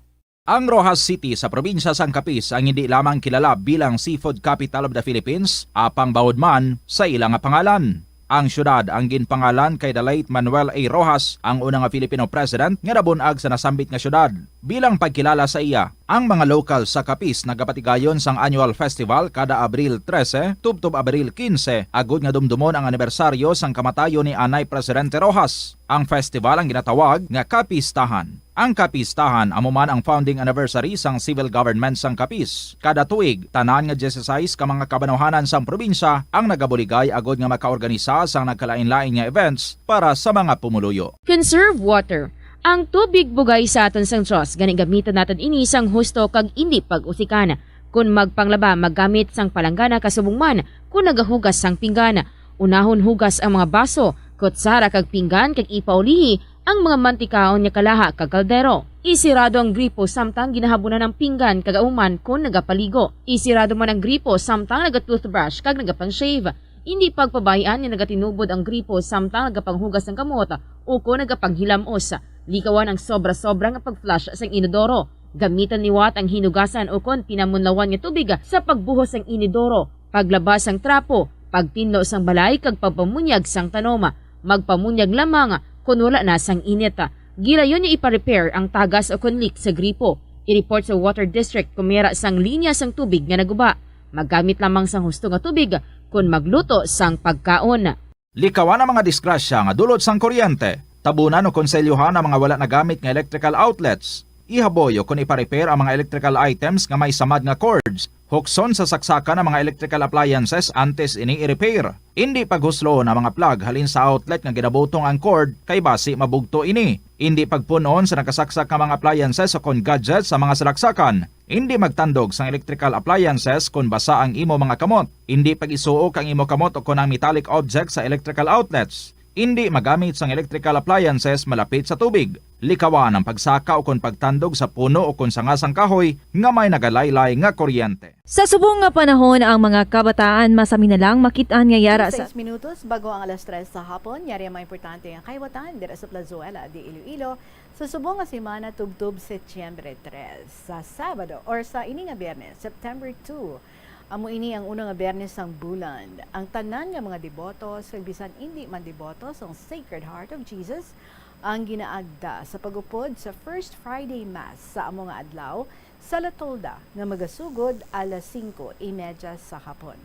Ang Rojas City sa probinsya sang Capiz ang hindi lamang kilala bilang seafood capital of the Philippines, apang bawod man sa ilang pangalan. Ang syudad ang ginpangalan kay the late Manuel A. Rojas, ang unang nga Filipino president nga nabunag sa nasambit nga syudad. Bilang pagkilala sa iya, ang mga local sa Capiz nagapatigayon sang annual festival kada Abril 13 tubtob Abril 15 agud nga dumdumon ang anibersaryo sang kamatayon ni Anay Presidente Rojas. Ang festival ang ginatawag nga Capistahan. Ang Capistahan amo man ang founding anniversary sang civil government sang Capiz. Kada tuig, tanan nga 16 ka mga kabanuhanan sang probinsya ang nagabuligay agud nga makaorganisa sang nagkalain-lain nga events para sa mga pumuluyo. Conserve water. Ang tubig bugay sa aton sang Diyos, gani gamitan natin ini sang husto kag indi pag-usikan. Kung magpanglaba, maggamit sang palanggana kasubong man, kung nagahugas sang pinggana. Unahon hugas ang mga baso, kutsara kag pinggan kag ipaulihi ang mga mantikaon nga kalaha kag kaldero. Isirado ang gripo samtang ginahabunan ng pinggan kag auman kung nagapaligo. Isirado man ang gripo samtang nagatoothbrush kag nagapang-shave. Hindi pagpabayaan nga nagatinubod ang gripo samtang nagapanghugas ng kamot o kung nagapanghilamos. Likawan ang sobra-sobra nga pag-flush sa inodoro. Gamitan ni Watt ang hinugasan o kon pinamunlawan nga tubig sa pagbuhos ng inodoro, paglabas ang trapo, pagtinlo sang balay kag pagpamunyag sang tanoma, magpamunyag lamang kung wala na sang init. Gilayon niya ipa-repair ang tagas o kon leak sa gripo. I-report sa Water District kung mayroon sang linya sang tubig nga naguba. Maggamit lamang sang husto nga tubig kung magluto sang pagkaon. Likawan ang mga disgrasya nga dulot sang kuryente. Tabunan o konselyuhan ang mga wala nagamit nga electrical outlets. Ihaboyo kung ipa-repair ang mga electrical items nga may samad nga cords. Hukson sa saksakan ang mga electrical appliances antes ini i-repair. Hindi paghuslo na mga plug halin sa outlet nga ginabutong ang cord kay basi mabugto ini. Hindi pagpunon sa nakasaksak nga mga appliances o kon gadgets sa mga salaksakan. Hindi magtandog sa electrical appliances kung basa ang imo mga kamot. Hindi pag-isuok ang imo kamot o kon ang metallic objects sa electrical outlets. Hindi magamit sang electrical appliances malapit sa tubig. Likawan ang pagsaka o kon pagtandog sa puno o kon sangasang kahoy nga may nagalaylay nga kuryente. Sa subong nga panahon, ang mga kabataan masami na lang makitaan nga yara sa 6 minutos bago ang alas 3 sa hapon, yari ang mga importante ang kaywatan dira sa Plazuela di Iloilo sa subong nga semana tubtob Setyembre 3 sa Sabado or sa ini nga Biyernes, September 2. Amo ini ang unang nga Biyernes sang bulan. Ang tanan nga mga debotos, kag bisan hindi man debotos ang Sacred Heart of Jesus ang ginaagda sa pagupod sa First Friday Mass sa amo nga adlaw sa La Tolda nga magasugod alas 5:30 sa hapon.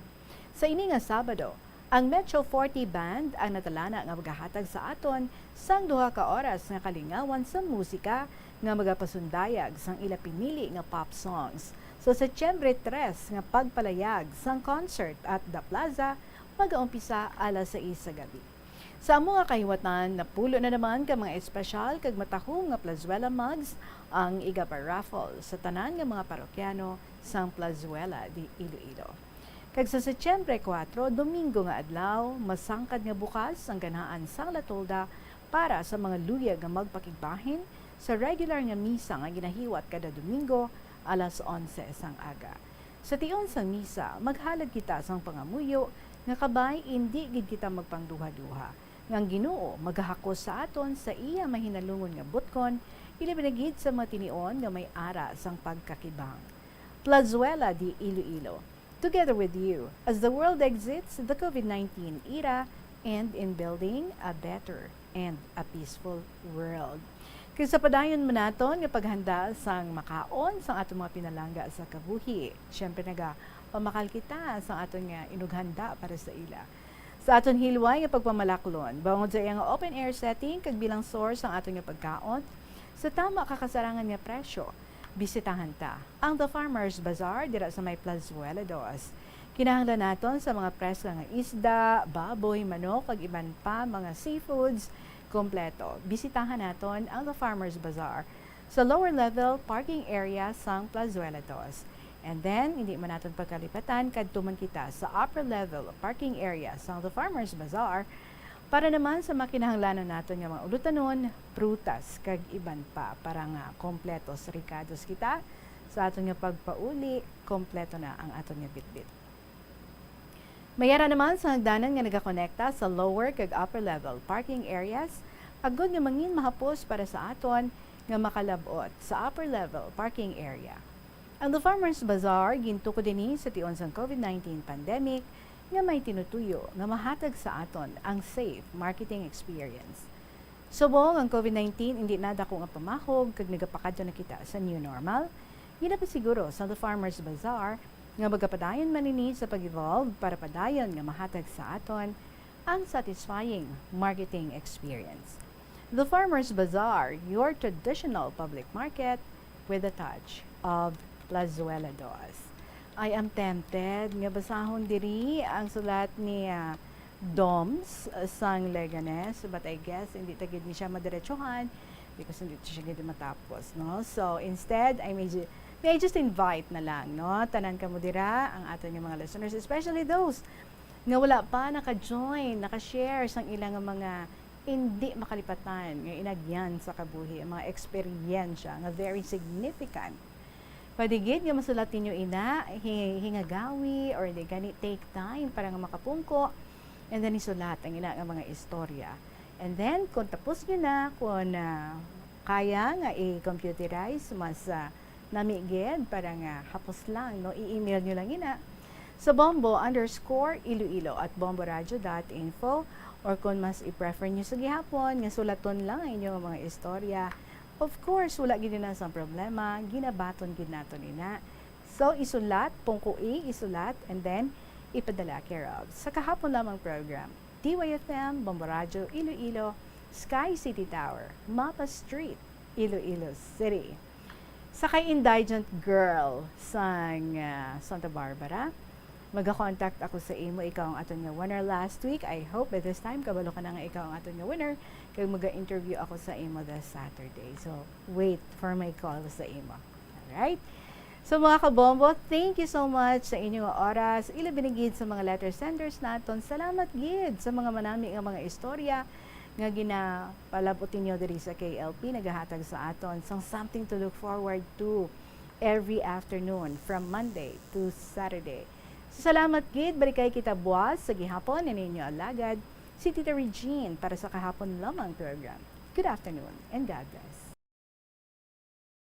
Sa ini nga Sabado, ang Metro 40 Band ang natalana nga magahatag sa aton sang 2 ka oras nga kalingawan sa musika nga magapasundayag sang ila pinili nga pop songs. So sa Setyembre 3 nga pagpalayag sang concert at The Plaza mag-aumpisa alas 6 sa gabi. Sa amo nga kahiwatan, napulo na naman ka mga espesyal kag matahong nga Plazuela mugs ang igapa raffle sa tanan nga mga parokyano sang Plazuela di Iloilo. Kag sa Setyembre 4, Domingo nga adlaw, masangkad nga bukas ang ganaan sang La Tolda para sa mga luyag nga magpakigbahin sa regular nga misa nga ginahiwat kada Domingo alas 11 sang aga. Sa tion sang misa, maghalad kita sang pangamuyo nga kabay hindi gid kita magpangduha-duha. Ngang Ginoo magahakos sa aton sa iya mahinalungon nga butkon, ilibinagid sa matinion nga may ara sang pagkakibang. Plazuela di Iloilo, together with you as the world exits the COVID-19 era and in building a better and a peaceful world. Kaya sa padayon man naton nga paghanda sang makaon sang atong mga pinalangga sa kabuhi. Siyempre pamakal kita sang aton nga inughanda para sa ila. Sa aton hilway nga pagpamalaklon, bangod sa iyang open air setting kag bilang source ang aton nga pagkaon sa tama kakasarangan nga presyo. Bisitahan ta ang The Farmers Bazaar dira sa may Plazuela 2. Kinahanglan naton sa mga presko nga isda, baboy, manok kag iban pa mga seafoods kompleto. Bisitahan naton ang The Farmers Bazaar sa lower level parking area sang Plazuela 2. And then, hindi man natin pagkalipatan, kadtuman kita sa upper level parking area sang The Farmers Bazaar para naman sa makinahanglanon naton nga mga ulutanon, prutas, kag iban pa para nga kompletos ricados kita sa aton nga pagpauli, kompleto na ang aton nga bitbit. Mayara naman sa hagdanan nga nagakonekta sa lower kag upper level parking areas, agod nga mangin mahapos para sa aton nga makalabot sa upper level parking area. Ang The Farmers Bazaar gintuko dinhi sa tion sang COVID-19 pandemic nga may tinutuyo nga mahatag sa aton ang safe marketing experience. Subong ang COVID-19 hindi na dako nga pamahog kag nagapakadto na kita sa new normal. Ginapasiguro sa The Farmers Bazaar nga magapadayon man ini sa pag-evolve para padayon nga mahatag sa aton ang satisfying marketing experience. The Farmers Bazaar, your traditional public market with a touch of Plazuela Dos. I am tempted nga basahon diri ang sulat ni Doms sang Leganes, but I guess hindi tagid ni siya madiretsuhan because hindi siya gid matapos, no? So instead, I may just invite na lang, no? Tanan ka mo dira ang aton yung mga listeners, especially those nga wala pa naka-join, naka-share sang ilang mga hindi makalipatan nga inagyan sa kabuhi, ang mga eksperyensya nga very significant. Padigid nga masulat ninyo ina, hingagawi, or they gani take time para nga makapungko, and then isulat ang ina nga mga istorya. And then, kung tapos nyo na, kung kaya nga i-computerize, mas namigid para nga hapos lang, no? I-email nyo lang ina sa bombo_iloilo at bomboradio.info, or kung mas i-prefer nyo sa gihapon, nga sulaton lang ang inyong mga istorya. Of course, wala gid na sa problema, ginabaton gid naton ina. So isulat, pungkui, isulat, and then ipadala care of. Sa kahapon lamang program, DYFM, Bomboradio, Iloilo, Sky City Tower, Mapa Street, Iloilo City. Sa kay Indigent Girl sang Santa Barbara, mag-contact ako sa imo, ikaw ang aton nga winner last week. I hope by this time kabalo ka na nga ikaw ang aton nga winner kay mag-interview ako sa imo this Saturday. So wait for my call sa imo. Alright? So mga kabombo, thank you so much sa inyong oras. Ilabinigid sa mga letter senders naton. Salamat gid sa mga manami nga mga istorya nga ginapalabutin nyo diri sa KLP, nagahatag sa aton sang something to look forward to every afternoon from Monday to Saturday. Salamat gid, barikay kita buwas sa gihapon na ninyo alagad si Tita Regine para sa kahapon lamang program. Good afternoon and God bless.